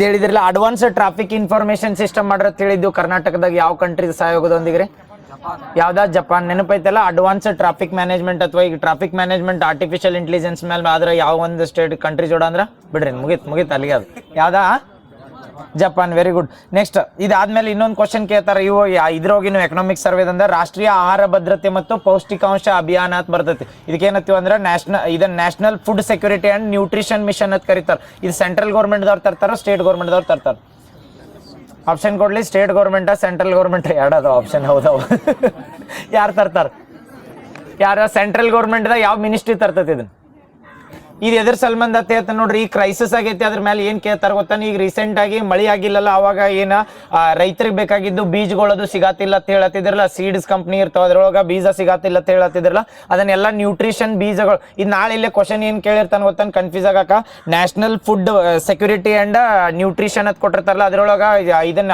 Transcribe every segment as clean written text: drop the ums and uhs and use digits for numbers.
ಹೇಳಿದ್ರಲ್ಲ advance traffic information system ಮಾಡ್ರ ಹೇಳಿದ್ದು ಕರ್ನಾಟಕದಾಗ ಯಾವ ಕಂಟ್ರಿ ಸಹಯೋಗದೊಂದಿಗೆ ಯಾವ್ದಾ ಜಪಾನ್ ನೆನಪೈತಲ್ಲ ಅಡ್ವಾನ್ಸ್ ಟ್ರಾಫಿಕ್ ಮ್ಯಾನೇಜ್ಮೆಂಟ್ ಅಥವಾ ಈಗ ಟ್ರಾಫಿಕ್ ಮ್ಯಾನೇಜ್ಮೆಂಟ್ ಆರ್ಟಿಫಿಷಿಯಲ್ ಇಂಟೆಲಿಜೆನ್ಸ್ ಮೇಲೆ ಆದ್ರೆ ಯಾವ ಒಂದು ಸ್ಟೇಟ್ ಕಂಟ್ರಿ ಜೋಡ ಅಂದ್ರ ಬಿಡ್ರಿ ಮುಗಿತ್ ಅಲ್ಲಿಗೆ ಅದು ಯಾವ್ದಾ ಜಪಾನ್ ವೆರಿ ಗುಡ್ ನೆಕ್ಸ್ಟ್ ಇದಾದ್ಮೇಲೆ ಇನ್ನೊಂದು ಕ್ವಶನ್ ಕೇಳ್ತಾರೆ ಇವು ಇದ್ರೋಗಿನ ಎಕನಾಮಿಕ್ ಸರ್ವೆ ಅಂದ್ರೆ ರಾಷ್ಟ್ರೀಯ ಆಹಾರ ಭದ್ರತೆ ಮತ್ತು ಪೌಷ್ಟಿಕಾಂಶ ಅಭಿಯಾನ ಅಂತ ಬರ್ತೈತಿ ಇದಕ್ಕೇನತ್ತೀವಿ ಅಂದ್ರೆ national food security and nutrition mission ಅಂತ ಕರೀತಾರೆ ಇದು ಸೆಂಟ್ರಲ್ ಗೌರ್ಮೆಂಟ್ ದವ್ರು ತರ್ತಾರ ಸ್ಟೇಟ್ ಗೌರ್ಮೆಂಟ್ ದವ್ರು ತರ್ತಾರ ಆಪ್ಷನ್ ಕೊಡ್ಲಿ ಸ್ಟೇಟ್ ಗೌರ್ಮೆಂಟ್ ಸೆಂಟ್ರಲ್ ಗೌರ್ಮೆಂಟ್ ಎರಡದ ಆಪ್ಷನ್ ಹೌದವ ಯಾರು ತರ್ತಾರ ಯಾರ ಸೆಂಟ್ರಲ್ ಗೌರ್ಮೆಂಟ್ ಯಾವ ಮಿನಿಸ್ಟ್ರಿ ತರ್ತೈತಿ ಇದನ್ನ ಇದು ಎದ್ರ ಸಂಬಂಧ ಅಂತ ನೋಡ್ರಿ ಈ ಕ್ರೈಸಿಸ್ ಆಗೈತಿ ಅದ್ರ ಮೇಲೆ ಏನ್ ಕೇಳ್ತಾರ ಗೊತ್ತಾನ ಈಗ ರೀಸೆಂಟ್ ಆಗಿ ಮಳಿ ಆಗಿಲ್ಲಲ್ಲ ಅವಾಗ ಏನ ರೈತರಿಗೆ ಬೇಕಾಗಿದ್ದು ಬೀಜಗಳದು ಸಿಗಾತಿಲ್ಲ ಅಂತ ಹೇಳತ್ತಿದ್ರಲ್ಲ ಸೀಡ್ಸ್ ಕಂಪ್ನಿ ಇರ್ತಾವ ಅದ್ರೊಳಗ ಬೀಜ ಸಿಗಾತಿಲ್ಲ ಅಂತ ಹೇಳತ್ತಿದ್ರಲ್ಲ ಅದನ್ನೆಲ್ಲ ನ್ಯೂಟ್ರಿಷನ್ ಬೀಜಗಳು ಇದು ನಾಳೆ ಇಲ್ಲೇ ಕ್ವಶನ್ ಏನ್ ಕೇಳಿರ್ತಾನ ಗೊತ್ತಾನ ಕನ್ಫ್ಯೂಸ್ ಆಗಾಕ national food security and nutrition ಅಂತ ಕೊಟ್ಟಿರ್ತಾರಲ್ಲ ಅದ್ರೊಳಗ ಇದನ್ನ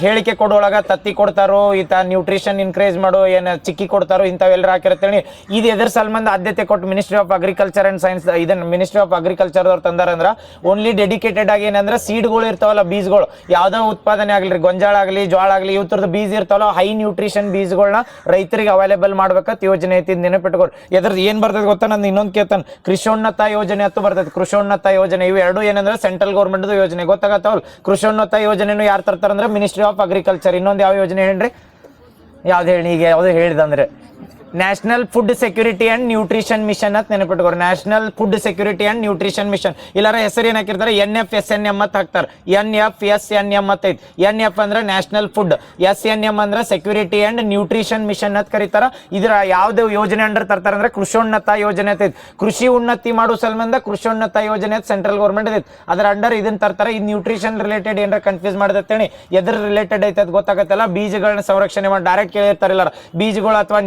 ಹೇಳಿಕೆ ಕೊಡೋಳಗ ತತ್ತಿ ಕೊಡ್ತಾರೋ ಈತ ನ್ಯೂಟ್ರಿಷನ್ ಇನ್ಕ್ರೇಜ್ ಮಾಡೋ ಏನ ಚಿಕ್ಕಿ ಕೊಡ್ತಾರೋ ಇಂಥವೆಲ್ಲರ ಹಾಕಿರ್ತೇಳಿ ಇದು ಎದ್ರ ಸಂಬಂಧ ಆದ್ಯತೆ ಕೊಟ್ಟು ministry of agriculture and science ಇದನ್ನ ಮಿನಿಸ್ಟ್ರಿ ಆಫ್ ಅಗ್ರಿಕಲ್ಚರ್ ಅವ್ರು ತಂದಾರಂದ್ರ ಓನ್ಲಿ ಡೆಡಿಕೇಟೆಡ್ ಆಗಿ ಏನಂದ್ರೆ ಸೀಡ್ಗಳು ಇರ್ತಾವಲ್ಲ ಬೀಜಗಳು ಯಾವ್ದೋ ಉತ್ಪಾದನೆ ಆಗ್ಲಿ ಗೊಂಜಾಳ ಆಗ್ಲಿ ಜೋಳ ಆಗ್ಲಿ ಇವತ್ತರದ ಬೀಜ ಇರ್ತಾವಲ್ಲ ಹೈ ನ್ಯೂಟ್ರಿಷನ್ ಬೀಜಗಳನ್ನ ರೈತರಿಗೆ ಅವೈಲೇಬಲ್ ಮಾಡ್ಬೇಕಂತ ಯೋಜನೆ ಐತಿ ನೆನಪಿಟ್ಕೊಳ್ರಿ ಎದ್ರದ್ದು ಏನ್ ಬರ್ತದೆ ಗೊತ್ತಾ ನಂದು ಇನ್ನೊಂದು ಕೇಳ್ತಾನೆ ಕೃಷೋನ್ನತ ಯೋಜನೆ ಅಂತ ಬರ್ತದೆ ಕೃಷೋನ್ನತ ಯೋಜನೆ ಇವು ಎರಡು ಏನಂದ್ರೆ ಸೆಂಟ್ರಲ್ ಗೌರ್ಮೆಂಟ್ ಯೋಜನೆ ಗೊತ್ತಾಗತ್ತವಲ್ ಕೃಷೋನ್ನತ ಯೋಜನೆನು ಯಾರು ತರ್ತಾರಂದ್ರೆ ಮಿನಿಸ್ಟ್ರಿ ಆಫ್ ಅಗ್ರಿಕಲ್ಚರ್ ಇನ್ನೊಂದು ಯಾವ ಯೋಜನೆ ಹೇಳ್ರಿ ಯಾವ್ದು ಹೇಳಿ ಈಗ ಯಾವ್ದು ಹೇಳಿದಂದ್ರೆ national food security and nutrition mission ಅಂತ ನೆನಪಿಟ್ಕೋರು national food security and nutrition mission ಇಲ್ಲಾರ ಹೆಸರು ಏನ್ ಹಾಕಿರ್ತಾರೆ NFSNM ಅಂತ ಹಾಕ್ತಾರೆ NFSNM ಅಂತ ಐತಿ NF ಅಂದ್ರೆ ನ್ಯಾಷನಲ್ ಫುಡ್ SNM ಅಂದ್ರೆ ಸೆಕ್ಯೂರಿಟಿ ಅಂಡ್ ನ್ಯೂಟ್ರಿಷನ್ ಮಿಷನ್ ಅಂತ ಕರೀತಾರ ಇದ್ರ ಯಾವ್ದು ಯೋಜನೆ ಅಂಡರ್ ತರ್ತಾರ ಅಂದ್ರೆ ಕೃಷೋನ್ನತ ಯೋಜನೆ ಅಂತ ಐತಿ ಕೃಷಿ ಉನ್ನತಿ ಮಾಡೋ ಸಂಬಂಧ ಕೃಷೋನ್ನತ ಯೋಜನೆ ಅಂತ ಸೆಂಟ್ರಲ್ ಗೌರ್ಮೆಂಟ್ ಐತಿ ಅದ್ರ ಅಂಡರ್ ಇದನ್ನ ತರ್ತಾರೆ ಇದು ನ್ಯೂಟ್ರಿಷನ್ ರಿಲೇಟೆಡ್ ಏನಾರ ಕನ್ಫ್ಯೂಸ್ ಮಾಡದತ್ತೇಳಿ ಎದ್ರ ರಿಲೇಟೆಡ್ ಐತೆ ಅದು ಗೊತ್ತಾಗತ್ತಲ್ಲ ಬೀಜಗಳನ್ನ ಸಂರಕ್ಷಣೆ ಮಾಡಿ ಡೈರೆಕ್ಟ್ ಕೇಳಿರ್ತಾರಿಲ್ಲ ಬೀಜಗಳು ಅಥವಾ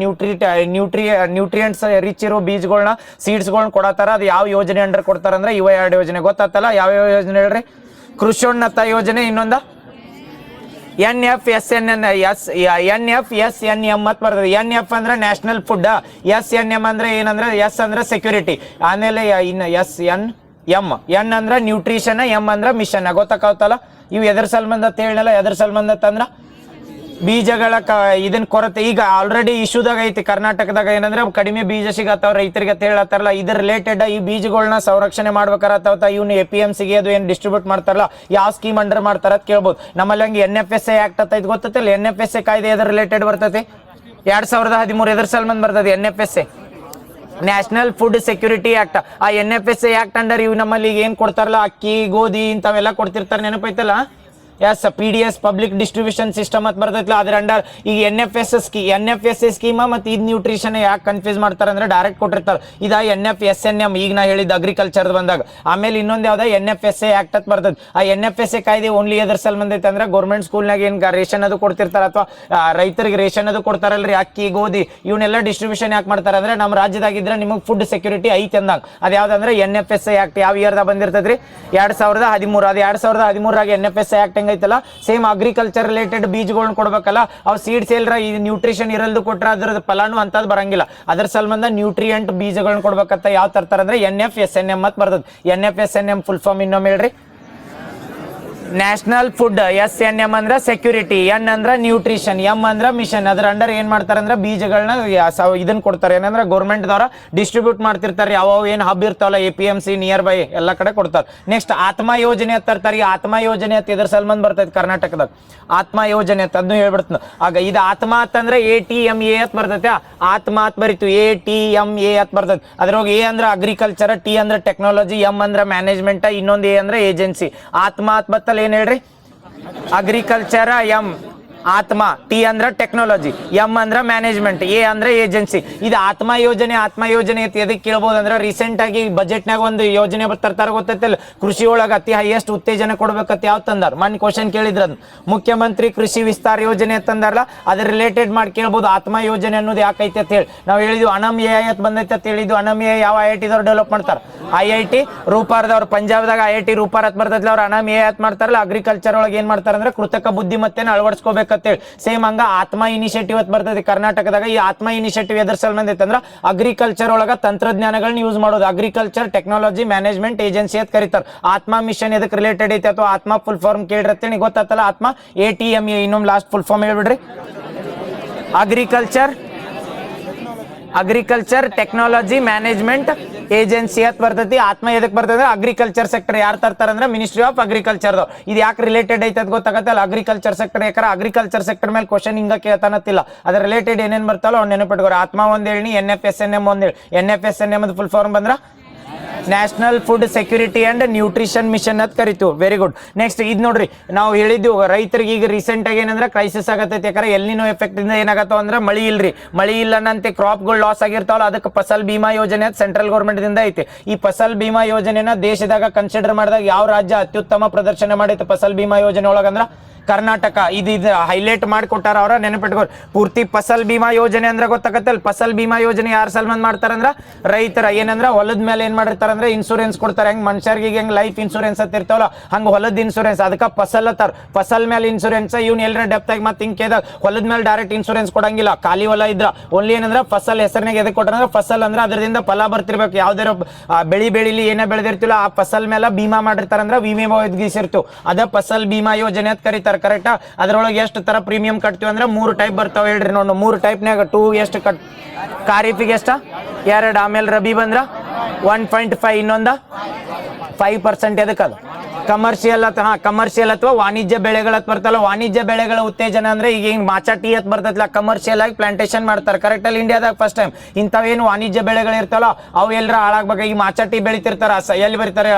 ನ್ಯೂಟ್ರಿಯೆಂಟ್ಸ್ ರಿಚ್ ಇರೋ ಬೀಜಗಳನ್ನ ಸೀಡ್ಸ್ಗಳನ್ನ ಕೊಡತಾರ ಅದು ಯಾವ ಯೋಜನೆ ಅಂಡರ್ ಕೊಡ್ತಾರ ಅಂದ್ರೆ ಇವ ಎರಡು ಯೋಜನೆ ಗೊತ್ತಾತಲ್ಲ ಯಾವ ಯೋಜನೆ ಹೇಳ್ರಿ ಕೃಷೋನ್ನತ ಯೋಜನೆ ಇನ್ನೊಂದ NFSNM ಅಂತ ಬರ್ತದೆ NF ಅಂದ್ರೆ ನ್ಯಾಷನಲ್ ಫುಡ್ SNM ಅಂದ್ರೆ ಏನಂದ್ರೆ S ಅಂದ್ರೆ ಸೆಕ್ಯೂರಿಟಿ ಆಮೇಲೆ ಇನ್ನು N ಅಂದ್ರೆ ನ್ಯೂಟ್ರಿಷನ್ M ಅಂದ್ರೆ ಮಿಷನ್ ಗೊತ್ತಾಗತ್ತಲ್ಲ ಇವು ಎದ್ರ ಸಂಬಂಧ ಅಂತ ಹೇಳಿನಲ್ಲ ಎದ್ರ ಸಂಬಂಧ ಅಂತಂದ್ರ ಬೀಜಗಳ ಇದನ್ ಕೊರತೆ ಈಗ ಆಲ್ರೆಡಿ ಇಶ್ಯೂದಾಗ ಐತಿ ಕರ್ನಾಟಕದಾಗ ಏನಂದ್ರೆ ಕಡಿಮೆ ಬೀಜ ಸಿಗತ್ತಾವ ರೈತರಿಗೆ ಅಂತ ಹೇಳತ್ತಾರಲ್ಲ ಇದ್ರ ರಿಲೇಟೆಡ್ ಈ ಬೀಜಗಳನ್ನ ಸಂರಕ್ಷಣೆ ಮಾಡ್ಬೇಕಾರತ್ತ ಇವ್ನು APMCಗೆ ಅದು ಏನ್ ಡಿಸ್ಟ್ರಿಬ್ಯೂಟ್ ಮಾಡ್ತಾರಲ್ಲ ಯಾವ ಸ್ಕೀಮ್ ಅಂಡರ್ ಮಾಡ್ತಾರ ಅಂತ ಕೇಳ್ಬೋದು ನಮ್ಮಲ್ಲಿ ಹಂಗೆ NFSA ಆಕ್ಟ್ ಅಂತ ಇದು ಗೊತ್ತೈತಿಲ್ಲ NFSA ಕಾಯ್ದೆ ಎದ್ರ ರಿಲೇಟೆಡ್ ಬರ್ತೈತಿ 2013 ಎದ್ರ ಸಂಬಂಧ ಬರ್ತದೆ NFSA national food security act ಆ NFSA ಆಕ್ಟ್ ಅಂಡರ್ ಇವ್ ನಮ್ಮಲ್ಲಿ ಏನ್ ಕೊಡ್ತಾರಲ್ಲ ಅಕ್ಕಿ ಗೋಧಿ ಇಂಥವೆಲ್ಲ ಕೊಡ್ತಿರ್ತಾರೆ ನೆನಪೈತಲ್ಲ PDS ಪಬ್ಲಿಕ್ ಡಿಸ್ಟ್ರಿಬ್ಯೂಷನ್ ಸಿಸ್ಟಮ್ ಅಂತ ಬರ್ತೈತಿಲ್ಲ ಅದ್ರ ಅಂಡರ್ ಈಗ NFSA ಸ್ಕೀಮ್ ಮತ್ತೆ ಇದು ನ್ಯೂಟ್ರಿಷನ್ ಯಾಕೆ ಕನ್ಫ್ಯೂಸ್ ಮಾಡ್ತಾರೆ ಅಂದ್ರೆ ಡೈರೆಕ್ಟ್ ಕೊಟ್ಟಿರ್ತಾರೆ ಇದ NFSNM ಈಗ ನಾ ಹೇಳಿದ ಅಗ್ರಿಕಲ್ಚರ್ ಬಂದಾಗ ಆಮೇಲೆ ಇನ್ನೊಂದು ಯಾವ್ದ NFSA ಆಕ್ಟ್ ಅಂತ ಬರ್ತದೆ ಆ NFSA ಕಾಯ್ದೆ ಓನ್ಲಿ ಎದ್ರ ಸಂಬಂಧ ಐತೆ ಅಂದ್ರೆ ಗೌರ್ಮೆಂಟ್ ಸ್ಕೂಲ್ನಾಗ ಏನ್ ರೇಷನ್ ಅದು ಕೊಡ್ತಿರ್ತಾರ ಅಥವಾ ರೈತರಿಗೆ ರೇಷನ್ ಅದು ಕೊಡ್ತಾರಲ್ರಿ ಅಕ್ಕಿ ಗೋಧಿ ಇವನ್ನೆಲ್ಲ ಡಿಸ್ಟ್ರಿಬ್ಯೂಷನ್ ಯಾಕೆ ಮಾಡ್ತಾರೆ ಅಂದ್ರೆ ನಮ್ಮ ರಾಜ್ಯದಾಗಿದ್ರೆ ನಿಮಗೆ ಫುಡ್ ಸೆಕ್ಯೂರಿಟಿ ಐತೆ ಅಂದಾಗ ಅದು ಯಾವ್ದಂದ್ರೆ NFSA ಆಕ್ಟ್ ಯಾವ ಇಯರ್ದಾಗ ಬಂದಿರ್ತದ್ರಿ 2013 ಅದು 2013 NFSA ಆಕ್ಟ್ ಐತಲ್ಲ ಸೇಮ್ ಅಗ್ರಿಕಲ್ಚರ್ ರಿಲೇಟೆಡ್ ಬೀಜಗಳನ್ನ ಕೊಡ್ಬೇಕಲ್ಲ ಅವ್ ಸೀಡ್ಸ್ ಎಲ್ರ ಈ ನ್ಯೂಟ್ರಿಷನ್ ಇರಲ್ದು ಕೊಟ್ರ ಅದ್ರ ಫಲಾನು ಅಂತದ್ ಬರಂಗಿಲ್ಲ ಅದ್ರ ಸಂಬಂಧ ನ್ಯೂಟ್ರಿಯೆಂಟ್ ಬೀಜಗಳನ್ನ ಕೊಡ್ಬೇಕಂತ ಯಾವ ತರ್ತಾರ ಅಂದ್ರೆ NFSNM ಅಂತ ಬರ್ತದ NFSNM ಫುಲ್ ಫಾರ್ಮ್ ಇನ್ನೊಮ್ಮೆ ಹೇಳ್ರಿ ನ್ಯಾಷನಲ್ ಫುಡ್ SNM ಅಂದ್ರೆ ಸೆಕ್ಯೂರಿಟಿ N ಅಂದ್ರೆ ನ್ಯೂಟ್ರಿಷನ್ M ಅಂದ್ರೆ ಮಿಷನ್ ಅದ್ರ ಅಂಡರ್ ಏನ್ ಮಾಡ್ತಾರೆ ಅಂದ್ರೆ ಬೀಜಗಳನ್ನ ಇದನ್ನ ಕೊಡ್ತಾರೆ ಏನಂದ್ರೆ ಗೌರ್ಮೆಂಟ್ ದವರ ಡಿಸ್ಟ್ರಿಬ್ಯೂಟ್ ಮಾಡ್ತಿರ್ತಾರೆ ಯಾವ ಏನ್ ಹಬ್ ಇರ್ತಾವಲ್ಲ APMC ನಿಯರ್ ಬೈ ಎಲ್ಲ ಕಡೆ ಕೊಡ್ತಾರೆ ನೆಕ್ಸ್ಟ್ ಆತ್ಮ ಯೋಜನೆ ಅಂತ ತರ್ತಾರೆ ಈ ಆತ್ಮ ಯೋಜನೆ ಅಂತ ಇದ್ರ ಸಂಬಂಧ ಬರ್ತೈತಿ ಕರ್ನಾಟಕದಾಗ ಆತ್ಮ ಯೋಜನೆ ಅಂತ ಅದನ್ನು ಹೇಳ್ಬಿಡ್ತೀನಿ ಆಗ ಇದು ಆತ್ಮ ಅಂತಂದ್ರೆ ATMA ಅಂತ ಬರ್ತೈತಿ ಆತ್ಮ ಅಂತ ಬರೀತು ATMA ಅಂತ ಬರ್ತೈತಿ ಅದ್ರೊಳಗೆ A ಅಂದ್ರೆ ಅಗ್ರಿಕಲ್ಚರ್ T ಅಂದ್ರೆ ಟೆಕ್ನಾಲಜಿ M ಅಂದ್ರೆ ಮ್ಯಾನೇಜ್ಮೆಂಟ್ ಇನ್ನೊಂದು A ಅಂದ್ರೆ ಏಜೆನ್ಸಿ ಆತ್ಮ ಅಂತ ಬತ್ತಲ್ಲ ಏನ್ ಹೇಳ್ರಿ ಅಗ್ರಿಕಲ್ಚರ್ M ಆತ್ಮ T ಅಂದ್ರೆ ಟೆಕ್ನಾಲಜಿ M ಅಂದ್ರೆ ಮ್ಯಾನೇಜ್ಮೆಂಟ್ A ಅಂದ್ರೆ ಏಜೆನ್ಸಿ ಇದು ಆತ್ಮ ಯೋಜನೆ ಎದಕ್ಕೆ ಕೇಳ್ಬೋದು ಅಂದ್ರೆ ರೀಸೆಂಟ್ ಆಗಿ ಬಜೆಟ್ನಾಗ ಒಂದು ಯೋಜನೆ ತರ್ತಾರ ಗೊತ್ತೈತಿಲ್ಲ ಕೃಷಿ ಒಳಗೆ ಅತಿ ಹೈಯೆಸ್ಟ್ ಉತ್ತೇಜನ ಕೊಡ್ಬೇಕಂತ ಯಾವ ತಂದಾರ ಮನ್ ಕ್ವಶನ್ ಕೇಳಿದ್ರ ಮುಖ್ಯಮಂತ್ರಿ ಕೃಷಿ ವಿಸ್ತಾರ ಯೋಜನೆ ತಂದಾರಲ್ಲ ಅದ್ರ ರಿಲೇಟೆಡ್ ಮಾಡಿ ಕೇಳ್ಬೋದು ಆತ್ಮ ಯೋಜನೆ ಅನ್ನೋದು ಯಾಕೈತೆ ಅಂತ ಹೇಳಿ ನಾವು ಹೇಳಿದ್ವಿ ಅನಮ್ AI ಅಂತ ಬಂದೈತೆ ಅಂತ ಹೇಳಿದ್ವಿ ಅನಮ್ AI ಯಾವ IIT ದವ್ರು ಡೆವಲಪ್ ಮಾಡ್ತಾರೆ IIT ರೂಪಾರದವ್ರು ಪಂಜಾಬ್ದಾಗ IIT ರೂಪಾರ್ ಅಂತ ಬರ್ತೈತಿಲ್ಲ ಅವ್ರು ಅನಮ್ AI ಅಂತ ಮಾಡ್ತಾರಲ್ಲ ಅಗ್ರಿಕಲ್ಚರ್ ಒಳಗೆ ಏನ್ ಮಾಡ್ತಾರ ಅಂದ್ರೆ ಕೃತಕ ಬುದ್ಧಿಮತ್ತೆನ ಅಳವಡಿಸ್ಕೋಬೇಕು ಮಾಡ್ಬೇಕಂತೇಳಿ. ಸೇಮ್ ಹಂಗ ಆತ್ಮ ಇನಿಷಿಯೇಟಿವ್ ಅಂತ ಬರ್ತದೆ ಕರ್ನಾಟಕದಾಗ. ಈ ಆತ್ಮ ಇನಿಷಿಯೇಟಿವ್ ಎದ್ರ ಸಲ್ಬಂದ್ ಐತಂದ್ರ ಅಗ್ರಿಕಲ್ಚರ್ ಒಳಗ ತಂತ್ರಜ್ಞಾನಗಳನ್ನ ಯೂಸ್ ಮಾಡೋದು, ಅಗ್ರಿಕಲ್ಚರ್ ಟೆಕ್ನಾಲಜಿ ಮ್ಯಾನೇಜ್ಮೆಂಟ್ ಏಜೆನ್ಸಿ ಅಂತ ಕರೀತಾರೆ. ಆತ್ಮ ಮಿಷನ್ ಎದಕ್ಕೆ ರಿಲೇಟೆಡ್ ಐತೆ ಅಥವಾ ಆತ್ಮ ಫುಲ್ ಫಾರ್ಮ್ ಕೇಳಿರತ್ತೇಳಿ ಗೊತ್ತಾತಲ್ಲ. ಆತ್ಮ ATMA, ಇನ್ನೊಂದು ಲಾಸ್ಟ್ ಫುಲ್ ಫಾರ್ಮ್ ಹೇಳ್ಬಿಡ್ರಿ. ಅಗ್ರಿಕಲ್ಚರ್ ಟೆಕ್ನಾಲಜಿ ಮ್ಯಾನೇಜ್ಮೆಂಟ್ ಏಜೆನ್ಸಿ ಅಂತ ಬರ್ತೈತಿ. ಆತ್ಮ ಎದಕ್ಕೆ ಬರ್ತದೆ? ಅಗ್ರಿಕಲ್ಚರ್ ಸೆಕ್ಟರ್ ಯಾರು ತರ್ತಾರ ಅಂದ್ರೆ ಮಿನಿಸ್ಟ್ರಿ ಆಫ್ ಅಗ್ರಿಕಲ್ಚರ್. ಇದು ಯಾಕೆ ರಿಲೇಟೆಡ್ ಐತೆ ಅಂತ ಗೊತ್ತಾಗತ್ತಲ್ಲ, ಅಗ್ರಿಕಲ್ಚರ್ ಸೆಕ್ಟರ್. ಯಾಕಂದ್ರೆ ಅಗ್ರಿಕಲ್ಚರ್ ಸೆಕ್ಟರ್ ಮೇಲೆ ಕ್ವಶನ್ ಹಿಂಗ ಕೇಳ್ತಾನತ್ತಿಲ್ಲ, ಅದ್ರ ರಿಲೇಟೆಡ್ ಏನೇನು ಬರ್ತಾವಲ್ಲ ಅವ್ನು ನೆನಪಿಟ್ಕೋರಿ. ಆತ್ಮ ಒಂದ್ ಹೇಳಿ, NFSNM ಒಂದ್ ಹೇಳಿ. NFSNM ಫುಲ್ ಫಾರ್ಮ್ ಬಂದ್ರ national food security and nutrition mission ಅಂತ ಕರಿತೀವಿ. Very good. ನೆಕ್ಸ್ಟ್ ಇದು ನೋಡ್ರಿ, ನಾವು ಹೇಳಿದ್ವಿ ರೈತರಿಗೆ ಈಗ ರೀಸೆಂಟ್ ಆಗಿ ಏನಂದ್ರೆ ಕ್ರೈಸಿಸ್ ಆಗತ್ತೈತಿ. ಯಾಕಂದ್ರೆ ಎಲ್ಲಿನೋ ಎಫೆಕ್ಟ್ ಇಂದ ಏನಾಗತ್ತವ ಅಂದ್ರೆ ಮಳಿ ಇಲ್ರಿ, ಮಳಿ ಇಲ್ಲ ಅನ್ನಂತೆ ಕ್ರಾಪ್ಗಳು ಲಾಸ್ ಆಗಿರ್ತಾವಲ್ಲ, ಅದಕ್ಕೆ ಫಸಲ್ ಬಿಮಾ ಯೋಜನೆ ಸೆಂಟ್ರಲ್ ಗೌರ್ಮೆಂಟ್ ದಿಂದ ಐತಿ. ಈ ಫಸಲ್ ಬಿಮಾ ಯೋಜನೆನ ದೇಶದಾಗ ಕನ್ಸಿಡರ್ ಮಾಡಿದಾಗ ಯಾವ ರಾಜ್ಯ ಅತ್ಯುತ್ತಮ ಪ್ರದರ್ಶನ ಮಾಡೈತೆ ಫಸಲ್ ಬಿಮಾ ಯೋಜನೆ ಒಳಗಂದ್ರ ಕರ್ನಾಟಕ. ಇದು ಹೈಲೈಟ್ ಮಾಡಿಕೊಟ್ಟಾರ ಅವ್ರ, ನೆನಪಿಟ್ಕೋರಿ. ಪೂರ್ತಿ ಫಸಲ್ ಬಿಮಾ ಯೋಜನೆ ಅಂದ್ರೆ ಗೊತ್ತಾಗತ್ತಲ್ಲ. ಫಸಲ್ ಬಿಮಾ ಯೋಜನೆ ಯಾರು ಸಲ್ಬಂದ್ ಮಾಡ್ತಾರಂದ್ರ ರೈತರ. ಏನಂದ್ರ ಹೊಲದ ಮೇಲೆ ಏನ್ ಮಾಡಿರ್ತಾರಂದ್ರೆ ಇನ್ಶೂರೆನ್ಸ್ ಕೊಡ್ತಾರೆ. ಹೆಂಗ್ ಮನುಷ್ಯರಿಗೆ ಹೆಂಗ್ ಲೈಫ್ ಇನ್ಶೂರೆನ್ಸ್ ಅಂತ ಇರ್ತಾವಲ್ಲ, ಹಂಗ ಹೊಲದ ಇನ್ಶೂರೆನ್ಸ್. ಅದಕ್ಕೆ ಫಸಲ್ ಅತ್ತಾರ, ಫಸಲ್ ಮೇಲೆ ಇನ್ಶೂರೆನ್ಸ್. ಇವ್ನ ಎಲ್ಲರ ಡೆಪ್ತ್ ಆಗಿ ಮತ್ತೆ ಹಿಂಗ್ ಕೇಳಿದಾಗ ಹೊಲದ ಮೇಲೆ ಡೈರೆಕ್ಟ್ ಇನ್ಶೂರೆನ್ಸ್ ಕೊಡಂಗಿಲ್ಲ, ಖಾಲಿ ಹೊಲ ಇದ್ರ ಓನ್ಲಿ ಏನಂದ್ರ ಫಸಲ್ ಹೆಸರಿನಾಗ ಎದಕ್ಕೆ ಕೊಟ್ಟಾರ? ಫಸಲ್ ಅಂದ್ರೆ ಅದರಿಂದ ಫಲ ಬರ್ತಿರ್ಬೇಕು. ಯಾವ್ದಾರ ಬೆಳಿಲಿ ಏನೇ ಬೆಳೆದಿರ್ತಿಲ್ಲ ಆ ಫಸಲ್ ಮೇಲೆ ಬೀಮಾ ಮಾಡಿರ್ತಾರಂದ್ರ ವಿಮೆ ಒದಗಿಸಿರ್ತೀವಿ. ಅದ ಫಸಲ್ ಬಿಮಾ ಯೋಜನೆ ಅಂತ ಕರೀತಾರ. ಕರೆಕ್ಟಾ? ಅದ್ರೊಳಗೆ ಎಷ್ಟು ತರ ಪ್ರೀಮಿಯಂ ಕಟ್ತೀವಿ ಅಂದ್ರೆ 3 ಟೈಪ್ ಬರ್ತಾವ. ಹೇಳ್ರಿ ನೋಡು, 3 ಟೈಪ್ನಾಗ 2 ಎಷ್ಟು ಕಟ್, ಖಾರಿಫಿಗೆ ಎಷ್ಟ 2, ಆಮೇಲೆ ರಬಿ ಬಂದ್ರ 1.5, ಇನ್ನೊಂದ 5%. ಎದಕ್ಕದು ಕಮರ್ಷಿಯಲ್ ಕಮರ್ಷಿಯಲ್ ಅಥವಾ ವಾಣಿಜ್ಯ ಬೆಳೆಗಳ ಬರ್ತಲ್ಲ. ವಾಣಿಜ್ಯ ಬೆಳೆಗಳ ಉತ್ತೇಜನ ಅಂದ್ರೆ ಈಗ ಹಿಂಗ್ ಮಾಚಾ ಟೀ ಅಂತ ಬರ್ತೈತಿಲ್ಲ, ಕಮರ್ಷಿಯಲ್ ಆಗಿ ಪ್ಲಾಂಟೇಶನ್ ಮಾಡ್ತಾರೆ. ಕರೆಕ್ಟ್ ಅಲ್ಲಿ ಇಂಡಿಯಾದಾಗ ಫಸ್ಟ್ ಟೈಮ್ ಇಂಥವೇನು ವಾಣಿಜ್ಯ ಬೆಳೆಗಳು ಇರ್ತಾವಲ್ಲ ಅವು ಎಲ್ಲರ ಹಾಳಾಗ್ಬೇಕು. ಈಗ ಮಾಚಾ ಟೀ ಬೆಳಿತಿರ್ತಾರ, ಎಲ್ಲಿ ಬರೀತಾರೆ?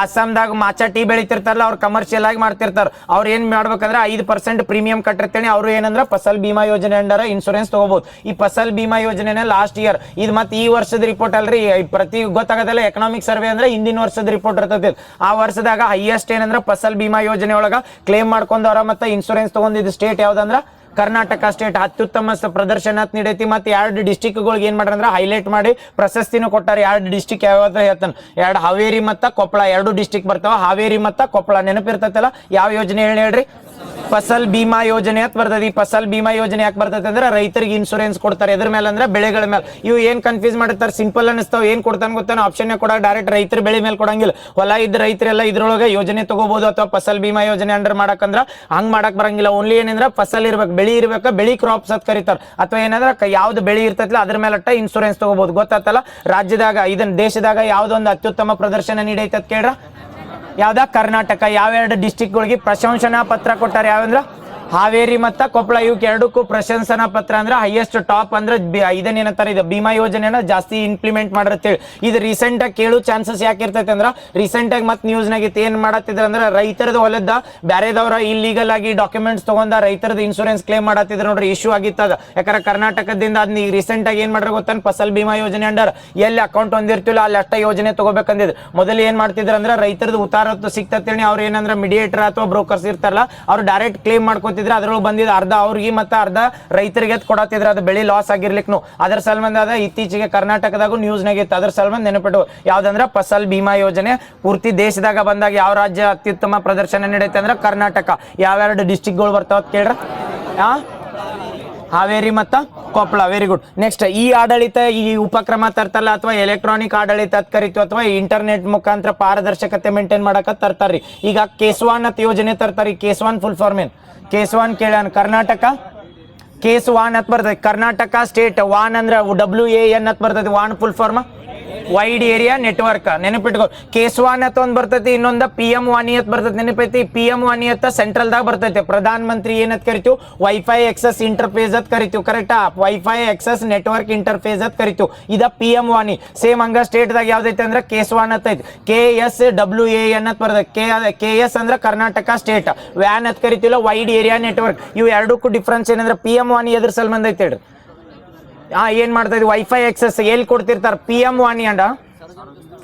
ಅಸ್ಸಾಂದಾಗ ಮಾಚಾ ಟೀ ಬೆಳಿತಿರ್ತಾರಲ್ಲ, ಅವ್ರು ಕಮರ್ಷಿಯಲ್ ಆಗಿ ಮಾಡ್ತಿರ್ತಾರೆ. ಅವ್ರು ಏನ್ ಮಾಡ್ಬೇಕಂದ್ರೆ 5% ಪ್ರೀಮಿಯಂ ಕಟ್ಟಿರ್ತೇನೆ. ಅವ್ರು ಏನಂದ್ರೆ ಫಸಲ್ ಬಿಮಾ ಯೋಜನೆ ಅಂಡರ ಇನ್ಶೂರೆನ್ಸ್ ತಗೋಬಹುದು. ಈ ಫಸಲ್ ಬಿಮಾ ಯೋಜನೆ ಲಾಸ್ಟ್ ಇಯರ್ ಇದು ಮತ್ತೆ ಈ ವರ್ಷದ ರಿಪೋರ್ಟ್ ಅಲ್ರಿ, ಪ್ರತಿ ಗೊತ್ತಾಗತ್ತಲ್ಲ. ಎಕನಾಮಿಕ್ ಸರ್ವೆ ಅಂದ್ರೆ ಹಿಂದಿನ ವರ್ಷದ ರಿಪೋರ್ಟ್ ಇರ್ತದೆ. ಆ ವರ್ಷದಾಗ ಹೈಯೆಸ್ಟ್ ಏನಂದ್ರೆ ಫಸಲ್ ಬಿಮಾ ಯೋಜನೆ ಒಳಗ ಕ್ಲೇಮ್ ಮಾಡ್ಕೊಂಡವ್ರ ಮತ್ತೆ ಇನ್ಶೂರೆನ್ಸ್ ತಗೊಂಡಿದ್ದು ಸ್ಟೇಟ್ ಯಾವ್ದಂದ್ರ ಕರ್ನಾಟಕ ಸ್ಟೇಟ್. ಅತ್ಯುತ್ತಮ ಪ್ರದರ್ಶನ ನೀಡೈತಿ. ಮತ್ತೆ 2 ಡಿಸ್ಟಿಕ್ಗಳಿಗೆ ಏನ್ ಮಾಡ್ರ ಹೈಲೈಟ್ ಮಾಡಿ ಪ್ರಶಸ್ತಿನೂ ಕೊಟ್ಟಾರ. 2 ಡಿಸ್ಟಿಕ್ ಯಾವ್ಯಾವ ಹೇಳ್ತಾನೆ? 2 ಹಾವೇರಿ ಮತ್ತ ಕೊಪ್ಪಳ, 2 ಡಿಸ್ಟಿಕ್ ಬರ್ತಾವ. ಹಾವೇರಿ ಮತ್ತ ಕೊಪ್ಪಳ ನೆನಪಿರ್ತೈತಲ್ಲ. ಯಾವ ಯೋಜನೆ ಹೇಳ್ರಿ? ಫಸಲ್ ಬಿಮಾ ಯೋಜನೆ ಅಂತ ಬರ್ತದೆ. ಈ ಫಸಲ್ ಬಿಮಾ ಯೋಜನೆ ಯಾಕೆ ಬರ್ತದೆ ಅಂದ್ರೆ ರೈತರಿಗೆ ಇನ್ಶೂರೆನ್ಸ್ ಕೊಡ್ತಾರೆ. ಎದ್ರ ಮೇಲೆ ಅಂದ್ರೆ ಬೆಳೆಗಳ ಮೇಲೆ. ಇವು ಏನ್ ಕನ್ಫ್ಯೂಸ್ ಮಾಡಿರ್ತಾರೆ, ಸಿಂಪಲ್ ಅನಿಸ್ತಾವ. ಏನ್ ಕೊಡ್ತಾನೆ ಗೊತ್ತಾನ? ಆಪ್ಷನ್ ಕೊಡ ಡೈರೆಕ್ಟ್ ರೈತರ ಬೆಳೆ ಮೇಲೆ ಕೊಡಂಗಿಲ್ಲ. ಹೊಲ ಇದ್ದ ರೈತರೆಲ್ಲ ಇದ್ರೊಳಗೆ ಯೋಜನೆ ತಗೋಬಹುದು. ಅಥವಾ ಫಸಲ್ ಬಿಮಾ ಯೋಜನೆ ಅಂಡರ್ ಮಾಡಕಂದ್ರ ಹಂಗ್ ಮಾಡಕ್ ಬರಂಗಿಲ್ಲ. ಓನ್ಲಿ ಏನಂದ್ರೆ ಫಸಲ್ ಇರ್ಬೇಕು, ಬೆಳಿ ಇರ್ಬೇಕು, ಬೆಳಿ ಕ್ರಾಪ್ಸ್ ಅಂತ ಕರೀತಾರ. ಅಥವಾ ಏನಂದ್ರೆ ಯಾವ್ದು ಬೆಳಿ ಇರ್ತೈತಿಲ್ಲ ಅದ್ರ ಮೇಲೆ ಇನ್ಶೂರೆನ್ಸ್ ತಗೋಬಹುದು. ಗೊತ್ತಾತಲ್ಲ. ರಾಜ್ಯದಾಗ ಇದನ್ನ ದೇಶದಾಗ ಯಾವ್ದೊಂದು ಅತ್ಯುತ್ತಮ ಪ್ರದರ್ಶನ ನೀಡೈತೆ ಅಂತ ಕೇಳ್ರ? ಯಾವ್ದ? ಕರ್ನಾಟಕ. ಯಾವ 2 ಡಿಸ್ಟಿಕ್ಗಳಿಗೆ ಪ್ರಶಂಸನಾ ಪತ್ರ ಕೊಟ್ಟಾರ? ಯಾವಂದ್ರ ಹಾವೇರಿ ಮತ್ತ ಕೊಪ್ಪಳ. ಇವಕ್ಕೆ 2ಕ್ಕೂ ಪ್ರಶಂಸನಾ ಪತ್ರ ಅಂದ್ರೆ ಹೈಯೆಸ್ಟ್ ಟಾಪ್ ಅಂದ್ರೆ ಇದನ್ನೇನಂತಾರೆ, ಇದು ಭೀಮಾ ಯೋಜನೆನ ಜಾಸ್ತಿ ಇಂಪ್ಲಿಮೆಂಟ್ ಮಾಡಿರ್ತೇಳಿ. ಇದು ರೀಸೆಂಟ್ ಆಗಿ ಕೇಳೋ ಚಾನ್ಸಸ್ ಯಾಕೆ ಇರ್ತೈತೆ ಅಂದ್ರೆ ರೀಸೆಂಟ್ ಆಗಿ ಮತ್ತೆ ನ್ಯೂಸ್ನಾಗ ಏನ್ ಮಾಡತ್ತಿದ್ರ ಅಂದ್ರೆ ರೈತರದ ಹೊಲದ ಬ್ಯಾರೆದವ್ರ ಇಲ್ಲಿಗಲ್ ಆಗಿ ಡಾಕ್ಯುಮೆಂಟ್ಸ್ ತಗೊಂಡ ರೈತರದ ಇನ್ಶೂರೆನ್ಸ್ ಕ್ಲೇಮ್ ಮಾಡತ್ತಿದ್ರು ನೋಡ್ರಿ. ಇಶ್ಯೂ ಆಗಿತ್ತದ. ಯಾಕಂದ್ರೆ ಕರ್ನಾಟಕದಿಂದ ಅದನ್ನ ಈಗ ರೀಸೆಂಟ್ ಆಗಿ ಏನ್ ಮಾಡ್ರ ಗೊತ್ತಾನ? ಫಸಲ್ ಬಿಮಾ ಯೋಜನೆ ಅಂಡರ್ ಎಲ್ಲಿ ಅಕೌಂಟ್ ಹೊಂದಿರ್ತಿಲ್ಲ ಅಲ್ಲಿ ಅಷ್ಟ ಯೋಜನೆ ತಗೋಬೇಕಂದಿದ್ರು. ಮೊದಲು ಏನ್ ಮಾಡ್ತಿದ್ರ ಅಂದ್ರೆ ರೈತರದ ಉತ್ತಾರತ್ತು ಸಿಕ್ತೇಳಿ ಅವ್ರು ಏನಂದ್ರೆ ಮೀಡಿಯೇಟರ್ ಅಥವಾ ಬ್ರೋಕರ್ಸ್ ಇರ್ತಾರಲ್ಲ ಅವ್ರು ಡೈರೆಕ್ಟ್ ಕ್ಲೇಮ್ ಮಾಡ್ಕೊತಿದ್ರು. ಅದ್ರೊಳಗೆ ಬಂದಿದ್ದು ಅರ್ಧ ಅವ್ರಿಗೆ ಮತ್ತೆ ಅರ್ಧ ರೈತರಿಗೆ ಕೊಡತ್ತಿದ್ರು. ಅದು ಬೆಳಿ ಲಾಸ್ ಆಗಿರ್ಲಿಕ್ನು ಅದ್ರ ಸಲ್ಬಂದ ಅದ ಇತ್ತೀಚೆಗೆ ಕರ್ನಾಟಕದಾಗೂ ನ್ಯೂಸ್ನಾಗ ಇತ್ತು. ಅದ್ರ ಸಲ್ಬಂದ್ ನೆನಪಿಟ್ಟು ಯಾವ್ದಂದ್ರ ಫಸಲ್ ಬಿಮಾ ಯೋಜನೆ ಪೂರ್ತಿ ದೇಶದಾಗ ಬಂದಾಗ ಯಾವ ರಾಜ್ಯ ಅತ್ಯುತ್ತಮ ಪ್ರದರ್ಶನ ನೀಡೈತೆ ಅಂದ್ರೆ ಕರ್ನಾಟಕ. ಯಾವ 2 ಡಿಸ್ಟಿಕ್ಗಳು ಬರ್ತಾವ ಕೇಳ್ರ? ಹಾವೇರಿ ಮತ್ತ ಕೊಪ್ಪಳ. Very good. ನೆಕ್ಸ್ಟ್ ಈ ಆಡಳಿತ, ಈ ಉಪಕ್ರಮ ತರ್ತಲ್ಲ ಅಥವಾ ಎಲೆಕ್ಟ್ರಾನಿಕ್ ಆಡಳಿತ ಅಂತ ಕರಿತು ಅಥವಾ ಇಂಟರ್ನೆಟ್ ಮುಖಾಂತರ ಪಾರದರ್ಶಕತೆ ಮೇಂಟೈನ್ ಮಾಡಕ ತರ್ತಾರ್ರಿ. ಈಗ ಕೇಸ್ವಾನ್ ಅಂತ ಯೋಜನೆ ತರ್ತಾರಿ. ಕೇಸ್ವಾನ್ ಫುಲ್ ಫಾರ್ಮ್ ಏನ್? ಕೇಸ್ವಾನ್ ಕೇಳ್ಯಾನ ಕರ್ನಾಟಕ. ಕೇಸ್ ವಾನ್ ಅಂತ ಬರ್ತೈತಿ. ಕರ್ನಾಟಕ ಸ್ಟೇಟ್. ವಾನ್ ಅಂದ್ರೆ WAN ಅಂತ ಬರ್ತೈತಿ. ವಾನ್ full form wide area network. ನೆನಪಿಟ್ಕೋ. ಕೇಸ್ವಾನ್ ಅಂತ ಒಂದ್ ಬರ್ತೈತಿ. ಇನ್ನೊಂದ PM ವಾಣಿ ಅಂತ ಬರ್ತೈತಿ. ನೆನಪೈತಿ? PM ವಾಣಿ ಅಂತ ಸೆಂಟ್ರಲ್ ದಾಗ ಬರ್ತೈತಿ. ಪ್ರಧಾನ ಮಂತ್ರಿ ಏನಂತ ಕರಿತೀವಿ? ವೈಫೈ ಎಕ್ಸಸ್ ಇಂಟರ್ಫೇಸ್ ಅಂತ ಕರಿತೀವಿ. ಕರೆಕ್ಟಾ? ವೈಫೈ ಎಕ್ಸಸ್ ನೆಟ್ವರ್ಕ್ ಇಂಟರ್ಫೇಸ್ ಅಂತ ಕರಿತೀವಿ. ಇದ PM ವಾಣಿ. ಸೇಮ್ ಹಂಗ ಸ್ಟೇಟ್ ದಾಗ ಯಾವ್ದೈತಿ ಅಂದ್ರೆ ಕೇಸ್ವಾನ್ ಅಂತ ಐತಿ. KSWAN ಅಂತ ಬರ್ತೈತಿ. KS ಅಂದ್ರೆ ಕರ್ನಾಟಕ ಸ್ಟೇಟ್. ವ್ಯಾನ್ ಅಂತ ಕರಿತೀವಲ್ಲ ವೈಡ್ ಏರಿಯಾ ನೆಟ್ವರ್ಕ್. ಇವು 2ಕ್ಕೂ ಡಿಫ್ರೆನ್ಸ್ ಏನಂದ್ರೆ PM ವಾಣಿ ಎದ್ರ ಸಲ್ಬಂದ್ ಐತಿ ಹೇಳ್ರಿ? ಏನ್ ಮಾಡ್ತಾ ಇದ್ವಿ? ವೈಫೈ ಎಕ್ಸಸ್ ಎಲ್ಲಿ ಕೊಡ್ತಿರ್ತಾರ? PM ವಾಣಿ ಅಂಡ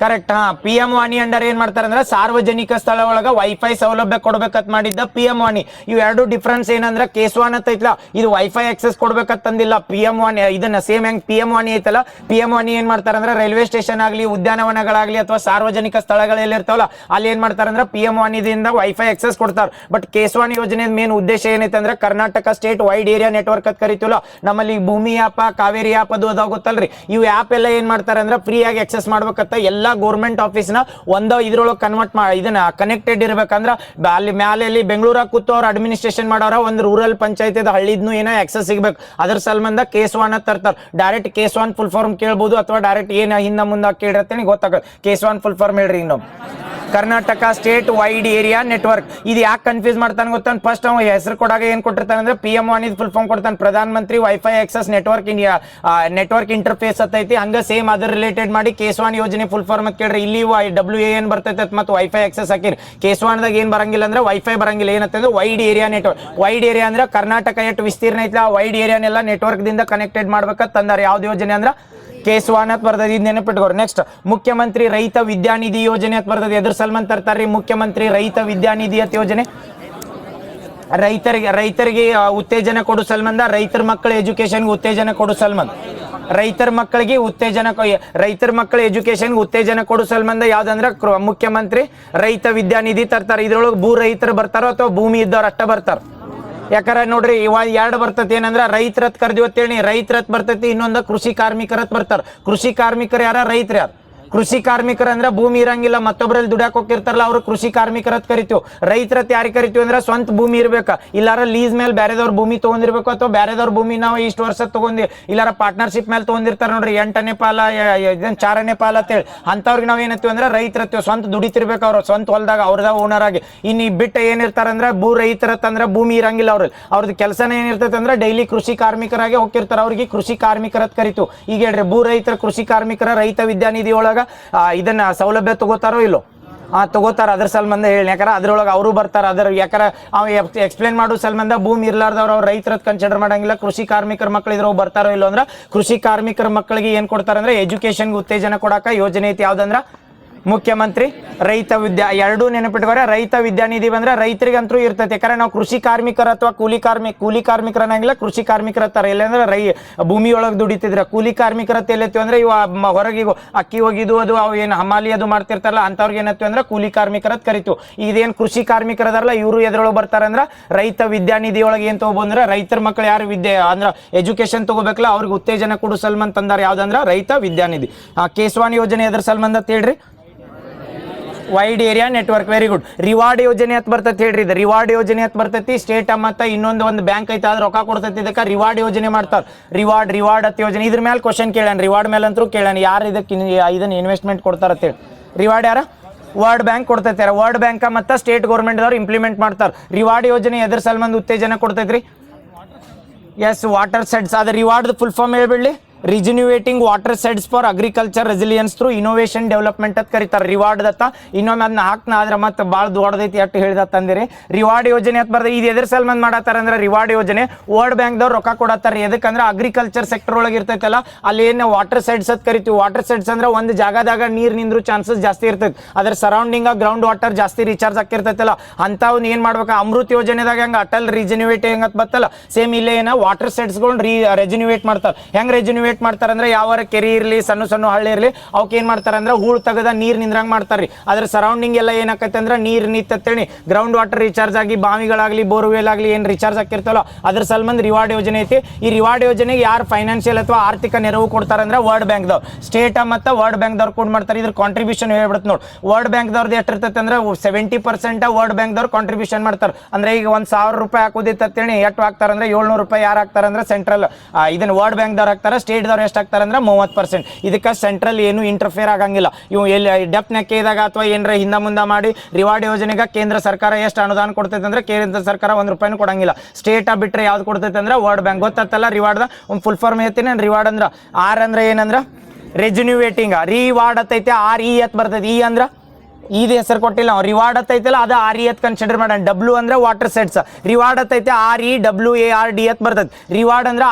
ಕರೆಕ್ಟ್. ಪಿ ಎಂ ವಾಣಿ ಅಂಡರ್ ಏನ್ ಮಾಡ್ತಾರೆ ಅಂದ್ರೆ ಸಾರ್ವಜನಿಕ ಸ್ಥಳ ಒಳಗ ವೈಫೈ ಸೌಲಭ್ಯ ಕೊಡ್ಬೇಕಂತ ಮಾಡಿದ್ದ ಪಿ ಎಂ ವಾಣಿ. ಇವ್ ಎರಡು ಡಿಫ್ರೆನ್ಸ್ ಏನಂದ್ರೆ ಕೇಸ್ವಾನ್ ಅಂತ ಐತ್ಲ, ಇದು ವೈಫೈ ಆಕ್ಸೆಸ್ ಕೊಡ್ಬೇಕಂತಂದಿಲ್ಲ. ಪಿ ಎಂ ವಾಣಿ ಇದನ್ನ ಸೇಮ್ ಹೆಂಗ್ ಪಿ ಎಂ ವಾಣಿ ಐತಲ್ಲ, ಪಿ ಎಂ ವಾಣಿ ಏನ್ ಮಾಡ್ತಾರೆ ಅಂದ್ರೆ ರೈಲ್ವೆ ಸ್ಟೇಷನ್ ಆಗ್ಲಿ, ಉದ್ಯಾನವನಗಳಾಗ್ಲಿ ಅಥವಾ ಸಾರ್ವಜನಿಕ ಸ್ಥಳಗಳಲ್ಲಿ ಇರ್ತಾವಲ್ಲ ಅಲ್ಲಿ ಏನ್ ಮಾಡ್ತಾರೆ ಅಂದ್ರೆ ಪಿ ಎಂ ವಾಣಿದಿಂದ ವೈಫೈ ಆಕ್ಸೆಸ್ ಕೊಡ್ತಾರೆ. ಬಟ್ ಕೇಸ್ವಾನ್ ಯೋಜನೆ ಮೇನ್ ಉದ್ದೇಶ ಏನೈತೆ ಅಂದ್ರೆ Karnataka state wide area network ಅಂತ ಕರಿತೀವಲ್ಲ, ನಮ್ಮಲ್ಲಿ ಭೂಮಿ ಆ್ಯಪ್, ಕಾವೇರಿ ಆ್ಯಪ್ ಅದು ಅದಾವ ಗೊತ್ತಲ್ರಿ. ಇವು ಆ್ಯಪ್ ಎಲ್ಲ ಏನ್ ಮಾಡ್ತಾರೆ ಅಂದ್ರೆ ಫ್ರೀ ಆಗಿ ಆಕ್ಸೆಸ್ ಮಾಡ್ಬೇಕಂತ ಎಲ್ಲ ಗೌರ್ಮೆಂಟ್ ಆಫೀಸ್ ನ ಇದ್ರೊಳಗೆ ಕನ್ವರ್ಟ್ ಇದನ್ನ ಕನೆಕ್ಟೆಡ್ ಇರ್ಬೇಕಂದ್ರ ಅಲ್ಲಿ ಮ್ಯಾಲೆ ಬೆಂಗಳೂರಾಗ ಕೂತು ಅವ್ರ ಅಡ್ಮಿನಿಸ್ಟ್ರೇಷನ್ ಮಾಡೋರ ಒಂದು ರೂರಲ್ ಪಂಚಾಯತ್ ಹಳ್ಳಿದ್ನು ಏನೋ ಆಕ್ಸೆಸ್ ಸಿಗ್ಬೇಕು. ಅದ್ರ ಸಂಬಂಧ ಕೇಸ್ವಾನ್ ಅಂತ ತರ್ತಾರೆ. ಡೈರೆಕ್ಟ್ ಕೇಸ್ವಾನ್ ಫುಲ್ ಫಾರ್ಮ್ ಕೇಳ್ಬೋದು ಅಥವಾ ಡೈರೆಕ್ಟ್ ಏನ ಹಿಂದ ಮುಂದೆ ಕೇಳಿರತ್ತೇನೆ ಗೊತ್ತಾಗ. ಕೇಸ್ವಾನ್ ಫುಲ್ ಫಾರ್ಮ್ ಹೇಳ್ರಿ ಇನ್ನೊಮ್ಮೆ. Karnataka state wide area network. ಇದು ಯಾಕೆ ಕನ್ಫ್ಯೂಸ್ ಮಾಡ್ತಾನೆ ಗೊತ್ತಾನ, ಫಸ್ಟ್ ಅವ ಹೆಸರು ಕೊಡಾಗ ಏನ್ ಕೊಟ್ಟಿರ್ತಾನೆ ಅಂದ್ರೆ ಪಿ ಎಂ ವಾಣಿದ್ ಫುಲ್ ಫಾರ್ಮ್ ಕೊಡ್ತಾನೆ, Pradhan Mantri wifi access network India network interface ಐತಿ. ಹಂಗ ಸೇಮ್ ಅದ್ರ ರಿಲೇಟೆಡ್ ಮಾಡಿ ಕೇಸ್ವಾನ್ ಯೋಜನೆ ಫುಲ್ ಫಾರ್ಮ್ ಅಂತ ಕೇಳ್ರಿ. ಇಲ್ಲಿ WAN ಬರ್ತೈತೆ ಮತ್ತು ವೈಫೈ ಆಕ್ಸೆಸ್ ಹಾಕಿರಿ. ಕೇಸ್ವಾನ್ದಾಗ ಏನ್ ಬರಂಗಿಲ್ಲ ಅಂದ್ರೆ ವೈಫೈ ಬರಂಗಿಲ್ಲ. ಏನಂತಂದ್ರೆ wide area network. Wide area ಅಂದ್ರೆ ಕರ್ನಾಟಕ ಎಷ್ಟು ವಿಸ್ತೀರ್ಣ ಐತಿ ಆ ವೈಡ್ ಏರಿಯಾನೆಲ್ಲ ನೆಟ್ವರ್ಕ್ ದಿಂದ ಕನೆಕ್ಟೆಡ್ ಮಾಡ್ಬೇಕಂತ ತಂದಾರೆ. ಯಾವ್ದು ಯೋಜನೆ ಅಂದ್ರೆ ಕೇಸ್ವಾನ್ ಅಂತ ಬರ್ತದೆ, ಇದು ನೆನಪಿಟ್ಕೋರಿ. ನೆಕ್ಸ್ಟ್ ಮುಖ್ಯಮಂತ್ರಿ ರೈತ ವಿದ್ಯಾನಿಧಿ ಯೋಜನೆ ಅಂತ ಬರ್ತದೆ. ಎದ್ರ ಸಲ್ಮಾನ್ ತರ್ತಾರ್ರಿ ಮುಖ್ಯಮಂತ್ರಿ ರೈತ ವಿದ್ಯಾನಿಧಿ ಅಂತ ಯೋಜನೆ. ರೈತರಿಗೆ ಉತ್ತೇಜನ ಕೊಡು ಸಂಬಂಧ, ರೈತರ ಮಕ್ಕಳ ಎಜುಕೇಶನ್ಗೆ ಉತ್ತೇಜನ ಕೊಡು ಸಂಬಂಧ, ರೈತರ ಮಕ್ಕಳ ಎಜುಕೇಶನ್ ಉತ್ತೇಜನ ಕೊಡು ಸಂಬಂಧ ಯಾವ್ದಂದ್ರೆ ಮುಖ್ಯಮಂತ್ರಿ ರೈತ ವಿದ್ಯಾನಿಧಿ ತರ್ತಾರೆ. ಇದ್ರೊಳಗೆ ಭೂ ರೈತರು ಬರ್ತಾರೋ ಅಥವಾ ಭೂಮಿ ಇದ್ದವ್ರು ಅಷ್ಟ ಬರ್ತಾರ. ಯಾಕಂದ್ರೆ ನೋಡ್ರಿ ಇವಾಗ ಎರಡು ಬರ್ತೈತಿ. ಏನಂದ್ರ ರೈತರತ್ ಕರ್ದಿವತ್ತೇಳಿ ರೈತರತ್ ಬರ್ತೈತಿ, ಇನ್ನೊಂದು ಕೃಷಿ ಕಾರ್ಮಿಕರತ್ ಬರ್ತಾರ. ಕೃಷಿ ಕಾರ್ಮಿಕರು ಯಾರ, ರೈತರ ಯಾರು? ಕೃಷಿ ಕಾರ್ಮಿಕರು ಅಂದ್ರೆ ಭೂಮಿ ಇರಂಗಿಲ್ಲ ಮತ್ತೊಬ್ರಲ್ಲಿ ದುಡ್ಯಾಕ್ ಹೋಗಿರ್ತಾರಲ್ಲ ಅವ್ರು ಕೃಷಿ ಕಾರ್ಮಿಕರತ್ ಕರಿತೀವಿ. ರೈತರತ್ ಯಾರಿಗೆ ಕರಿತೀವಿ ಅಂದ್ರೆ ಸ್ವಂತ ಭೂಮಿ ಇರ್ಬೇಕ, ಇಲ್ಲಾರ ಲೀಸ್ ಮೇಲೆ ಬೇರೆದವ್ರ ಭೂಮಿ ತಗೊಂಡಿರ್ಬೇಕು ಅಥವಾ ಬೇರೆದವ್ರ ಭೂಮಿ ನಾವು ಇಷ್ಟು ವರ್ಷ ತಗೊಂಡಿ ಇಲ್ಲಾರ ಪಾರ್ಟ್ನರ್ಶಿಪ್ ಮೇಲೆ ತಗೊಂಡಿರ್ತಾರ ನೋಡ್ರಿ, 8ನೇ ಪಾಲ 4ನೇ ಪಾಲ ಅಂತೇಳಿ ಅಂತವ್ರಿಗೆ ನಾವ್ ಏನತ್ತೀವಿ ಅಂದ್ರೆ ರೈತರತ್ತೀವಿ. ಸ್ವಂತ ದುಡಿತಿರ್ಬೇಕು ಅವ್ರು ಸ್ವಂತ ಹೊಲದಾಗ ಅವ್ರದ ಓನರ್ ಆಗಿ. ಇನ್ನು ಈ ಬಿಟ್ಟು ಏನಿರ್ತಾರಂದ್ರೆ ಭೂ ರೈತರತ್ ಅಂದ್ರೆ ಭೂಮಿ ಇರಂಗಿಲ್ಲ ಅವ್ರದ್ದು ಕೆಲಸನ ಏನಿರ್ತೈತೆ ಅಂದ್ರೆ ಡೈಲಿ ಕೃಷಿ ಕಾರ್ಮಿಕರಾಗಿ ಹೋಗಿರ್ತಾರ, ಅವ್ರಿಗೆ ಕೃಷಿ ಕಾರ್ಮಿಕರತ್ ಕರಿತೀವಿ. ಈಗ ಹೇಳ್ರಿ ಭೂ ರೈತರ ಕೃಷಿ ಕಾರ್ಮಿಕರ ರೈತ ವಿದ್ಯಾನಿಧಿ ಒಳಗ ಇದನ್ನ ಸೌಲಭ್ಯ ತಗೋತಾರೋ ಇಲ್ಲೋ? ತಗೋತಾರ. ಅದ್ರ ಸಂಬಂಧ ಹೇಳಿ, ಯಾಕಂದ್ರೆ ಅದ್ರೊಳಗೆ ಅವರು ಬರ್ತಾರ. ಅದ್ರ ಯಾಕಂದ್ರೆ ಎಕ್ಸ್ಪ್ಲೇನ್ ಮಾಡೋ ಸಂಬಂಧ ಭೂಮಿ ಇರ್ಲಾರ್ದವ್ರು ಅವ್ರು ರೈತರತ್ ಕನ್ಸಿಡರ್ ಮಾಡಂಗಿಲ್ಲ. ಕೃಷಿ ಕಾರ್ಮಿಕರ ಮಕ್ಳು ಇದ್ರ ಬರ್ತಾರೋ ಇಲ್ಲೋ ಅಂದ್ರೆ ಕೃಷಿ ಕಾರ್ಮಿಕರ ಮಕ್ಕಳಿಗೆ ಏನ್ ಕೊಡ್ತಾರಂದ್ರೆ ಎಜುಕೇಶನ್ಗೆ ಉತ್ತೇಜನ ಕೊಡಾಕ ಯೋಜನೆ ಐತಿ. ಯಾವ್ದಂದ್ರ ಮುಖ್ಯಮಂತ್ರಿ ರೈತ ಎರಡೂ ನೆನಪಿಟ್ಕೋರೆ. ರೈತ ವಿದ್ಯಾನಿಧಿ ಬಂದ್ರೆ ರೈತರಿಗಂತೂ ಇರ್ತೈತೆ. ಯಾಕಂದ್ರೆ ನಾವು ಕೃಷಿ ಕಾರ್ಮಿಕರ ಅಥವಾ ಕೂಲಿ ಕಾರ್ಮಿಕರ ಅನ್ನಂಗಿಲ್ಲ, ಕೃಷಿ ಕಾರ್ಮಿಕರ ತರ. ಎಲ್ಲಂದ್ರೆ ಭೂಮಿಯೊಳಗೆ ದುಡಿತಿದ್ರ ಕೂಲಿ ಕಾರ್ಮಿಕರತ್ತ ಎಲ್ಲತ್ತೀವಿ ಅಂದ್ರೆ ಇವ ಹೊರಗೆ ಅಕ್ಕಿ ಹೋಗಿದ್ದು ಅದು ಅವು ಏನು ಹಮಾಲಿ ಅದು ಮಾಡ್ತಿರ್ತಾರಲ್ಲ ಅಂತವ್ರಿಗೆ ಏನತ್ತೀವಿ ಅಂದ್ರೆ ಕೂಲಿ ಕಾರ್ಮಿಕರತ್ ಕರಿತೀವಿ. ಇದೇನು ಕೃಷಿ ಕಾರ್ಮಿಕರದಾರಲ್ಲ ಇವರು ಎದ್ರೊಳಗೆ ಬರ್ತಾರಂದ್ರ ರೈತ ವಿದ್ಯಾನಿಧಿ ಒಳಗೆ ಏನ್ ತಗೋಬಂದ್ರೆ ರೈತರ ಮಕ್ಕಳು ಯಾರು ಅಂದ್ರ ಎಜುಕೇಶನ್ ತಗೋಬೇಕಲ್ಲ ಅವ್ರಿಗೆ ಉತ್ತೇಜನ ಕೊಡು ಸಲ್ಮನ್ ತಂದಾರ. ಯಾವ್ದಂದ್ರ ರೈತ ವಿದ್ಯಾನಿಧಿ. ಕೇಸ್ವಾನ್ ಯೋಜನೆ ಎದ್ರ ಸಲ್ಮಂದ ಹೇಳ್ರಿ, wide area network. Very good. Reward ಯೋಜನೆ ಅಂತ ಬರ್ತೈತಿ ಹೇಳ್ರಿ. ಇದು ರಿವಾರ್ಡ್ ಯೋಜನೆ ಅಂತ ಬರ್ತೈತಿ. ಸ್ಟೇಟ್ ಮತ್ತ ಒಂದು ಬ್ಯಾಂಕ್ ಐತೆ ಅದ್ ರೊಕ್ಕ ಕೊಡ್ತೈತಿ. ಇದಕ್ಕೆ ರಿವಾರ್ಡ್ ಯೋಜನೆ ಮಾಡ್ತಾರ. ರಿವಾರ್ಡ್ ಅಂತ ಯೋಜನೆ. ಇದ್ರ ಮೇಲೆ ಕ್ವಶನ್ ಕೇಳಾನ, ರಿವಾರ್ಡ್ ಮೇಲೆ ಅಂತೂ ಕೇಳಾನ, ಯಾರು ಇದನ್ನ ಇನ್ವೆಸ್ಟ್ಮೆಂಟ್ ಕೊಡ್ತಾರ ಅಂತ ಹೇಳಿ. ರಿವಾರ್ಡ್ ಯಾರ? ವರ್ಲ್ಡ್ ಬ್ಯಾಂಕ್ ಕೊಡ್ತೈತಿ. ವರ್ಲ್ಡ್ ಬ್ಯಾಂಕ್ ಮತ್ತ ಸ್ಟೇಟ್ ಗೌರ್ಮೆಂಟ್ ದವ್ರು ಇಂಪ್ಲಿಮೆಂಟ್ ಮಾಡ್ತಾರ. ರಿವಾರ್ಡ್ ಯೋಜನೆ ಎದ್ರ ಸಲ್ಮಂದ್ ಉತ್ತೇಜನ ಕೊಡ್ತೈತ್ರಿ? Yes, watersheds. ಅದ ರಿವಾರ್ಡ್ ಫುಲ್ ಫಾರ್ಮ್ ಹೇಳ್ಬಿಡ್ಲಿ, rejuvenating watersheds for agriculture resilience through innovation development ಅಂತ ಕರೀತಾರೆ. ರಿವಾರ್ಡ್ ದತ್ತ ಇನ್ನೊಮ್ಮೆ ಅದನ್ನ ಹಾಕ್ನ ಆದ್ರೆ ಮತ್ತೆ ಭಾಳ ದೊಡ್ಡದೈತಿ ಅಟ್ಟು ಹೇಳಿದ ತಂದಿರಿ. ರಿವಾರ್ಡ್ ಯೋಜನೆ ಅಂತ ಬರ್ದೆ. ಇದು ಎದ್ರ ಸಲ್ಮಂದ್ ಮಾಡತ್ತಾರ ಅಂದ್ರೆ ರಿವಾರ್ಡ್ ಯೋಜನೆ ವರ್ಲ್ಡ್ ಬ್ಯಾಂಕ್ದವ್ರು ರೊಕ್ಕ ಕೊಡತ್ತಾರೆ. ಎದಕ್ಕಂದ್ರೆ ಅಗ್ರಿಕಲ್ಚರ್ ಸೆಕ್ಟರ್ ಒಳಗೆ ಇರ್ತೈತಲ್ಲ ಅಲ್ಲಿ ಏನು ವಾಟರ್ ಸೆಡ್ಸ್ ಅಂತ ಕರಿತೀವಿ. ವಾಟರ್ ಸೆಡ್ಸ್ ಅಂದ್ರೆ ಒಂದು ಜಾಗದಾಗ ನೀರು ನಿಂದ್ರು ಚಾನ್ಸಸ್ ಜಾಸ್ತಿ ಇರ್ತೈತಿ. ಅದ್ರ ಸರೌಂಡಿಂಗ್ ಗ್ರೌಂಡ್ ವಾಟರ್ ಜಾಸ್ತಿ ರೀಚಾರ್ಜ್ ಆಗಿರ್ತೈತಲ್ಲ ಅಂಥವ್ನ ಏನ್ ಮಾಡ್ಬೇಕು, ಅಮೃತ್ ಯೋಜನೆದಾಗ ಹೆಂಗ ಅಟಲ್ ರಿಜಿನ್ಯೂವೇಟಿಂಗ್ ಅಂತ ಬತ್ತಲ್ಲ ಸೇಮ್ ಇಲ್ಲೇ ಏನ ವಾಟರ್ ಸೆಡ್ಸ್ಗಳನ್ನ ರೆಜಿನ್ಯೂವೇಟ್ ಮಾಡ್ತಾರೆ. ಹೆಂಗ್ ರೆಜಿನ್ಯೂವೇಟ್ ಮಾಡ್ತಾರೆ ಅಂದ್ರೆ ಯಾವ ಕೆರೆ ಇರ್ಲಿ ಸಣ್ಣ ಸಣ್ಣ ಹಳ್ಳಿ ಇರ್ಲಿ ಅವಕ್ಕೆ ಏನ್ ಮಾಡ್ತಾರೆ ಅಂದ್ರೆ ಹೂಳ್ ತೆಗದ ನೀರ್ ನಿಂದ್ರಂಗ್ ಮಾಡ್ತಾರ್ರಿ. ಅದ್ರ ಸರೌಂಡಿಂಗ್ ಎಲ್ಲ ಏನಾಕೈತೆ ಅಂದ್ರೆ ನೀರ್ ನಿಂತೇಳಿ ಗ್ರೌಂಡ್ ವಾಟರ್ ರೀಚಾರ್ಜ್ ಆಗಿ ಬಾವಿಗಳಾಗ್ಲಿ ಬೋರ್ವೆಲ್ ಆಗ್ಲಿ ಏನ್ ರೀಚಾರ್ಜ್ ಆಗಿರ್ತಲ್ಲ ಅದ್ರ ಸಲ್ಮಂದ್ ರಿವಾರ್ಡ್ ಯೋಜನೆ ಐತಿ. ಈ ರಿವಾರ್ಡ್ ಯೋಜನೆಗೆ ಯಾರು ಫೈನಾನ್ಷಿಯಲ್ ಅಥವಾ ಆರ್ಥಿಕ ನೆರವು ಕೊಡ್ತಾರೆ ಅಂದ್ರೆ ವರ್ಲ್ಡ್ ಬ್ಯಾಂಕ್ ದವ್ರು, ಸ್ಟೇಟ್ ಮತ್ತು ವರ್ಲ್ಡ್ ಬ್ಯಾಂಕ್ ದವ್ರು ಕೂಡ ಮಾಡ್ತಾರೆ. ಇದ್ರ ಕಾಂಟ್ರಿಬ್ಯೂಷನ್ ಹೇಳ್ಬಿಡುತ್ತೆ ನೋಡಿ. ವರ್ಲ್ಡ್ ಬ್ಯಾಂಕ್ ದವ್ರದ್ದು ಎಷ್ಟಿರ್ತೈತೆ ಅಂದ್ರೆ 70% ವರ್ಲ್ಡ್ ಬ್ಯಾಂಕ್ ದವ್ರು ಕಾಂಟ್ರಿಬ್ಯೂಷನ್ ಮಾಡ್ತಾರೆ. ಅಂದ್ರೆ ಈಗ $1,000 ಹಾಕೋದಿತ್ತೇಳಿ ಎಷ್ಟು ಹಾಕ್ತಾರೆ ಅಂದ್ರೆ $700 ಯಾರು ಹಾಕ್ತಾರೆ ಅಂದ್ರೆ ಸೆಂಟ್ರಲ್ ಇದನ್ನ ವರ್ಲ್ಡ್ ಬ್ಯಾಂಕ್ ದವ್ರು ಹಾಕ್ತಾರೆ. ಸ್ಟೇಟ್ ದವ್ರು ಎಷ್ಟು ಹಾಕ್ತಾರೆ ಅಂದ್ರೆ 30%. ಇದಕ್ಕೆ ಸೆಂಟ್ರಲ್ ಏನು ಇಂಟರ್ಫಿಯರ್ ಆಗಂಗಿಲ್ಲ. ಇವು ಎಲ್ಲಿ ಡೆಪ್ನ ಕೇಳಿದಾಗ ಅಥವಾ ಏನಾರ ಹಿಂದ ಮುಂದೆ ಮಾಡಿ ರಿವಾರ್ಡ್ ಯೋಜನೆಗೆ ಕೇಂದ್ರ ಸರ್ಕಾರ ಎಷ್ಟು ಅನುದಾನ ಕೊಡ್ತೈತೆ ಅಂದ್ರೆ ಕೇಂದ್ರ ಸರ್ಕಾರ $1 ಕೊಡಂಗಿಲ್ಲ. ಸ್ಟೇಟ್ ಬಿಟ್ರೆ ಯಾವ್ದು ಕೊಡ್ತೈತೆ ಅಂದ್ರೆ ವರ್ಲ್ಡ್ ಬ್ಯಾಂಕ್. ಗೊತ್ತಲ್ಲ ರಿವಾರ್ಡ್ ಒಂದು ಫುಲ್ ಫಾರ್ಮ್ ಹೇಳ್ತೀನಿ. ರಿವಾರ್ಡ್ ಅಂದ್ರೆ ಆರ್ ಅಂದ್ರೆ ಏನಂದ್ರೆ ರೆಜಿನ್ಯೂವೇಟಿಂಗ್, ರಿವಾರ್ಡ್ ಅತ್ತೈತೆ. RE ಅಂತ ಬರ್ತೈತಿ. ಇ ಅಂದ್ರೆ ಇದು ಹೆಸರು ಕೊಟ್ಟಿಲ್ಲ ನಾವು. ರಿವಾರ್ಡ್ ಅತ್ತೈತಲ್ಲ ಅದು RE ಅಂತ ಕನ್ಸಿಡರ್ ಮಾಡೋಣ. ಡಬ್ಲ್ಯೂ ಅಂದ್ರೆ ವಾಟರ್ ಸೆಟ್ಸ್, ರಿವಾರ್ಡ್ ಅತ್ತೈತೆ REWARD ಅಂತ ಬರ್ತದೆ. ರಿವಾರ್ಡ್ ಅಂದ್ರೆ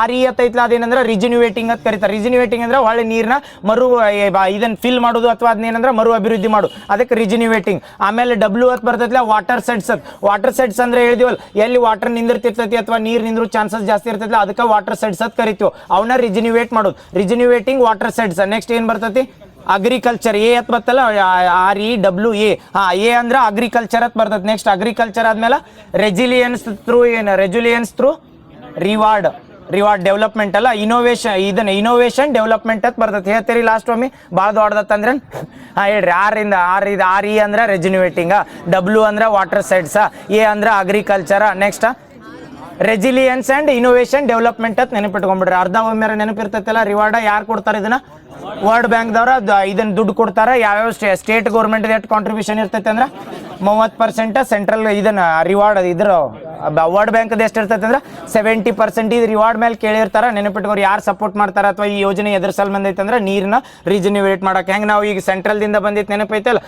RE ಅತ್ತೈತಲ್ಲ ಅದೇನಂದ್ರೆ ರಿಜಿನ್ಯೂವೇಟಿಂಗ್ ಅಂತ ಕರೀತಾರೆ. ರಿಜಿನ್ಯೂವೇಟಿಂಗ್ ಅಂದ್ರೆ ಒಳ್ಳೆ ನೀರ್ನ ಮರು ಇದನ್ನ ಫಿಲ್ ಮಾಡೋದು ಅಥವಾ ಅದನ್ನೇನಂದ್ರೆ ಮರು ಅಭಿವೃದ್ಧಿ ಮಾಡೋದು, ಅದಕ್ಕೆ ರಿಜಿನ್ಯೂವೇಟಿಂಗ್. ಆಮೇಲೆ ಡಬ್ಲ್ಯೂ ಅಂತ ಬರ್ತೈತಿಲ್ಲ ವಾಟರ್ ಸೆಟ್ಸ್. ವಾಟರ್ ಸೆಟ್ಸ್ ಅಂದ್ರೆ ಹೇಳಿದಿವಲ್ಲ ಎಲ್ಲಿ ವಾಟರ್ ನಿಂದಿರ್ತಿರ್ತೈತಿ ಅಥವಾ ನೀರ್ ನಿಂದ್ರು ಚಾನ್ಸಸ್ ಜಾಸ್ತಿ ಇರ್ತೈತಿಲ್ಲ ಅದಕ್ಕೆ ವಾಟರ್ ಸೆಟ್ಸ್ ಅಂತ ಕರಿತೀವಿ. ಅವನ್ನ ರಿಜಿನ್ಯೂವೇಟ್ ಮಾಡೋದು, ರಿಜಿನ್ಯೂವೇಟಿಂಗ್ ವಾಟರ್ ಸೆಟ್ಸ್. ನೆಕ್ಸ್ಟ್ ಏನ್ ಬರ್ತೈತಿ ಅಗ್ರಿಕಲ್ಚರ್, ಎ ಅಂತ ಬರ್ತಲ್ಲ REWA. ಎ ಅಂದ್ರೆ ಅಗ್ರಿಕಲ್ಚರ್ ಅಂತ ಬರ್ತದೆ. ನೆಕ್ಸ್ಟ್ ಅಗ್ರಿಕಲ್ಚರ್ ಆದ್ಮೇಲೆ ರೆಜಿಲಿಯನ್ಸ್ ಥ್ರೂ ರಿವಾರ್ಡ್ ಡೆವಲಪ್ಮೆಂಟ್ ಅಲ್ಲ ಇನೋವೇಷನ್, ಇದನ್ನ ಇನೋವೇಷನ್ ಡೆವಲಪ್ಮೆಂಟ್ ಅಂತ ಬರ್ತದೆ. ಹೇಳ್ತೀರಿ ಲಾಸ್ಟ್ ಒಮ್ಮೆ ಭಾಳ ದೊಡ್ಡದತ್ತಂದ್ರೆ ಹೇಳ್ರಿ. RE ಅಂದ್ರೆ ರೆಜಿನ್ಯೂವೇಟಿಂಗ್, ಡಬ್ಲ್ಯೂ ಅಂದ್ರೆ ವಾಟರ್ ಸೈಡ್ಸ್, ಎ ಅಂದ್ರೆ agriculture, next resilience and innovation development ಅಂತ ನೆನಪಿಟ್ಕೊಂಡ್ಬಿಡ್ರಿ. ಅರ್ಧ ಒಮ್ಮೆ ನೆನಪಿರ್ತೈತಲ್ಲ. ರಿವಾರ್ಡ್ ಯಾರು ಕೊಡ್ತಾರೆ ಇದನ್ನ? ವರ್ಲ್ಡ್ ಬ್ಯಾಂಕ್ದವ್ರ ಇದನ್ನ ದುಡ್ಡು ಕೊಡ್ತಾರೆ. ಯಾವ್ಯಾವ ಸ್ಟೇಟ್ ಗೌರ್ಮೆಂಟ್ ಎಷ್ಟು ಕಾಂಟ್ರಿಬ್ಯೂಷನ್ ಇರ್ತೈತೆ ಅಂದ್ರೆ 30%, ಸೆಂಟ್ರಲ್ ಇದನ್ನ ರಿವಾರ್ಡ್ ಇದ್ರ ವರ್ಲ್ಡ್ ಬ್ಯಾಂಕ್ ಎಷ್ಟು ಇರ್ತೈತೆ ಅಂದ್ರೆ 70%. ಇದು ರಿವಾರ್ಡ್ ಮೇಲೆ ಕೇಳಿರ್ತಾರ. ನೆನಪಿಟ್ಕೋರು ಯಾರು ಸಪೋರ್ಟ್ ಮಾಡ್ತಾರ ಅಥವಾ ಈ ಯೋಜನೆ ಎದ್ರ ಸಲ್ ಬಂದೈತೆ ಅಂದ್ರೆ ನೀರನ್ನ ರಿಜಿನ್ಯೂವೇಟ್ ಮಾಡಕ್ಕೆ. ಹೆಂಗೆ ನಾವು ಈಗ ಸೆಂಟ್ರಲ್ ದಿಂದ ಬಂದಿತ್ತು ನೆನಪೈತಲ್ಲ,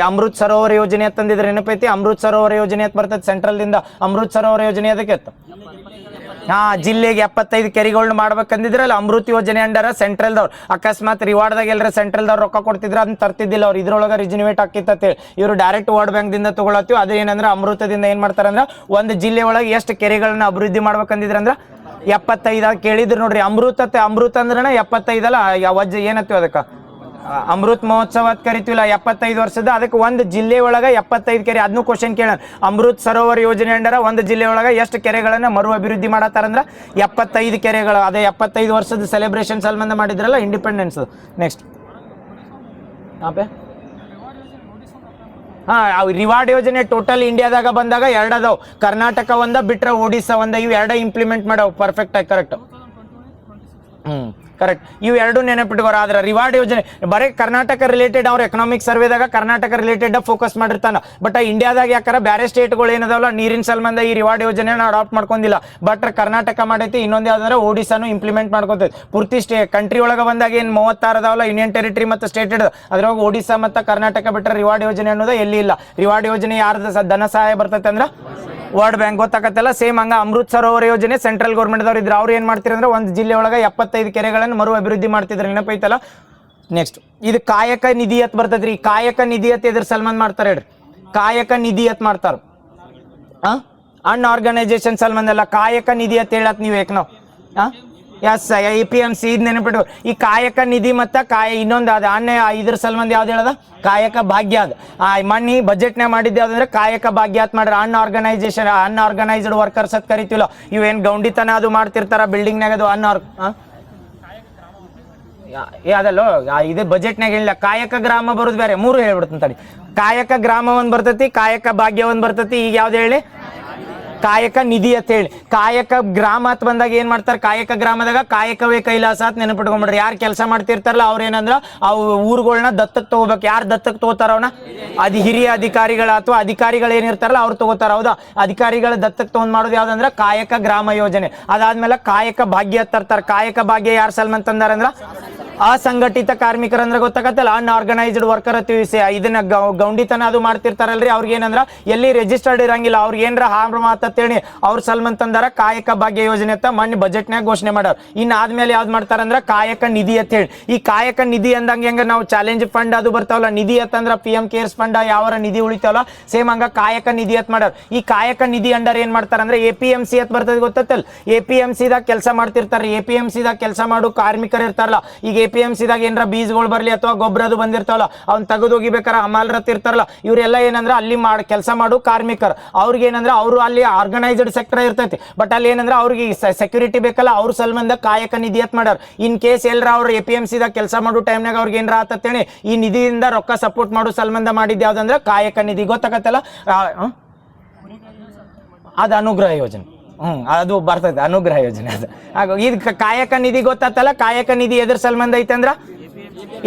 ಅಮೃತ್ ಸರೋವರ ಯೋಜನೆ ಅಂತಂದಿದ್ರೆ ನೆನಪೈತಿ. ಅಮೃತ್ ಸರೋವರ ಯೋಜನೆ ಅಂತ ಬರ್ತೈತೆ ಸೆಂಟ್ರಲ್ ದಿಂದ. ಅಮೃತ್ ಸರೋವರ ಯೋಜನೆ ಅದಕ್ಕೆ ಇತ್ತು. ಜಿಲ್ಲೆಗೆ 75 ಕೆರೆಗಳನ್ನ ಮಾಡ್ಬೇಕಂದಿದ್ರಲ್ಲ ಅಮೃತ್ ಯೋಜನೆ ಅಂಡರ ಸೆಂಟ್ರಲ್ದವ್ರು. ಅಕಸ್ಮಾತ್ ರಿವಾರ್ಡ್ದಾಗ ಎಲ್ಲರ ಸೆಂಟ್ರಲ್ದವ್ರು ರೊಕ್ಕ ಕೊಡ್ತಿದ್ರೆ ಅದನ್ನ ತರ್ತಿದ್ದಿಲ್ಲ ಅವ್ರು, ಇದ್ರೊಳಗೆ ರಿಜಿನ್ಯೂವೇಟ್ ಆಕಿತ್ತಂತೇಳಿ ಇವರು ಡೈರೆಕ್ಟ್ ವರ್ಲ್ಡ್ ಬ್ಯಾಂಕ್ ದಿಂದ ತಗೊಳತ್ತೀವಿ. ಅದೇನಂದ್ರೆ ಅಮೃತದಿಂದ ಏನ್ ಮಾಡ್ತಾರಂದ್ರೆ ಒಂದು ಜಿಲ್ಲೆ ಒಳಗೆ ಎಷ್ಟು ಕೆರೆಗಳನ್ನ ಅಭಿವೃದ್ಧಿ ಮಾಡ್ಬೇಕಂದಿದ್ರಂದ್ರ 75 ಕೇಳಿದ್ರು ನೋಡ್ರಿ. ಅಮೃತ ಅಂದ್ರೆ 75 ಅಲ್ಲ, ಏನತ್ತೀವಿ ಅದಕ್ಕೆ ಅಮೃತ್ ಮಹೋತ್ಸವ ಅಂತ ಕರಿತೀವಿಲ್ಲ, 75 ವರ್ಷದ. ಅದಕ್ಕೆ ಒಂದು ಜಿಲ್ಲೆ ಒಳಗೆ 75 ಕೆರೆ. ಅದನ್ನು ಕ್ವಶನ್ ಕೇಳ. ಅಮೃತ್ ಸರೋವರ ಯೋಜನೆ ಅಂಡರ ಒಂದು ಜಿಲ್ಲೆ ಒಳಗೆ ಎಷ್ಟು ಕೆರೆಗಳನ್ನ ಮರು ಅಭಿವೃದ್ಧಿ ಮಾಡತ್ತಾರಂದ್ರೆ 75 ಕೆರೆಗಳು. ಅದೇ 75 ವರ್ಷದ ಸೆಲೆಬ್ರೇಷನ್ ಸಂಬಂಧ ಮಾಡಿದ್ರಲ್ಲ ಇಂಡಿಪೆಂಡೆನ್ಸ್. ನೆಕ್ಸ್ಟ್ ರಿವಾರ್ಡ್ ಯೋಜನೆ ಟೋಟಲ್ ಇಂಡಿಯಾದಾಗ ಬಂದಾಗ 2 ಅದಾವ್. ಕರ್ನಾಟಕ ಒಂದ ಬಿಟ್ರೆ ಒಡಿಸ್ಸಾ ಒಂದ. ಇವು 2 ಇಂಪ್ಲಿಮೆಂಟ್ ಮಾಡವ್ ಪರ್ಫೆಕ್ಟ್ ಆಗಿ. Correct correct. ಇವು 2 ನೆನಪಿಟ್ಕೋರ. ಆದ್ರೆ ರಿವಾರ್ಡ್ ಯೋಜನೆ ಬರೀ ಕರ್ನಾಟಕ ರಿಲೇಟೆಡ್ ಅವ್ರ ಎಕನಾಮಿಕ್ ಸರ್ವೆದಾಗ ಕರ್ನಾಟಕ ರಿಲೇಟೆಡ್ ಫೋಕಸ್ ಮಾಡಿರ್ತಾನ. ಬಟ್ ಇಂಡಿಯಾದಾಗ ಯಾಕಾರ ಬೇರೆ ಸ್ಟೇಟ್ಗಳು ಏನದಾವಲ್ಲ ನೀರಿನ ಸಂಬಂಧ ಈ ರಿವಾರ್ಡ್ ಯೋಜನೆನ ಅಡಾಪ್ಟ್ ಮಾಡ್ಕೊಂಡಿಲ್ಲ. ಬಟ್ ಕರ್ನಾಟಕ ಮಾಡೈತಿ. ಇನ್ನೊಂದು ಯಾವ್ದಂದ್ರೆ ಒಡಿಸ್ಸಾನು ಇಂಪ್ಲಿಮೆಂಟ್ ಮಾಡ್ಕೊತೈತಿ. ಪೂರ್ತಿ ಕಂಟ್ರಿ ಒಳಗೆ ಬಂದಾಗ ಏನು 36 ಅದಾವಲ್ಲ ಯೂನಿಯನ್ ಟೆರಿಟರಿ ಮತ್ತು ಸ್ಟೇಟ್ ಅದ್ರೊಳಗೆ ಒಡಿಸ್ಸಾ ಮತ್ತು ಕರ್ನಾಟಕ ಬಿಟ್ಟರೆ ರಿವಾರ್ಡ್ ಯೋಜನೆ ಅನ್ನೋದು ಎಲ್ಲಿ ಇಲ್ಲ. ರಿವಾರ್ಡ್ ಯೋಜನೆ ಯಾರ್ದು ಧನ ಸಹಾಯ ಬರ್ತೈತೆ ಅಂದ್ರೆ ವರ್ಲ್ಡ್ ಬ್ಯಾಂಕ್. ಗೊತ್ತಾಗತ್ತಲ್ಲ. ಸೇಮ್ ಹಂಗ ಅಮೃತ್ ಸರೋವರ ಯೋಜನೆ ಸೆಂಟ್ರಲ್ ಗೌರ್ಮೆಂಟ್ದವ್ರು ಇದ್ರು. ಅವ್ರು ಏನ್ ಮಾಡ್ತಿರ ಅಂದ್ರೆ ಒಂದು ಜಿಲ್ಲೆ ಒಳಗೆ 75 ಕೆರೆಗಳನ್ನು ಮರು ಅಭಿವೃದ್ಧಿ ಮಾಡ್ತಿದ್ರು. ನೆನಪೈತಲ್ಲ. ನೆಕ್ಸ್ಟ್ ಇದು ಕಾಯಕ ನಿಧಿ ಅಂತ ಬರ್ತೈತ್ರಿ. ಈ ಕಾಯಕ ನಿಧಿ ಅಂತ ಇದ್ರ ಸಲ್ಮಾನ್ ಮಾಡ್ತಾರೆ ಹೇಳ್ರಿ. ಕಾಯಕ ನಿಧಿ ಅಂತ ಮಾಡ್ತಾರ. ಅನ್ಆರ್ಗನೈಸೇಷನ್ ಸಲ್ಮಾನ್ ಅಲ್ಲ, ಕಾಯಕ ನಿಧಿ ಅಂತ ಹೇಳತ್ ನೀವು ಏಕ್ ನಾವು ಎಸ್ APMC ಇದು ನೆನಪಿಟ್ಟು. ಈ ಕಾಯಕ ನಿಧಿ ಮತ್ತು ಇನ್ನೊಂದು ಅದು ಇದ್ರ ಸಲ್ಮಂದ್ ಯಾವ್ದು ಹೇಳದ ಕಾಯಕ ಭಾಗ್ಯ. ಅದು ಮಣ್ಣಿ ಬಜೆಟ್ನಾಗ ಮಾಡಿದ್ದು ಯಾವ್ದಂದ್ರೆ ಕಾಯಕ ಭಾಗ್ಯ ಅಂತ ಮಾಡ್ರಿ. ಅನ್ಆರ್ಗನೈಸ್ಡ್ ವರ್ಕರ್ಸ್ ಅಂತ ಕರಿತೀವಲ್ಲ. ಇವೇನು ಗೌಂಡಿತನ ಅದು ಮಾಡ್ತಿರ್ತಾರ ಬಿಲ್ಡಿಂಗ್ನಾಗ, ಅದು ಅದಲ್ಲೋ ಇದು ಬಜೆಟ್ನಾಗ ಹೇಳಿಲ್ಲ. ಕಾಯಕ ಗ್ರಾಮ ಬರೋದು ಬೇರೆ. 3 ಹೇಳ್ಬಿಡ್ತೀನಿ ತಡಿ. ಕಾಯಕ ಗ್ರಾಮ ಒಂದು ಬರ್ತೈತಿ, ಕಾಯಕ ಭಾಗ್ಯ ಒಂದು ಬರ್ತೈತಿ. ಈಗ ಯಾವ್ದು ಹೇಳಿ ಕಾಯಕ ನಿಧಿ ಅಂತ ಹೇಳಿ. ಕಾಯಕ ಗ್ರಾಮ ಅಂತ ಬಂದಾಗ ಏನ್ ಮಾಡ್ತಾರೆ, ಕಾಯಕ ಗ್ರಾಮದಾಗ ಕಾಯಕವೇ ಕೈಲಾಸ ಅಂತ ನೆನಪಿಟ್ಕೊಂಡ್ಬಿಡ್ರಿ. ಯಾರು ಕೆಲಸ ಮಾಡ್ತಿರ್ತಾರಲ್ಲ ಅವ್ರ ಏನಂದ್ರ ಅವು ಊರುಗಳನ್ನ ದತ್ತಕ್ ತಗೋಬೇಕು. ಯಾರು ದತ್ತಕ್ ತಗೋತಾರ ಅವನ ಹಿರಿಯ ಅಧಿಕಾರಿಗಳ ಅಥವಾ ಅಧಿಕಾರಿಗಳು ಏನಿರ್ತಾರಲ್ಲ ಅವ್ರು ತಗೋತಾರ. ಹೌದಾ. ಅಧಿಕಾರಿಗಳ ದತ್ತಕ್ ತಗೊಂಡ್ ಮಾಡೋದು ಯಾವ್ದಂದ್ರ ಕಾಯಕ ಗ್ರಾಮ ಯೋಜನೆ. ಅದಾದ್ಮೇಲೆ ಕಾಯಕ ಭಾಗ್ಯ ತರ್ತಾರ. ಕಾಯಕ ಭಾಗ್ಯ ಯಾರು ಸಲ್ಮನ್ ತಂದಾರಂದ್ರ ಅಸಂಘಟಿತ ಕಾರ್ಮಿಕರಂದ್ರೆ ಗೊತ್ತಾಗತ್ತಲ್ಲ, ಅನ್ಆರ್ಗನೈಸ್ಡ್ ವರ್ಕರ್ ಅತ್ತೀವಿ. ಇದನ್ನ ಗೌಂಡಿತನ ಅದು ಮಾಡ್ತಿರ್ತಾರಲ್ರಿ. ಅವ್ರಿಗೆ ಏನಂದ್ರ ಎಲ್ಲಿ ರಿಜಿಸ್ಟರ್ಡ್ ಇರಂಗಿಲ್ಲ. ಅವ್ರಿಗೆ ಏನ್ರ ಹಾರ್ಮ್ ಮಾತೇಳಿ ಅವ್ರ ಸಲ್ಮನ್ ತಂದಾರ ಕಾಯಕ ಭಾಗ್ಯ ಯೋಜನೆ ಅಂತ ಮೊನ್ನೆ ಬಜೆಟ್ನಾಗ ಘೋಷಣೆ ಮಾಡ್ಯಾರ. ಇನ್ನು ಆದ್ಮೇಲೆ ಯಾವ್ದು ಮಾಡ್ತಾರಂದ್ರ ಕಾಯಕ ನಿಧಿ ಅಂತ ಹೇಳಿ. ಈ ಕಾಯಕ ನಿಧಿ ಅಂದಂಗ ಹೆಂಗ ನಾವು ಚಾಲೆಂಜ್ ಫಂಡ್ ಅದು ಬರ್ತಾವಲ್ಲ, ನಿಧಿ ಅಂತಂದ್ರ PM ಕೇರ್ಸ್ ಫಂಡ್ ಯಾವರ ನಿಧಿ ಉಳಿತಾವಲ್ಲ, ಸೇಮ್ ಹಂಗ ಕಾಯಕ ನಿಧಿ ಅಂತ ಮಾಡ್ಯಾರ. ಈ ಕಾಯಕ ನಿಧಿ ಅಂಡರ್ ಏನ್ ಮಾಡ್ತಾರಂದ್ರೆ APMC ಅಂತ ಬರ್ತದೆ ಗೊತ್ತಲ್ಲ. APMC ದಾಗ ಕೆಲಸ ಮಾಡ್ತಿರ್ತಾರೆ. APMC ದಾಗ ಕೆಲಸ ಮಾಡು ಕಾರ್ಮಿಕರು ಇರ್ತಾರಲ್ಲ. ಈಗ APMC ದಾಗ ಏನಾರ ಬೀಜಗಳು ಬರ್ಲಿ ಅಥವಾ ಗೊಬ್ಬರ ಅದು ಬಂದಿರ್ತಾವಲ್ಲ, ಅವ್ನ ತೆಗೆದು ಹೋಗಿಬೇಕಾರ ಅಮಾಲ್ರತ್ ಇರ್ತಾರಲ್ಲ, ಇವರೆಲ್ಲ ಏನಂದ್ರೆ ಅಲ್ಲಿ ಕೆಲಸ ಮಾಡು ಕಾರ್ಮಿಕರು. ಅವ್ರಿಗೆ ಏನಂದ್ರೆ ಅವರು ಅಲ್ಲಿ ಆರ್ಗನೈಸ್ಡ್ ಸೆಕ್ಟರ್ ಇರ್ತೈತಿ. ಬಟ್ ಅಲ್ಲಿ ಏನಂದ್ರೆ ಅವ್ರಿಗೆ ಸೆಕ್ಯೂರಿಟಿ ಬೇಕಲ್ಲ, ಅವ್ರ ಸಲ್ಮಂದ ಕಾಯಕ ನಿಧಿ ಅಂತ ಮಾಡ್ಯಾರ. ಇನ್ ಕೇಸ್ ಎಲ್ಲರ ಅವ್ರು APMC ದಾಗ ಕೆಲಸ ಮಾಡೋ ಟೈಮ್ನಾಗ ಅವ್ರಿಗೆ ಏನಾರ ಆತತ್ತೇಳಿ ಈ ನಿಧಿಯಿಂದ ರೊಕ್ಕ ಸಪೋರ್ಟ್ ಮಾಡೋ ಸಲ್ಮಂದ ಮಾಡಿದ್ದು ಯಾವ್ದಂದ್ರೆ ಕಾಯಕ ನಿಧಿ. ಗೊತ್ತಾಗತ್ತಲ್ಲ. ಅದು ಅನುಗ್ರಹ ಯೋಜನೆ. ಅದು ಬರ್ತದೆ ಅನುಗ್ರಹ ಯೋಜನೆ. ಅದು ಇದು ಕಾಯಕ ನಿಧಿ ಗೊತ್ತಾತಲ್ಲ. ಕಾಯಕ ನಿಧಿ ಎದ್ರ ಸಲ್ಮಂದ ಐತೆ ಅಂದ್ರ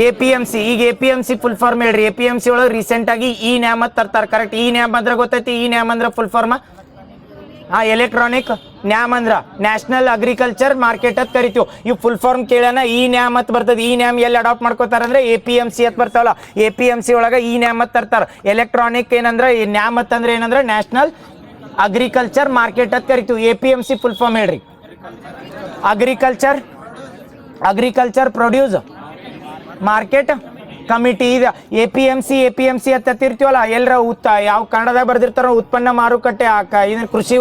APMC. ಈಗ APMC ಫುಲ್ ಫಾರ್ಮ್ ಹೇಳ್ರಿ. APMC ಒಳಗೆ ರೀಸೆಂಟ್ ಆಗಿ ಈ ನ್ಯಾಮ್ ತರ್ತಾರ. ಕರೆಕ್ಟ್. ಈ ನ್ಯಾಮ್ ಅಂದ್ರೆ ಗೊತ್ತೈತಿ. ಈ ನ್ಯಾಮ್ ಅಂದ್ರೆ ಫುಲ್ ಫಾರ್ಮ್ ಎಲೆಕ್ಟ್ರಾನಿಕ್ ನ್ಯಾಮ್ ಅಂದ್ರ ನ್ಯಾಷನಲ್ ಅಗ್ರಿಕಲ್ಚರ್ ಮಾರ್ಕೆಟ್ ಅಂತ ಕರಿತೀವಿ. ಇವು ಫುಲ್ ಫಾರ್ಮ್ ಕೇಳೋಣ. ಈ ನ್ಯಾಮ್ ಅಂತ ಬರ್ತದೆ. ಈ ನ್ಯಾಮ್ ಎಲ್ಲಿ ಅಡಾಪ್ಟ್ ಮಾಡ್ಕೋತಾರ ಅಂದ್ರೆ APMC ಅಂತ ಬರ್ತಾವಲ್ಲ, APMC ಒಳಗೆ ಈ ನ್ಯಾಮ್ ಅಂತ ತರ್ತಾರ. ಎಲೆಕ್ಟ್ರಾನಿಕ್ ಏನಂದ್ರೆ ಈ ನ್ಯಾಮ್ ಅಂತಂದ್ರೆ ಏನಂದ್ರೆ ನ್ಯಾಷನಲ್ ಅಗ್ರಿಕಲ್ಚರ್ ಮಾರ್ಕೆಟ್ ಅಂತ ಕರಿತೀವಿ. APMC ಫುಲ್ ಫಾರ್ಮ್ ಹೇಳ್ರಿ. Agriculture produce market committee. ಇದು APMC ಅಂತ ತಿರ್ತೀವಲ್ಲ, ಎಲ್ಲರ ಯಾವ ಕನ್ನಡದಾಗ ಬರ್ದಿರ್ತಾರೋ ಉತ್ಪನ್ನ ಮಾರುಕಟ್ಟೆ ಇದನ್ನ ಕೃಷಿ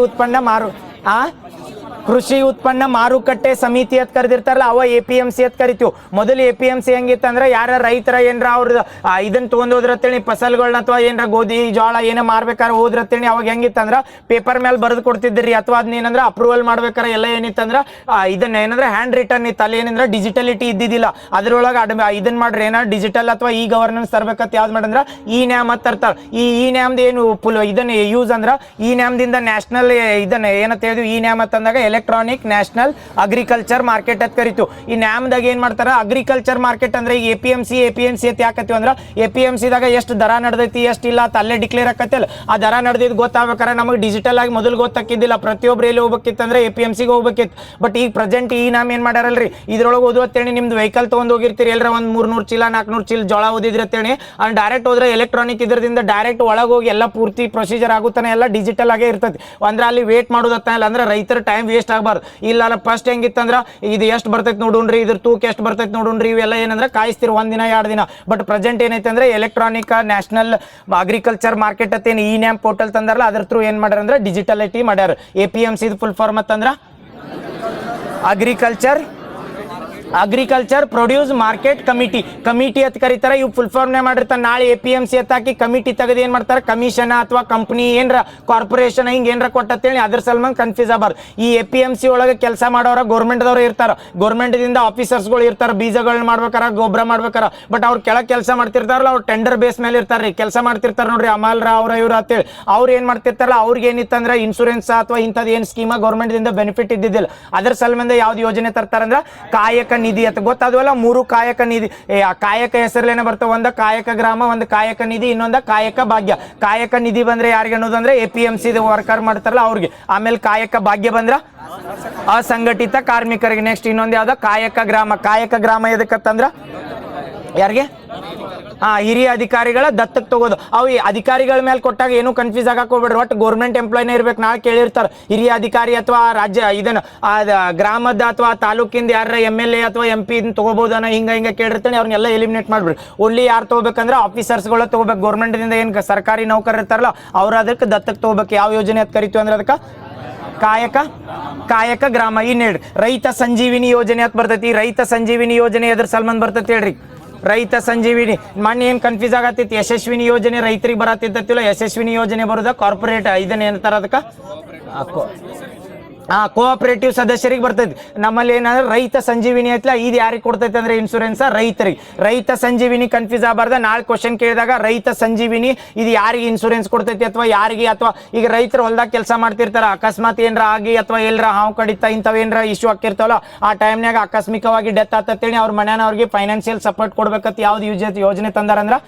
ಉತ್ಪನ್ನ ಮಾರುಕಟ್ಟೆ ಸಮಿತಿ ಅಂತ ಕರೆದಿರ್ತಾರಲ್ಲ, ಅವ APMC ಅಂತ ಕರಿತೀವಿ. ಮೊದಲು APMC ಹೆಂಗಿತ್ತಂದ್ರೆ ಯಾರ ರೈತರ ಏನರ ಅವ್ರದ್ದು ಇದನ್ನ ತೊಗೊಂಡೋದ್ರತ್ತೇಳಿ ಫಸಲ್ಗಳನ್ನ ಅಥವಾ ಏನರ ಗೋಧಿ ಜೋಳ ಏನೋ ಮಾರ್ಬೇಕಾದ್ರೆ ಹೋದ್ರತ್ತೇಳಿ ಅವಾಗ ಹೆಂಗಿತ್ತಂದ್ರ ಪೇಪರ್ ಮೇಲೆ ಬರೆದು ಕೊಡ್ತಿದ್ರಿ. ಅಥವಾ ಅದನ್ನೇನಂದ್ರೆ ಅಪ್ರೂವಲ್ ಮಾಡ್ಬೇಕಾರೆ ಎಲ್ಲ ಏನಿತ್ತಂದ್ರ ಇದನ್ನ ಏನಂದ್ರೆ ಹ್ಯಾಂಡ್ ರಿಟರ್ನ್ ಇತ್ತು. ಅಲ್ಲಿ ಏನಂದ್ರೆ ಡಿಜಿಟಲಿಟಿ ಇದ್ದಿದ್ದಿಲ್ಲ. ಅದ್ರೊಳಗೆ ಇದನ್ನ ಮಾಡ್ರಿ ಏನ ಡಿಜಿಟಲ್ ಅಥವಾ ಈ ಗವರ್ನೆನ್ಸ್ ತರ್ಬೇಕಂತ ಯಾವ್ದು ಮಾಡಂದ್ರ ಈ ನ್ಯಾಮ್ ಅಂತ ತರ್ತಾರ. ಈ ನ್ಯಾಮ್ದು ಏನು ಇದನ್ನ ಯೂಸ್ ಅಂದ್ರ ಈ ನ್ಯಾಮ್ದಿಂದ ನ್ಯಾಷನಲ್ ಇದನ್ನ ಏನಂತ ಹೇಳಿದ್ವಿ, ಈ ನ್ಯಾಮ್ ಅಂತಂದಾಗ ಎಲೆಕ್ಟ್ರಾನಿಕ್ ನ್ಯಾಷನಲ್ ಅಗ್ರಿಕಲ್ಚರ್ ಮಾರ್ಕೆಟ್ ಅಂತ ಕರಿತು. ಈ ನ್ಯಾಮ್ದಾಗ ಏನ್ ಮಾಡ್ತಾರ, ಅಗ್ರಿಕಲ್ಚರ್ ಮಾರ್ಕೆಟ್ ಅಂದ್ರೆ ಈಗ APMC ಅಂತ ಯಾಕತ್ತೀವಿ ಅಂದ್ರೆ APMC ದಾಗ ಎಷ್ಟು ದರ ನಡೆದೈತಿ ಎಷ್ಟು ಇಲ್ಲ ಅಂತ ಅಲ್ಲೇ ಡಿಕ್ಲೇರ್ ಆಕತ್ತಲ್ಲ. ಆ ದರ ನಡೆದಿದ್ದು ಗೊತ್ತಾಗ್ಬೇಕಾರೆ ನಮಗೆ ಡಿಜಿಟಲ್ ಆಗಿ ಮೊದಲು ಗೊತ್ತಾಕಿದ್ದಿಲ್ಲ. ಪ್ರತಿಯೊಬ್ರು ಎಲ್ಲಿ ಹೋಗ್ಬೇಕಿತ್ತಂದ್ರೆ APMCಗೆ ಹೋಗ್ಬೇಕಿತ್ತು. ಬಟ್ ಈಗ ಪ್ರೆಸೆಂಟ್ ಈ ನ್ಯಾಮ್ ಏನ್ ಮಾಡ್ಯಾರಲ್ರಿ, ಇದ್ರೊಳಗೆ ಓದುವತ್ತೇಳಿ ನಿಮ್ದು ವೆಹಿಕಲ್ ತಗೊಂಡ್ ಹೋಗಿರ್ತೀರಿ, ಎಲ್ಲರ ಒಂದು 300 ಚೀಲ 400 ಚೀಲ ಜೋಳ ಓದಿದ್ರಿ ಅಂತೇಳಿ ಅಲ್ಲಿ ಡೈರೆಕ್ಟ್ ಹೋದ್ರೆ ಎಲೆಕ್ಟ್ರಾನಿಕ್ ಇದರಿಂದ ಡೈರೆಕ್ಟ್ ಒಳಗೆ ಹೋಗಿ ಎಲ್ಲ ಪೂರ್ತಿ ಪ್ರೊಸೀಜರ್ ಆಗುತ್ತಾನೆ, ಎಲ್ಲ ಡಿಜಿಟಲ್ ಆಗೇ ಇರ್ತೈತಿ. ಅಂದ್ರೆ ಅಲ್ಲಿ ವೇಟ್ ಮಾಡೋದತ್ತ ಇಲ್ಲ ಅಂದ್ರೆ ರೈತರ ಟೈಮ್ ವೇಸ್ಟ್ ಆಗಬಾರ್ದು. ಇಲ್ಲ ಫಸ್ಟ್ ಹೆಂಗಿತ್ತಂದ್ರ ಇದು ಎಷ್ಟು ಬರ್ತೈತಿ ನೋಡೋಣ್ರಿ, ಇದ್ರ ತೂಕ ಎಷ್ಟು ಬರ್ತೈತಿ ನೋಡೋಣ್ರಿ, ಇವೆಲ್ಲ ಏನಂದ್ರೆ ಕಾಯಿಸ್ತಿರು ಒಂದಿನ 2 ದಿನ. ಬಟ್ ಪ್ರೆಸೆಂಟ್ ಏನೈತೆ ಅಂದ್ರೆ ಎಲೆಕ್ಟ್ರಾನಿಕ್ ನ್ಯಾಷನಲ್ ಅಗ್ರಿಕಲ್ಚರ್ ಮಾರ್ಕೆಟ್ ಅಂತ ಏನು ಈ ನ್ಯಾಮ್ ಪೋರ್ಟಲ್ ತಂದಾರಲ್ಲ, ಅದ್ರ ಥ್ರೂ ಏನ್ ಮಾಡ್ಯಾರ ಅಂದ್ರೆ ಡಿಜಿಟಲಿಟಿ ಮಾಡ್ಯಾರ. APMC ಫುಲ್ ಫಾರ್ಮ್ ಅಂತಂದ್ರ ಅಗ್ರಿಕಲ್ಚರ್ ಪ್ರೊಡ್ಯೂಸ್ ಮಾರ್ಕೆಟ್ ಕಮಿಟಿ ಅಂತ ಕರೀತಾರೆ. ಇವು ಫುಲ್ ಫಾರ್ಮ್ ಮಾಡಿರ್ತಾರೆ. ನಾಳೆ APMC ಅಂತ ಹಾಕಿ ಕಮಿಟಿ ತೆಗೆದು ಏನ್ ಮಾಡ್ತಾರೆ, ಕಮಿಷನ್ ಅಥವಾ ಕಂಪ್ನಿ ಏನ್ರ ಕಾರ್ಪೊರೇಷನ್ ಹಿಂಗ್ ಏನ್ರ ಕೊಟ್ಟತ್ತೇಳಿ ಅದ್ರ ಸಲ್ಮಾನ್ ಕನ್ಫ್ಯೂಸ್ ಆಗಬಾರ್ದು. ಈ APMC ಒಳಗೆ ಕೆಲಸ ಮಾಡೋರ ಗೌರ್ಮೆಂಟ್ದವ್ರು ಇರ್ತಾರ, ಗೌರ್ಮೆಂಟ್ದಿಂದ ಆಫೀಸರ್ಸ್ಗಳು ಇರ್ತಾರೆ, ಬೀಜಗಳನ್ನ ಮಾಡ್ಬೇಕಾರ ಗೊಬ್ಬರ ಮಾಡ್ಬೇಕಾರ. ಬಟ್ ಅವ್ರು ಕೆಳಗೆ ಕೆಲಸ ಮಾಡ್ತಿರ್ತಾರಲ್ಲ, ಅವ್ರು ಟೆಂಡರ್ ಬೇಸ್ ಮೇಲೆ ಇರ್ತಾರ್ರಿ, ಕೆಲಸ ಮಾಡ್ತಿರ್ತಾರ ನೋಡ್ರಿ, ಅಮಾಲ್ರ ಅವ್ರ ಇವ್ರು ಅಂತೇಳಿ. ಅವ್ರು ಏನ್ ಮಾಡ್ತಿರ್ತಾರಲ್ಲ, ಅವ್ರಿಗೆ ಏನಿತ್ತಂದ್ರೆ ಇನ್ಶೂರೆನ್ಸ್ ಅಥವಾ ಇಂಥದ್ದು ಏನು ಸ್ಕೀಮ ಗೌರ್ಮೆಂಟ್ದಿಂದ ಬೆನಿಫಿಟ್ ಇದ್ದಿದ್ದಿಲ್ಲ. ಅದ್ರ ಸಲ್ಮಂದ ಯಾವ್ದು ಯೋಜನೆ ತರ್ತಾರಂದ್ರ ಕಾಯಕ ನಿಧಿ ಅಂತ ಗೊತ್ತಾದ್ವಲ್ಲ. 3 ಕಾಯಕ ನಿಧಿ, ಕಾಯಕ ಹೆಸರಲ್ಲೇನೆ ಬರ್ತಾವ. ಒಂದು ಕಾಯಕ ಗ್ರಾಮ, ಒಂದು ಕಾಯಕ ನಿಧಿ, ಇನ್ನೊಂದು ಕಾಯಕ ಭಾಗ್ಯ. ಕಾಯಕ ನಿಧಿ ಬಂದ್ರೆ ಯಾರಿಗೆ ಅನ್ನೋದಂದ್ರೆ APMC ವರ್ಕರ್ ಮಾಡ್ತಾರಲ್ಲ ಅವ್ರಿಗೆ. ಆಮೇಲೆ ಕಾಯಕ ಭಾಗ್ಯ ಬಂದ್ರ ಅಸಂಘಟಿತ ಕಾರ್ಮಿಕರಿಗೆ. ನೆಕ್ಸ್ಟ್ ಇನ್ನೊಂದು ಯಾವ್ದು ಕಾಯಕ ಗ್ರಾಮ ಎದಕ್ಕಂದ್ರ ಯಾರಿಗೆ ಹಿರಿಯ ಅಧಿಕಾರಿಗಳ ದತ್ತಕ್ಕೆ ತಗೋದು. ಅವು ಅಧಿಕಾರಿಗಳ ಮೇಲೆ ಕೊಟ್ಟಾಗ ಏನು ಕನ್ಫ್ಯೂಸ್ ಆಗಕ್ಕೆ ಹೋಗ್ಬೇಡ್ರಿ. ಒಟ್ಟು ಗೌರ್ಮೆಂಟ್ ಎಂಪ್ಲಾಯ್ನೇ ಇರ್ಬೇಕು. ನಾಳೆ ಕೇಳಿರ್ತಾರೆ ಹಿರಿಯ ಅಧಿಕಾರಿ ಅಥವಾ ರಾಜ್ಯ ಇದನ್ನ ಗ್ರಾಮದ ಅಥವಾ ತಾಲೂಕಿಂದ ಯಾರ MLA ಅಥವಾ MP ತಗೋಬಹುದನ್ನ ಹಿಂಗ ಕೇಳಿರ್ತಾನೆ. ಅವ್ರನ್ನೆಲ್ಲ ಎಲಿಮಿನೇಟ್ ಮಾಡ್ಬಿಡ್ರಿ. ಓನ್ಲಿ ಯಾರು ತಗೋಬೇಕಂದ್ರೆ ಆಫೀಸರ್ಸ್ಗಳ ತಗೋಬೇಕು. ಗೌರ್ಮೆಂಟ್ದಿಂದ ಏನು ಸರ್ಕಾರಿ ನೌಕರರು ಇರ್ತಾರಲ್ಲ ಅವ್ರು ಅದಕ್ಕೆ ದತ್ತಕ್ಕೆ ತಗೋಬೇಕು. ಯಾವ ಯೋಜನೆ ಅಂತ ಕರಿತೀವಿ ಅಂದ್ರೆ ಅದಕ್ಕೆ ಕಾಯಕ ಗ್ರಾಮ. ಇನ್ನು ಹೇಳ್ರಿ ರೈತ ಸಂಜೀವಿನಿ ಯೋಜನೆ ಅಂತ ಬರ್ತೈತಿ. ರೈತ ಸಂಜೀವಿನಿ ಯೋಜನೆ ಎದ್ರ ಸಲ್ಮಾನ್ ಬರ್ತೈತಿ ಹೇಳ್ರಿ. ರೈತ ಸಂಜೀವಿನಿ ಮೊನ್ನೆ ಏನು ಕನ್ಫ್ಯೂಸ್ ಆಗತ್ತೈತಿ. ಯಶಸ್ವಿನಿ ಯೋಜನೆ ರೈತರಿಗೆ ಬರತ್ತಿಲ್ಲ, ಯಶಸ್ವಿನಿ ಯೋಜನೆ ಬರೋದ ಕಾರ್ಪೊರೇಟ್ ಇದನ್ನ ಏನಂತಾರ ಅದಕ್ಕೆ ಕೋಆಪರೇಟಿವ್ ಸದಸ್ಯರಿಗೆ ಬರ್ತೈತಿ. ನಮ್ಮಲ್ಲಿ ಏನಂದ್ರೆ ರೈತ ಸಂಜೀವಿನಿ ಐತಲ್ಲ, ಇದು ಯಾರಿಗೆ ಕೊಡ್ತೈತೆ ಅಂದ್ರೆ ಇನ್ಶೂರೆನ್ಸ್ ರೈತರಿಗೆ. ರೈತ ಸಂಜೀವಿನಿ ಕನ್ಫ್ಯೂಸ್ ಆಗಬಾರ್ದ. ನಾಳೆ ಕ್ವಶನ್ ಕೇಳಿದಾಗ ರೈತ ಸಂಜೀವಿನಿ ಇದು ಯಾರಿಗೆ ಇನ್ಶೂರೆನ್ಸ್ ಕೊಡ್ತೈತಿ ಅಥವಾ ಯಾರಿಗೆ, ಅಥವಾ ಈಗ ರೈತರು ಹೊಲ್ದಾಗ ಕೆಲಸ ಮಾಡ್ತಿರ್ತಾರ, ಅಕಸ್ಮಾತ್ ಏನ್ರ ಆಗಿ ಅಥವಾ ಎಲ್ಲರ ಹಾವು ಕಡಿತ ಇಂಥವ್ ಏನ್ರ ಇಶ್ಯೂ ಆಗ್ತಿರ್ತಾವಲ್ಲ, ಆ ಟೈಮ್ನಾಗ ಆಕಸ್ಮಿಕವಾಗಿ ಡೆತ್ ಆತತ್ತೇಳಿ ಅವ್ರ ಮನೆಯವ್ರಿಗೆ ಫೈನಾನ್ಷಿಯಲ್ ಸಪೋರ್ಟ್ ಕೊಡ್ಬೇಕಂತ ಯಾವ್ದು ಯೋಜನೆ ತಂದಾರಂದ್ರ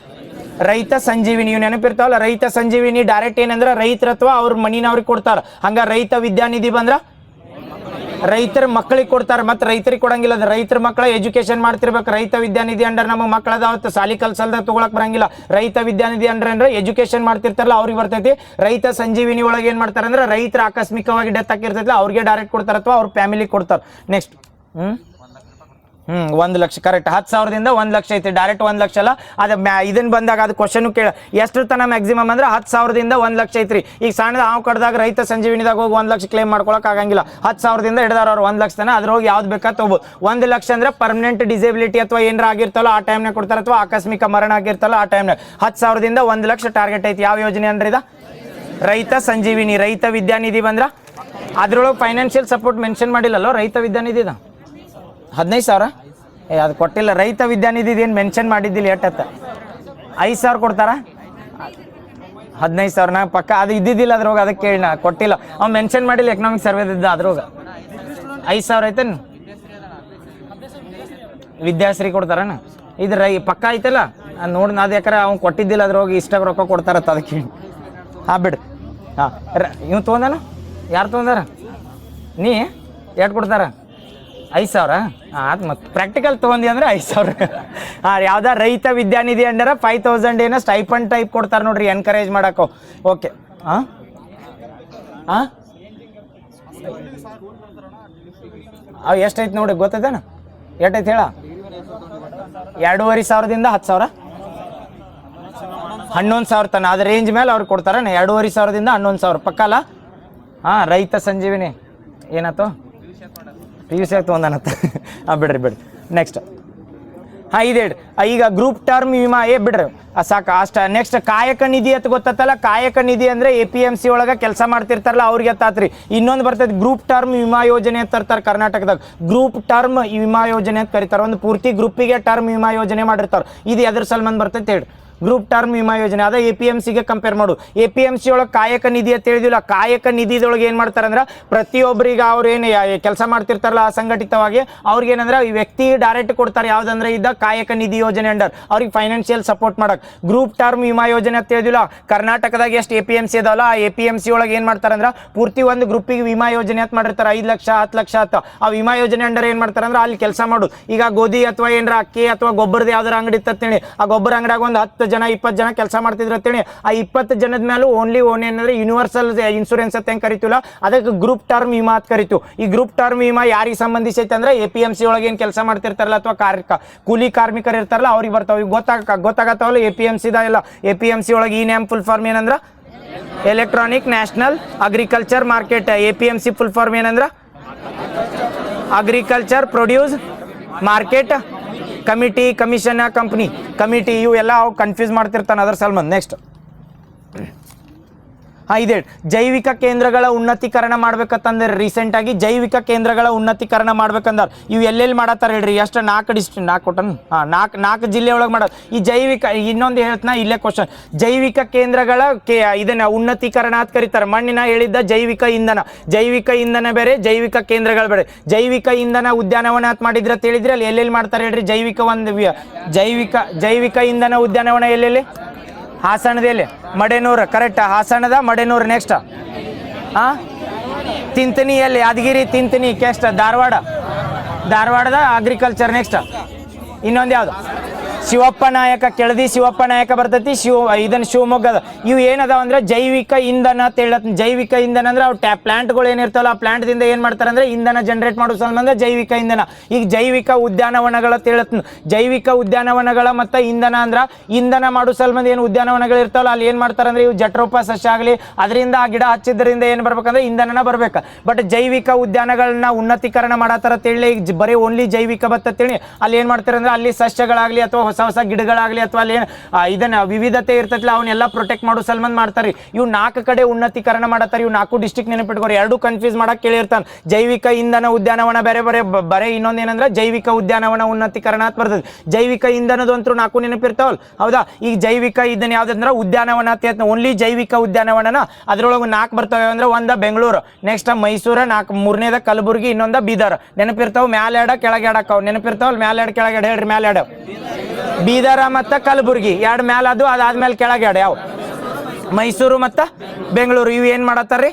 ರೈತ ಸಂಜೀವಿನಿ. ಇವು ನೆನಪಿರ್ತಾವಲ್ಲ, ರೈತ ಸಂಜೀವಿನಿ ಡೈರೆಕ್ಟ್ ಏನಂದ್ರ ರೈತರ ಅಥವಾ ಅವ್ರ ಮನಿನವ್ರಿಗೆ ಕೊಡ್ತಾರ. ಹಂಗ ರೈತ ವಿದ್ಯಾನಿಧಿ ಬಂದ್ರ ರೈತರ ಮಕ್ಕಳಿಗೆ ಕೊಡ್ತಾರೆ. ಮತ್ತೆ ರೈತರಿಗೆ ಕೊಡಂಗಿಲ್ಲ, ಅದು ರೈತರ ಮಕ್ಕಳ ಎಜುಕೇಶನ್ ಮಾಡ್ತಿರ್ಬೇಕು. ರೈತ ವಿದ್ಯಾನಿಧಿ ಅಂಡರ್ ನಮ್ಮ ಮಕ್ಕಳದ ಸಾಲಿ ಕಲ್ಸಲ್ದ ತಗೊಳಕ್ ಬರಂಗಿಲ್ಲ. ರೈತ ವಿದ್ಯಾನಿಧಿ ಅಂದ್ರೆ ಎಜುಕೇಶನ್ ಮಾಡ್ತಿರ್ತಾರಲ್ಲ ಅವ್ರಿಗೆ ಬರ್ತೈತಿ. ರೈತ ಸಂಜೀವಿನಿ ಒಳಗೆ ಏನ್ ಮಾಡ್ತಾರೆ ಅಂದ್ರೆ ರೈತರ ಆಕಸ್ಮಿಕವಾಗಿ ಡೆತ್ ಆಗಿರ್ತೈತಿ ಅವ್ರಿಗೆ ಡೈರೆಕ್ಟ್ ಕೊಡ್ತಾರೆ ಅಥವಾ ಅವ್ರ ಫ್ಯಾಮಿಲಿಗೆ ಕೊಡ್ತಾರೆ. Next 1 lakh correct. 10,000ದಿಂದ 1 ಲಕ್ಷ ಐತಿ. ಡೈರೆಕ್ಟ್ 1 ಲಕ್ಷ ಅಲ್ಲ, ಅದು ಇದನ್ನ ಬಂದಾಗ ಅದು ಕ್ವಶನ್ ಕೇಳ ಎಷ್ಟು ತನ ಮ್ಯಾಕ್ಸಿಮಮ್ ಅಂದ್ರೆ 10,000ದಿಂದ 1 ಲಕ್ಷ ಐತ್ರಿ. ಈಗ ಸಣ್ಣದ ಹಾವು ಕಡ್ದಾಗ ರೈತ ಸಂಜೀವಿನಿದಾಗ ಹೋಗಿ 1 ಲಕ್ಷ ಕ್ಲೇಮ್ ಮಾಡ್ಕೊಳಕ್ ಆಗಂಗಿಲ್ಲ. 10,000ದಿಂದ ಹಿಡಿದಾರ ಅವ್ರು 1 ಲಕ್ಷ ತನ ಅದ್ರೊಳಗೆ ಯಾವ್ದು ಬೇಕಾ ತಗೋಬಹುದು. 1 ಲಕ್ಷ ಅಂದ್ರೆ ಪರ್ಮನೆಂಟ್ ಡಿಸೇಬಿಲಿಟಿ ಅಥವಾ ಏನಾರ ಆಗಿರ್ತಲ್ಲ ಆ ಟೈಮ್ನಾಗ ಕೊಡ್ತಾರೆ, ಅಥವಾ ಆಕಸ್ಮಿಕ ಮರಣ ಆಗಿರ್ತಲ್ಲ ಆ ಟೈಮ್ನಾಗ. 10,000ದಿಂದ 1 ಲಕ್ಷ ಟಾರ್ಗೆಟ್ ಐತಿ. ಯಾವ ಯೋಜನೆ ಅಂದ್ರೆ ಇದ ರೈತ ಸಂಜೀವಿನಿ. ರೈತ ವಿದ್ಯಾನಿಧಿ ಬಂದ್ರ ಅದ್ರೊಳಗೆ ಫೈನಾನ್ಷಿಯಲ್ ಸಪೋರ್ಟ್ ಮೆನ್ಷನ್ ಮಾಡಿಲ್ಲಲ್ಲೋ. ರೈತ ವಿದ್ಯಾನಿಧಿ 15,000 ಅದು ಕೊಟ್ಟಿಲ್ಲ. ರೈತ ವಿದ್ಯಾನಿಧಿ ಏನು ಮೆನ್ಷನ್ ಮಾಡಿದ್ದಿಲ್ಲ. ಎಟ್ಟತ್ತ 5,000 ಕೊಡ್ತಾರ, 15,000 ನಾ ಪಕ್ಕ ಅದು ಇದ್ದಿದ್ದಿಲ್ಲ ಅದ್ರೋಗ. ಅದಕ್ಕೆ ಕೇಳಿ ನಾ ಕೊಟ್ಟಿಲ್ಲ, ಅವ್ನು ಮೆನ್ಷನ್ ಮಾಡಿಲ್ಲ. ಎಕನಾಮಿಕ್ ಸರ್ವೇದಿದ್ದ ಅದ್ರೋಗ 5,000 ಐತೇನು ವಿದ್ಯಾಶ್ರೀ ಕೊಡ್ತಾರನ. ಇದು ಪಕ್ಕ ಐತಲ್ಲ ನೋಡಿ. ಅದು ಯಾಕಂದ್ರೆ ಅವ್ನು ಕೊಟ್ಟಿದ್ದಿಲ್ಲ ಅದ್ರೋಗ ಇಷ್ಟಾಗ ರೊಕ್ಕ ಕೊಡ್ತಾರತ್ತ ಅದಕ್ಕೆ. ಬಿಡ್ರಿ. ಇವ್ ತೊಗೊಂಡಾನ ಯಾರು ತೊಗೊಂಡಾರ ನೀ ಎಷ್ಟು ಕೊಡ್ತಾರ 5,000? ಹಾಂ ಅದು ಮತ್ತೆ ಪ್ರಾಕ್ಟಿಕಲ್ ತೊಗೊಂಡಿ ಅಂದ್ರೆ 5,000. ಹಾಂ ಯಾವ್ದಾರು ರೈತ ವಿದ್ಯಾನಿಧಿ ಅಂಡರ 5,000 ಏನೋ ಸ್ಟೈಪಂಡ್ ಟೈಪ್ ಕೊಡ್ತಾರೆ ನೋಡ್ರಿ ಎನ್ಕರೇಜ್ ಮಾಡಕ್ಕೋ. ಓಕೆ ಹಾಂ ಹಾಂ ಅವು ಎಷ್ಟೈತೆ ನೋಡಿ ಗೊತ್ತದೇನ? ಎಷ್ಟೈತೆ ಹೇಳ? 2,500ದಿಂದ 10,000 11,000 ತನ ಅದು ರೇಂಜ್ ಮೇಲೆ ಅವ್ರು ಕೊಡ್ತಾರೆ. 2,500ದಿಂದ 11,000 ಪಕ್ಕಲ್ಲ. ಹಾಂ ರೈತ ಸಂಜೀವಿನಿ ಏನಾಯ್ತು? PUC ತೊಗೊಂಡನತ್ತ. ಹಾಂ ಬಿಡ್ರಿ ನೆಕ್ಸ್ಟ್. ಹಾಂ ಇದೆ ಈಗ ಗ್ರೂಪ್ ಟರ್ಮ್ ವಿಮಾ ಬಿಡ್ರಿ ಸಾಕು ಅಷ್ಟ. ನೆಕ್ಸ್ಟ್ ಕಾಯಕ ನಿಧಿ ಅಂತ ಗೊತ್ತಲ್ಲ. ಕಾಯಕ ನಿಧಿ ಅಂದರೆ APMC ಒಳಗೆ ಕೆಲಸ ಮಾಡ್ತಿರ್ತಾರಲ್ಲ ಅವ್ರಿಗೆ ತಾತ್ರಿ. ಇನ್ನೊಂದು ಬರ್ತೈತೆ ಗ್ರೂಪ್ ಟರ್ಮ್ ವಿಮಾ ಯೋಜನೆ ಅಂತ ತರ್ತಾರೆ ಕರ್ನಾಟಕದಾಗ. ಗ್ರೂಪ್ ಟರ್ಮ್ ವಿಮಾ ಯೋಜನೆ ಅಂತ ಕರೀತಾರೆ. ಒಂದು ಪೂರ್ತಿ ಗ್ರೂಪಿಗೆ ಟರ್ಮ್ ವಿಮಾ ಯೋಜನೆ ಮಾಡಿರ್ತಾರೆ. ಇದು ಎದ್ರ ಸಲ್ಮಾನ್ ಬರ್ತೈತೆ ಹೇಳಿ? ಗ್ರೂಪ್ ಟರ್ಮ್ ವಿಮಾ ಯೋಜನೆ. ಅದ APMCಗೆ ಕಂಪೇರ್ ಮಾಡು. APMC ಒಳಗೆ ಕಾಯಕ ನಿಧಿ ಅಂತ ಹೇಳಿದಿಲ್ಲ. ಕಾಯಕ ನಿಧಿದೊಳಗೆ ಏನು ಮಾಡ್ತಾರೆ ಅಂದ್ರೆ ಪ್ರತಿಯೊಬ್ಬರಿಗೆ ಅವ್ರು ಏನು ಕೆಲಸ ಮಾಡ್ತಿರ್ತಾರಲ್ಲ ಅಸಂಘಟಿತವಾಗಿ ಅವ್ರಿಗೆ ಏನಂದ್ರೆ ವ್ಯಕ್ತಿ ಡೈರೆಕ್ಟ್ ಕೊಡ್ತಾರೆ. ಯಾವುದಂದ್ರೆ ಇದ್ದ ಕಾಯಕ ನಿಧಿ ಯೋಜನೆ ಅಂಡರ್ ಅವ್ರಿಗೆ ಫೈನಾನ್ಷಿಯಲ್ ಸಪೋರ್ಟ್ ಮಾಡಕ್ಕೆ. ಗ್ರೂಪ್ ಟರ್ಮ್ ವಿಮಾ ಯೋಜನೆ ಅಂತ ಹೇಳಿದಿಲ್ಲ. ಕರ್ನಾಟಕದಾಗ ಎಷ್ಟು APMC ಅದಾವಲ್ಲ ಆ APMC ಒಳಗೆ ಏನು ಮಾಡ್ತಾರೆ ಅಂದ್ರೆ ಪೂರ್ತಿ ಒಂದು ಗ್ರೂಪಿಗೆ ವಿಮಾ ಯೋಜನೆ ಅಂತ ಮಾಡಿರ್ತಾರೆ. 5 ಲಕ್ಷ 10 ಲಕ್ಷ ಅಂತ. ಆ ವಿಮಾ ಯೋಜನೆ ಅಂಡರ್ ಏನು ಮಾಡ್ತಾರೆ ಅಂದ್ರೆ ಅಲ್ಲಿ ಕೆಲಸ ಮಾಡೋದು. ಈಗ ಗೋಧಿ ಅಥವಾ ಏನಾರ ಅಕ್ಕಿ ಅಥವಾ ಗೊಬ್ಬರದ ಯಾವ್ದಾರ ಅಂಗಡಿ ಇರ್ತೇಳಿ ಆ ಗೊಬ್ಬರ ಅಂಗಡಿಯಾಗ ಒಂದು 10 ಜನ 20 ಜನ ಕೆಲಸ ಮಾಡ್ತಿದ್ರು ಅಂತೇಳಿ ಆ 20 ಜನದ ಮೇಲೂ ಓನ್ ಏನಂದ್ರೆ ಯೂನಿವರ್ಸಲ್ ಇನ್ಶೂರೆನ್ಸ್ ಅಂತ ಹೆಂಗೆ ಕರಿತೀವಲ್ಲ ಅದಕ್ಕೆ ಗ್ರೂಪ್ ಟರ್ಮ್ ವಿಮಾ ಅಂತ ಕರಿತೀವಿ. ಈ ಗ್ರೂಪ್ ಟರ್ಮ್ ವಿಮಾ ಯಾರಿಗೆ ಸಂಬಂಧಿಸೈತೆ ಅಂದ್ರೆ APMC ಒಳಗೆ ಏನು ಕೆಲಸ ಮಾಡ್ತಿರ್ತಾರಲ್ಲ ಅಥವಾ ಕೂಲಿ ಕಾರ್ಮಿಕರು ಇರ್ತಾರಲ್ಲ ಅವ್ರಿಗೆ ಬರ್ತಾವೆ. ಗೊತ್ತಾಗತ್ತಾವಲ್ಲ APMC ಇಲ್ಲ. APMC ಒಳಗೆ ಈ ನೇಮ್ ಫುಲ್ ಫಾರ್ಮ್ ಏನಂದ್ರೆ electronic national agriculture market. APMC full form ಏನಂದ್ರೆ agriculture produce market committee commission company committee. ಇವು ಎಲ್ಲ ಅವು ಕನ್ಫ್ಯೂಸ್ ಮಾಡ್ತಿರ್ತಾನೆ ಅದರ ಸಲ್ಮನ್. ನೆಕ್ಸ್ಟ್ ಇದೆ ಜೈವಿಕ ಕೇಂದ್ರಗಳ ಉನ್ನತೀಕರಣ ಮಾಡ್ಬೇಕಂತಂದ್ರೆ ರೀಸೆಂಟಾಗಿ ಜೈವಿಕ ಕೇಂದ್ರಗಳ ಉನ್ನತೀಕರಣ ಮಾಡ್ಬೇಕಂದ್ರೆ ಇವು ಎಲ್ಲೆಲ್ಲಿ ಮಾಡತ್ತಾರೆ ಹೇಳ್ರಿ? ಎಷ್ಟು 4 ಡಿಸ್ಟ್ರಿಕ್ಟ್ 4 ಕೊಟ್ಟನ್. ಹಾಂ 4 ಜಿಲ್ಲೆ ಒಳಗೆ ಮಾಡೋದು ಈ ಜೈವಿಕ. ಇನ್ನೊಂದು ಹೇಳ್ತಾನ ಇಲ್ಲೇ ಕ್ವಶನ್. ಜೈವಿಕ ಕೇಂದ್ರಗಳ ಇದನ್ನ ಉನ್ನತೀಕರಣ ಅಂತ ಕರೀತಾರೆ. ಮಣ್ಣಿನ ಹೇಳಿದ್ದ ಜೈವಿಕ ಇಂಧನ. ಜೈವಿಕ ಇಂಧನ ಬೇರೆ, ಜೈವಿಕ ಕೇಂದ್ರಗಳು ಬೇರೆ. ಜೈವಿಕ ಇಂಧನ ಉದ್ಯಾನವನ ಅಂತ ಮಾಡಿದ್ರೆ ಅಂತ ಹೇಳಿದ್ರೆ ಅಲ್ಲಿ ಎಲ್ಲೆಲ್ಲಿ ಮಾಡ್ತಾರೆ ಹೇಳ್ರಿ? ಜೈವಿಕ ಇಂಧನ ಉದ್ಯಾನವನ ಎಲ್ಲೆಲ್ಲಿ? ಹಾಸನದಲ್ಲಿ ಮಡೆನೂರು. ಕರೆಕ್ಟ್, ಹಾಸನದ ಮಡೆನೂರು. ನೆಕ್ಸ್ಟ್ ತಿಂತನಿಯಲ್ಲಿ ಯಾದಗಿರಿ ತಿಂತನಿ. ಕೆಸ್ಟ್ ಧಾರವಾಡದ ಅಗ್ರಿಕಲ್ಚರ್. ನೆಕ್ಸ್ಟ್ ಇನ್ನೊಂದು ಯಾವುದು? ಶಿವಪ್ಪ ನಾಯಕ. ಕೆಳದಿ ಶಿವಪ್ಪ ನಾಯಕ ಬರ್ತೈತಿ. ಇದನ್ನು ಶಿವಮೊಗ್ಗದ. ಇವು ಏನದಾವ ಅಂದ್ರೆ ಜೈವಿಕ ಇಂಧನ ಅಂತ ಹೇಳತ್. ಜೈವಿಕ ಇಂಧನ ಅಂದ್ರೆ ಅವು ಪ್ಲಾಂಟ್ಗಳು ಏನಿರ್ತಾವಲ್ಲ ಆ ಪ್ಲಾಂಟ್ದಿಂದ ಏನು ಮಾಡ್ತಾರೆ ಅಂದ್ರೆ ಇಂಧನ ಜನರೇಟ್ ಮಾಡೋ ಸಂಬಂಧ ಜೈವಿಕ ಇಂಧನ. ಈಗ ಜೈವಿಕ ಉದ್ಯಾನವನಗಳ ಅಂತ ಹೇಳತ್. ಜೈವಿಕ ಉದ್ಯಾನವನಗಳ ಮತ್ತು ಇಂಧನ ಅಂದ್ರೆ ಇಂಧನ ಮಾಡೋ ಸಂಬಂಧ ಏನು ಉದ್ಯಾನವನಗಳು ಇರ್ತಾವಲ್ಲ ಅಲ್ಲಿ ಏನು ಮಾಡ್ತಾರೆ ಅಂದ್ರೆ ಇವು ಜಠರೋಪ ಸಸ್ಯ ಆಗಲಿ ಅದರಿಂದ ಆ ಗಿಡ ಹಚ್ಚಿದ್ರಿಂದ ಏನು ಬರ್ಬೇಕಂದ್ರೆ ಇಂಧನನ ಬರ್ಬೇಕು. ಬಟ್ ಜೈವಿಕ ಉದ್ಯಾನಗಳನ್ನ ಉನ್ನತೀಕರಣ ಮಾಡತ್ತಾರ ಅಂತೇಳಿ ಈಗ ಬರೀ ಓನ್ಲಿ ಜೈವಿಕ ಬರ್ತೇಳಿ ಅಲ್ಲಿ ಏನು ಮಾಡ್ತಾರೆ ಅಂದ್ರೆ ಅಲ್ಲಿ ಸಸ್ಯಗಳಾಗಲಿ ಅಥವಾ ಹೊಸ ಗಿಡಗಳಾಗಲಿ ಅಥವಾ ಅಲ್ಲಿ ಏನು ಇದನ್ನ ವಿವಿಧತೆ ಇರ್ತೈತಿಲ್ಲ ಅವನ್ನೆಲ್ಲ ಪ್ರೊಟೆಕ್ಟ್ ಮಾಡೋ ಸಲ್ಮಾನ್ ಮಾಡ್ತಾರೆ. ಇವು 4 ಕಡೆ ಉನ್ನತೀಕರಣ ಮಾಡತ್ತಾರೆ. ಇವು 4 ಡಿಸ್ಟ್ರಿಕ್ಟ್ ನೆನಪಿಟ್ಕೋರಿ. 2 ಕನ್ಫ್ಯೂಸ್ ಮಾಡಕ್ಕೆ ಕೇಳಿರ್ತಾನೆ. ಜೈವಿಕ ಇಂಧನ ಉದ್ಯಾನವನ ಬರೇ ಇನ್ನೊಂದೇನಂದ್ರೆ ಜೈವಿಕ ಉದ್ಯಾನವನ ಉನ್ನತೀಕರಣ ಅಂತ ಬರ್ತದೆ. ಜೈವಿಕ ಇಂಧನದಂತೂ 4 ನೆನಪಿರ್ತಾವಲ್ಲ ಹೌದಾ? ಈಗ ಜೈವಿಕ ಇದನ್ನ ಯಾವ್ದಂದ್ರೆ ಉದ್ಯಾನವನ ಅಂತ ಓನ್ಲಿ ಜೈವಿಕ ಉದ್ಯಾನವನನ ಅದ್ರೊಳಗೆ 4 ಬರ್ತವೆ ಅಂದ್ರೆ ಒಂದ ಬೆಂಗಳೂರು, ನೆಕ್ಸ್ಟ್ ಮೈಸೂರು, 4 ಕಲಬುರಗಿ, ಇನ್ನೊಂದ ಬೀದರ್. ನೆನಪಿರ್ತಾವ ಮ್ಯಾಲೆಡ ಕೆಳಗೆ ಎಡಕ್ಕವು ನೆನಪಿರ್ತಾವಲ್ಲ. ಮ್ಯಾಲೆಡ ಕೆಳಗಡೆ ಹೇಳ್ರಿ. ಮ್ಯಾಲೆಡ ಬೀದರ ಮತ್ತು ಕಲಬುರ್ಗಿ 2 ಮ್ಯಾಲ ಅದು ಅದಾದ್ಮೇಲೆ ಕೆಳಗೆ ಯಾವ ಮೈಸೂರು ಮತ್ತು ಬೆಂಗಳೂರು. ಇವು ಏನು ಮಾಡತ್ತಾರ್ರಿ?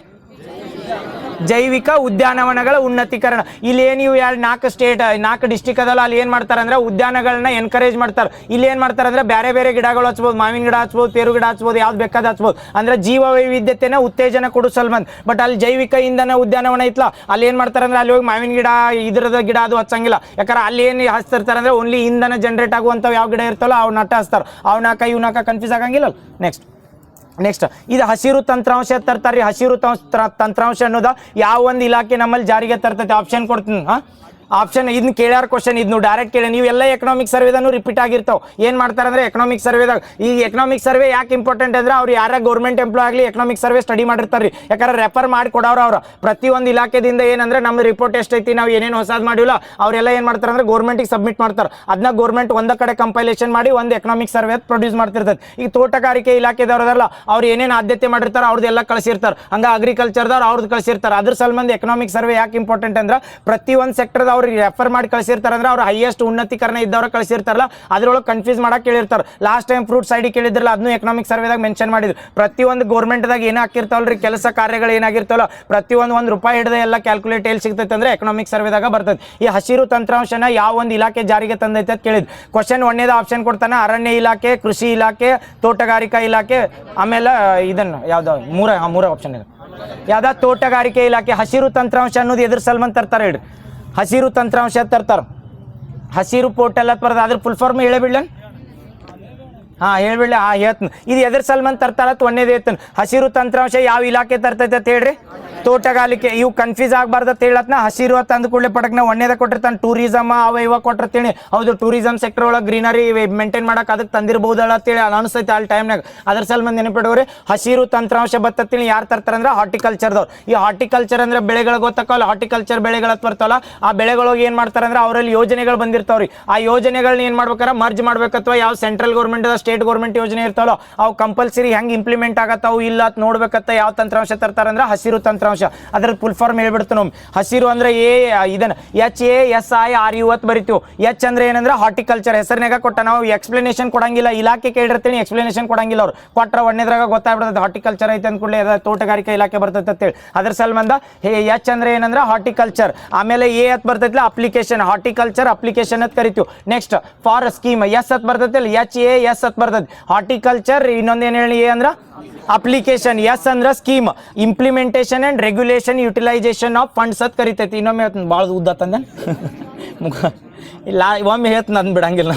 ಜೈವಿಕ ಉದ್ಯಾನವನಗಳ ಉನ್ನತೀಕರಣ. ಇಲ್ಲಿ ಏನು ಇವು 4 ಡಿಸ್ಟ್ರಿಕ್ಟ್ ಅದಲ್ಲ ಅಲ್ಲಿ ಏನು ಮಾಡ್ತಾರೆ ಅಂದ್ರೆ ಉದ್ಯಾನಗಳನ್ನ ಎನ್ಕರೇಜ್ ಮಾಡ್ತಾರೆ. ಇಲ್ಲಿ ಏನು ಮಾಡ್ತಾರೆ ಅಂದ್ರೆ ಬೇರೆ ಗಿಡಗಳು ಹಚ್ಬೋದು. ಮಾವಿನ ಗಿಡ ಹಚ್ಬೋದು, ಪೇರು ಗಿಡ ಹಚ್ಬೋದು, ಯಾವ್ದು ಬೇಕಾದ ಹಚ್ಬೋದು. ಅಂದ್ರೆ ಜೀವ ವೈವಿಧ್ಯತೆನ ಉತ್ತೇಜನ ಕೊಡೋ ಸಲ್ಮಂದ್. ಬಟ್ ಅಲ್ಲಿ ಜೈವಿಕ ಇಂಧನ ಉದ್ಯಾನವನ ಐತ್ಲ ಅಲ್ಲಿ ಏನು ಮಾಡ್ತಾರೆ ಅಂದ್ರೆ ಅಲ್ಲಿ ಹೋಗಿ ಮಾವಿನ ಗಿಡ ಇದ್ರದ ಗಿಡ ಅದು ಹಚ್ಚಂಗಿಲ್ಲ. ಯಾಕಂದ್ರೆ ಅಲ್ಲಿ ಏನು ಹಚ್ತಿರ್ತಾರೆ ಅಂದ್ರೆ ಓನ್ಲಿ ಇಂಧನ ಜನರೇಟ್ ಆಗುವಂಥವು ಯಾವ ಗಿಡ ಇರ್ತಲ್ಲ ಅವು ನಟ ಹಚ್ತಾರೆ. ಅವನಾಕ ಕನ್ಫ್ಯೂಸ್ ಆಗಂಗಿಲ್ಲ. ನೆಕ್ಸ್ಟ್ ಇದು ಹಸಿರು ತಂತ್ರಾಂಶ ತರ್ತಾರೆ. ಹಸಿರು ತಂತ್ರಾಂಶ ಅನ್ನೋದು ಯಾವ ಒಂದು ಇಲಾಖೆ ನಮ್ಮಲ್ಲಿ ಜಾರಿಗೆ ತರ್ತೈತೆ? ಆಪ್ಷನ್ ಕೊಡ್ತೀನಿ. ಆಪ್ಷನ್ ಇದನ್ನ ಕೇಳ್ಯಾರ ಕ್ವಶನ್. ಇದನ್ನು ಡೈರೆಕ್ಟ್ ಕೇಳಿ ನೀವು ಎಲ್ಲ ಎಕನಾಮಿಕ್ ಸರ್ವೆದಾನು ರಿಪೀಟ್ ಆಗಿರ್ತಾವೆ. ಏನು ಮಾಡ್ತಾರೆ ಅಂದ್ರೆ ಎಕನಾಮಿಕ್ ಸರ್ವೆದಾಗ ಈ ಎಕನಾಮಿಕ್ ಸರ್ವೆ ಯಾಕೆ ಇಂಪಾರ್ಟೆಂಟ್ ಅಂದ್ರೆ ಅವ್ರು ಯಾರ ಗೌರ್ಮೆಂಟ್ ಎಂಪ್ಲಾಯ್ ಆಗಲಿ ಎಕನಾಮಿಕ್ ಸರ್ವೆ ಸ್ಟಡಿ ಮಾಡಿರ್ತಾರೆ ರೀ. ಯಾಕಂದ್ರೆ ರೆಫರ್ ಮಾಡಿ ಕೊಡೋರು ಅವ್ರ ಪ್ರತಿಯೊಂದು ಇಲಾಖೆದಿಂದ ಏನಂದ್ರೆ ನಮ್ಮ ರಿಪೋರ್ಟ್ ಎಷ್ಟೈತಿ ನಾವು ಏನೇನು ಹೊಸದು ಮಾಡಿಲ್ಲ ಅವರೆಲ್ಲ ಏನು ಮಾಡ್ತಾರೆ ಅಂದ್ರೆ ಗೌರ್ಮೆಂಟಿಗೆ ಸಬ್ಮಿಟ್ ಮಾಡ್ತಾರೆ. ಅದನ್ನ ಗೌರ್ಮೆಂಟ್ ಒಂದ ಕಡೆ ಕಂಪೈಲೇಷನ್ ಮಾಡಿ ಒಂದು ಎಕನಾಮಿಕ್ ಸರ್ವೆ ಪ್ರೊಡ್ಯೂಸ್ ಮಾಡ್ತಿರ್ತದೆ. ಈಗ ತೋಟಗಾರಿಕೆ ಇಲಾಖೆದವ್ರದಲ್ಲ ಅವ್ರು ಏನೇನು ಆದ್ಯತೆ ಮಾಡಿರ್ತಾರೆ ಅವ್ರದ್ದೆಲ್ಲ ಕಳಿಸಿರ್ತಾರೆ. ಹಂಗ ಅಗ್ರಿಕಲ್ಚರ್ದವ್ರು ಅವ್ರದ್ದು ಕಳಿಸಿರ್ತಾರೆ. ಅದ್ರ ಸಂಬಂಧ ಎಕನಾಮಿಕ್ ಸರ್ವೆ ಯಾಕೆ ಇಂಪಾರ್ಟೆಂಟ್ ಅಂದ್ರೆ ಪ್ರತಿ ಒಂದು ಸೆಕ್ಟರ್ದ ಅವ್ರಿಗೆ ರೆಫರ್ ಮಾಡಿ ಕಳಿಸಿರ್ತಾರೆ ಅಂದ್ರೆ ಅವ್ರು ಹೈಯೆಸ್ಟ್ ಉನ್ನತೀಕರಣ ಇದ್ದವ್ರ ಕಳಿಸಿರ್ತಾರಲ್ಲ ಅದ್ರೊಳಗೆ ಕನ್ಫ್ಯೂಸ್ ಮಾಡಕ್ಕೆ ಕೇಳಿರ್ತಾರೆ. ಲಾಸ್ಟ್ ಟೈಮ್ ಫ್ರೂಟ್ಸ್ ಐಡಿ ಕೇಳಿದ್ರಲ್ಲ ಅದನ್ನು ಎಕನಾಮಿಕ್ ಸರ್ವೆದಾಗ ಮೆನ್ಷನ್ ಮಾಡಿದ್ರು. ಪ್ರತಿಯೊಂದು ಗೌರ್ಮೆಂಟ್ದಾಗ ಏನು ಹಾಕಿರ್ತಾವಲ್ರಿ ಕೆಲಸ ಕಾರ್ಯಗಳು ಏನಾಗಿರ್ತಾವಲ್ಲ ಪ್ರತಿಯೊಂದು ₹1 ಹಿಡಿದ ಎಲ್ಲ ಕ್ಯಾಲ್ಕುಲೇಟ್ ಎಲ್ಲಿ ಸಿಗ್ತೈತೆ ಅಂದ್ರೆ ಎಕನಾಮಿಕ್ ಸರ್ವೆದಾಗ ಬರ್ತದೆ. ಈ ಹಸಿರು ತಂತ್ರಾಂಶನ ಯಾವ ಒಂದು ಇಲಾಖೆ ಜಾರಿಗೆ ತಂದೈತೆ ಅಂತ ಕೇಳಿದ್ ಕ್ವಶನ್ 1ನೇದ ಆಪ್ಷನ್ ಕೊಡ್ತಾನೆ, ಅರಣ್ಯ ಇಲಾಖೆ, ಕೃಷಿ ಇಲಾಖೆ, ತೋಟಗಾರಿಕಾ ಇಲಾಖೆ, ಆಮೇಲೆ ಇದನ್ನು ಯಾವ್ದು ಮೂರ ಆಪ್ಷನ್ ಇದೆ ಯಾವ್ದ ತೋಟಗಾರಿಕೆ ಇಲಾಖೆ. ಹಸಿರು ತಂತ್ರಾಂಶ ಅನ್ನೋದು ಎದ್ರ ಸಲ್ಮಂದ್ ತರ್ತಾರೆ ಹೇಳ್ರಿ, ಹಸಿರು ತಂತ್ರಾಂಶ ತರ್ತಾರ. ಹಸಿರು ಪೋರ್ಟಲ್ ಅಂತ ಬರ್ತದೆ, ಅದ್ರ ಫುಲ್ ಫಾರ್ಮ್ ಹೇಳಬಿಡ್ಲ? ಹೇಳ್ಬಿಡ್ಲಿ. ಹೇಳ್ತೀನಿ ಇದು ಎದ್ರ ಸಲ್ಮಂದ್ ತರ್ತಾರತ್ 1ನೇದು ಹೇಳ್ತೀನಿ. ಹಸಿರು ತಂತ್ರಾಂಶ ಯಾವ ಇಲಾಖೆ ತರ್ತೈತೆ ಅಂತ ಹೇಳ್ರಿ, ತೋಟಗಾರಿಕೆ. ಇವು ಕನ್ಫ್ಯೂಸ್ ಆಗಬಾರ್ದು ಅಂತ ಹೇಳತ್ನ. ಹಸಿರು ಅಂತ ಅಂದ ಕೂಡಲೇ ಪಟಕ್ನ 1ನೇದ ಕೊಟ್ಟಿರ್ತಾನೆ, ಟೂರಿಸಮ್ ಅವ ಇವ ಕೊಟ್ಟಿರ್ತೀನಿ. ಹೌದು, ಟೂರಿಸಮ್ ಸೆಕ್ಟರ್ ಒಳಗೆ ಗ್ರೀನರಿ ಮೇಂಟೈನ್ ಮಾಡಕ್ಕೆ ಅದಕ್ಕೆ ತಂದಿರ್ಬೋದಲ್ಲ ಅಂತೇಳಿ ಅನಿಸ್ತೈತೆ ಅಲ್ಲಿ ಟೈಮ್ನಾಗ. ಅದ್ರ ಸಲ್ಮಂದ್ ನೆನಪಿಡೋರಿ ಹಸಿರು ತಂತ್ರಾಂಶ ಬತ್ತತ್ತೀನಿ ಯಾರು ತರ್ತಾರೆ ಅಂದ್ರೆ ಹಾರ್ಟಿಕಲ್ಚರ್ದವ್ರು. ಈ ಹಾರ್ಟಿಕಲ್ಚರ್ ಅಂದ್ರೆ ಬೆಳೆಗಳು ಗೊತ್ತಕ್ಕಲ್ಲ, ಹಾರ್ಟಿಕಲ್ಚರ್ ಬೆಳೆಗಳು ಬರ್ತವಲ್ಲ ಆ ಬೆಳೆಗಳಿಗೆ ಏನು ಮಾಡ್ತಾರೆ ಅಂದ್ರೆ ಅವರಲ್ಲಿ ಯೋಜನೆಗಳು ಬಂದಿರ್ತಾವ್ರಿ. ಆ ಯೋಜನೆಗಳನ್ನ ಏನು ಮಾಡ್ಬೇಕಾರೆ ಮರ್ಜ್ ಮಾಡ್ಬೇಕತ್ವ ಯಾವ ಸೆಂಟ್ರಲ್ ಗೌರ್ಮೆಂಟ್ ಸ್ಟೇಟ್ ಗೌರ್ಮೆಂಟ್ ಯೋಜನೆ ಇರ್ತಾವಲ್ಲ ಅವು ಕಂಪಲ್ಸರಿ ಹೆಂಗೆ ಇಂಪ್ಲಿಮೆಂಟ್ ಆಗತ್ತಾವು ಇಲ್ಲ ಅಂತ ನೋಡ್ಬೇಕತ್ತ ಯಾವ ತಂತ್ರಾಂಶ ತರ್ತಾರೆ ಅಂದ್ರೆ ಹಸಿರು ತಂತ್ರಾಂಶ. ಅದ್ರ ಫುಲ್ ಫಾರ್ಮ್ ಹೇಳ್ಬಿಡ್ತು ನಾವು. ಹಸಿರು ಅಂದ್ರೆ ಇದನ್ನ HASIRU ಅಂತ ಬರಿತೀವಿ. ಎಚ್ ಅಂದ್ರೆ ಏನಂದ್ರೆ ಹಾರ್ಟಿಕಲ್ಚರ್ ಹೆಸರಿನಾಗ ಕೊಟ್ಟ. ನಾವು ಎಕ್ಸ್ಪ್ಲನೇಷನ್ ಕೊಡಂಗಿಲ್ಲ, ಇಲಾಖೆ ಕೇಳಿರ್ತೀನಿ ಎಕ್ಸ್ಪ್ಲನೇಷನ್ ಕೊಡಂಗಿಲ್ಲ ಅವ್ರು. ಕೊಟ್ರ 1ನೇದ್ರಾಗ ಗೊತ್ತಾಗ್ಬಿಡ್ತದೆ ಹಾರ್ಟಿಕಲ್ಚರ್ ಐತೆ ಅಂದ ಕೂಡಲೇ ತೋಟಗಾರಿಕಾ ಇಲಾಖೆ ಬರ್ತೈತೆ ಅಂತೇಳಿ. ಅದ್ರ ಸಲ್ಬಂದ ಎಚ್ ಅಂದ್ರೆ ಏನಂದ್ರೆ ಹಾರ್ಟಿಕಲ್ಚರ್. ಆಮೇಲೆ ಎ ಅಂತ ಬರ್ತೈತಿಲ್ಲ ಅಪ್ಲಿಕೇಶನ್, ಹಾರ್ಟಿಕಲ್ಚರ್ ಅಪ್ಲಿಕೇಶನ್ ಅಂತ ಕರಿತೀವಿ. ನೆಕ್ಸ್ಟ್ ಫಾರ್ ಸ್ಕೀಮ್ ಎಸ್ ಅಂತ ಬರ್ತೈತಿಲ್ಲ HAS ಅಂತ ಬರ್ತೈತಿ. ಹಾರ್ಟಿಕಲ್ಚರ್ ಇನ್ನೊಂದು ಏನು ಹೇಳಿ ಎ ಅಂದ್ರೆ ಅಪ್ಲಿಕೇಶನ್, ಎಸ್ ಅಂದ್ರೆ scheme, implementation and regulation utilisation of funds ಅಂತ ಕರಿತೈತಿ. ಇನ್ನೊಮ್ಮೆ ಭಾಳ ಉದ್ದ ತಂದೆ ಇಲ್ಲ ಒಮ್ಮೆ ಹೇಳ್ತೀನಿ ಅದನ್ನ ಬಿಡಂಗಿಲ್ಲ.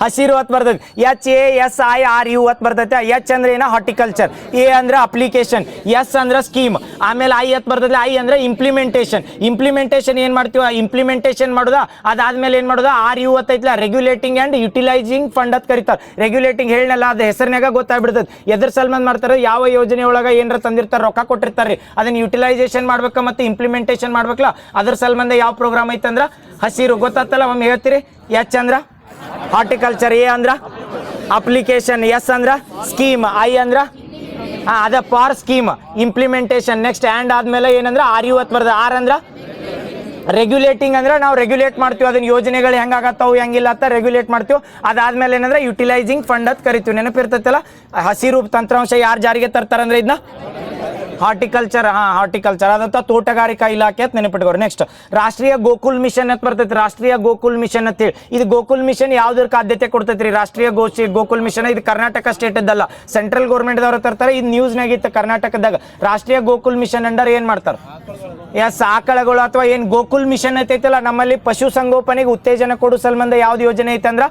ಹಸಿರು ಅಂತ ಬರ್ತೈತಿ HASIRU ಅಂತ ಬರ್ತೈತೆ. ಎಚ್ ಅಂದ್ರೆ ಏನ ಹಾರ್ಟಿಕಲ್ಚರ್, ಎ ಅಂದ್ರೆ ಅಪ್ಲಿಕೇಶನ್, ಎಸ್ ಅಂದ್ರೆ ಸ್ಕೀಮ್, ಆಮೇಲೆ ಐ ಅಂತ ಬರ್ತೈತಿ. ಐ ಅಂದ್ರೆ ಇಂಪ್ಲಿಮೆಂಟೇಷನ್. ಇಂಪ್ಲಿಮೆಂಟೇಷನ್ ಏನು ಮಾಡ್ತೀವಿ ಇಂಪ್ಲಿಮೆಂಟೇಷನ್ ಮಾಡೋದಾ, ಅದಾದ್ಮೇಲೆ ಏನು ಮಾಡೋದಾ RU ಅಂತೈತಿಲ್ಲ ರೆಗ್ಯುಲೇಟಿಂಗ್ ಅಂಡ್ ಯುಟಿಲೈಸಿಂಗ್ ಫಂಡ್ ಅಂತ ಕರಿತಾರೆ. ರೆಗ್ಯುಲೇಟಿಂಗ್ ಹೇಳಲ್ಲ ಅದು ಹೆಸರಿನಾಗ ಗೊತ್ತಾಗ್ಬಿಡ್ತದೆ ಎದ್ರ ಸಲ್ಮಂದ್ ಮಾಡ್ತಾರೆ ಯಾವ ಯೋಜನೆ ಒಳಗೆ ಏನಾರ ತಂದಿರ್ತಾರೆ ರೊಕ್ಕ ಕೊಟ್ಟಿರ್ತಾರೆ ಅದನ್ನ ಯುಟಿಲೈಸೇಷನ್ ಮಾಡ್ಬೇಕ ಮತ್ತೆ ಇಂಪ್ಲಿಮೆಂಟೇಷನ್ ಮಾಡ್ಬೇಕಲ್ಲ ಅದ್ರ ಸಲ್ಮಂದ ಯಾವ ಪ್ರೋಗ್ರಾಮ್ ಐತಂದ್ರ ಹಸಿರು. ಗೊತ್ತಾಗ್ತಲ್ಲ ಒಮ್ಮೆ ಹೇಳ್ತೀರಿ. ಎಚ್ ಅಂದ್ರ ಹಾರ್ಟಿಕಲ್ಚರ್, ಎ ಅಂದ್ರ ಅಪ್ಲಿಕೇಶನ್, ಎಸ್ ಅಂದ್ರ ಸ್ಕೀಮ್, ಐ ಅಂದ್ರ ಅದ for scheme implementation. Next and ಆದ್ಮೇಲೆ ಏನಂದ್ರೆ RU ಅಂತ ಬರ್ತದೆ. ಆರ್ ಅಂದ್ರ ರೆಗ್ಯುಲೇಟಿಂಗ್ ಅಂದ್ರೆ ನಾವು ರೆಗ್ಯುಲೇಟ್ ಮಾಡ್ತೀವಿ ಅದನ್ನ ಯೋಜನೆಗಳು ಹೆಂಗಾಗತ್ತಾವು ಹೆಂಗಿಲ್ಲ ಅಂತ ರೆಗ್ಯುಲೇಟ್ ಮಾಡ್ತೀವಿ. ಅದಾದ್ಮೇಲೆ ಏನಂದ್ರೆ ಯುಟಿಲೈಸಿಂಗ್ ಫಂಡ್ ಅಂತ ಕರಿತೀವಿ. ನೆನಪಿರ್ತೈತಲ್ಲ ಹಸಿರು ತಂತ್ರಾಂಶ ಯಾರು ಜಾರಿಗೆ ತರ್ತಾರಂದ್ರೆ ಇದನ್ನ ಹಾರ್ಟಿಕಲ್ಚರ್. ಹಾರ್ಟಿಕಲ್ಚರ್ ಅದಂತ ತೋಟಗಾರಿಕಾ ಇಲಾಖೆ ಅಂತ ನೆನಪಿಟ್ಕೋರಿ. ನೆಕ್ಸ್ಟ್ ರಾಷ್ಟ್ರೀಯ ಗೋಕುಲ್ ಮಿಷನ್ ಅಂತ ಬರ್ತೈತಿ. ರಾಷ್ಟ್ರೀಯ ಗೋಕುಲ್ ಮಿಷನ್ ಅಂತೇಳಿ ಇದು ಗೋಕುಲ್ ಮಿಷನ್ ಯಾವ್ದಕ್ಕೆ ಆದ್ಯತೆ ಕೊಡ್ತೈತ್ರಿ? ರಾಷ್ಟ್ರೀಯ ಗೋಕುಲ್ ಮಿಷನ್ ಇದು ಕರ್ನಾಟಕ ಸ್ಟೇಟ್ ಇದ್ದಲ್ಲ, ಸೆಂಟ್ರಲ್ ಗೌರ್ಮೆಂಟ್ ದವರು ತರ್ತಾರೆ. ಇದು ನ್ಯೂಸ್ನಾಗ ಇತ್ತು ಕರ್ನಾಟಕದಾಗ. ರಾಷ್ಟ್ರೀಯ ಗೋಕುಲ್ ಮಿಷನ್ ಅಂಡರ್ ಏನ್ ಮಾಡ್ತಾರೆ ಎಸ್ ಆಕಳಗಳು ಅಥವಾ ಏನ್ ಗೋಕುಲ್ ಮಿಷನ್ ಐತೈತಲ್ಲ ನಮ್ಮಲ್ಲಿ ಪಶು ಸಂಗೋಪನೆಗೆ ಉತ್ತೇಜನ ಕೊಡೋ ಸಂಬಂಧ ಯಾವ್ದು ಯೋಜನೆ ಐತಂದ್ರ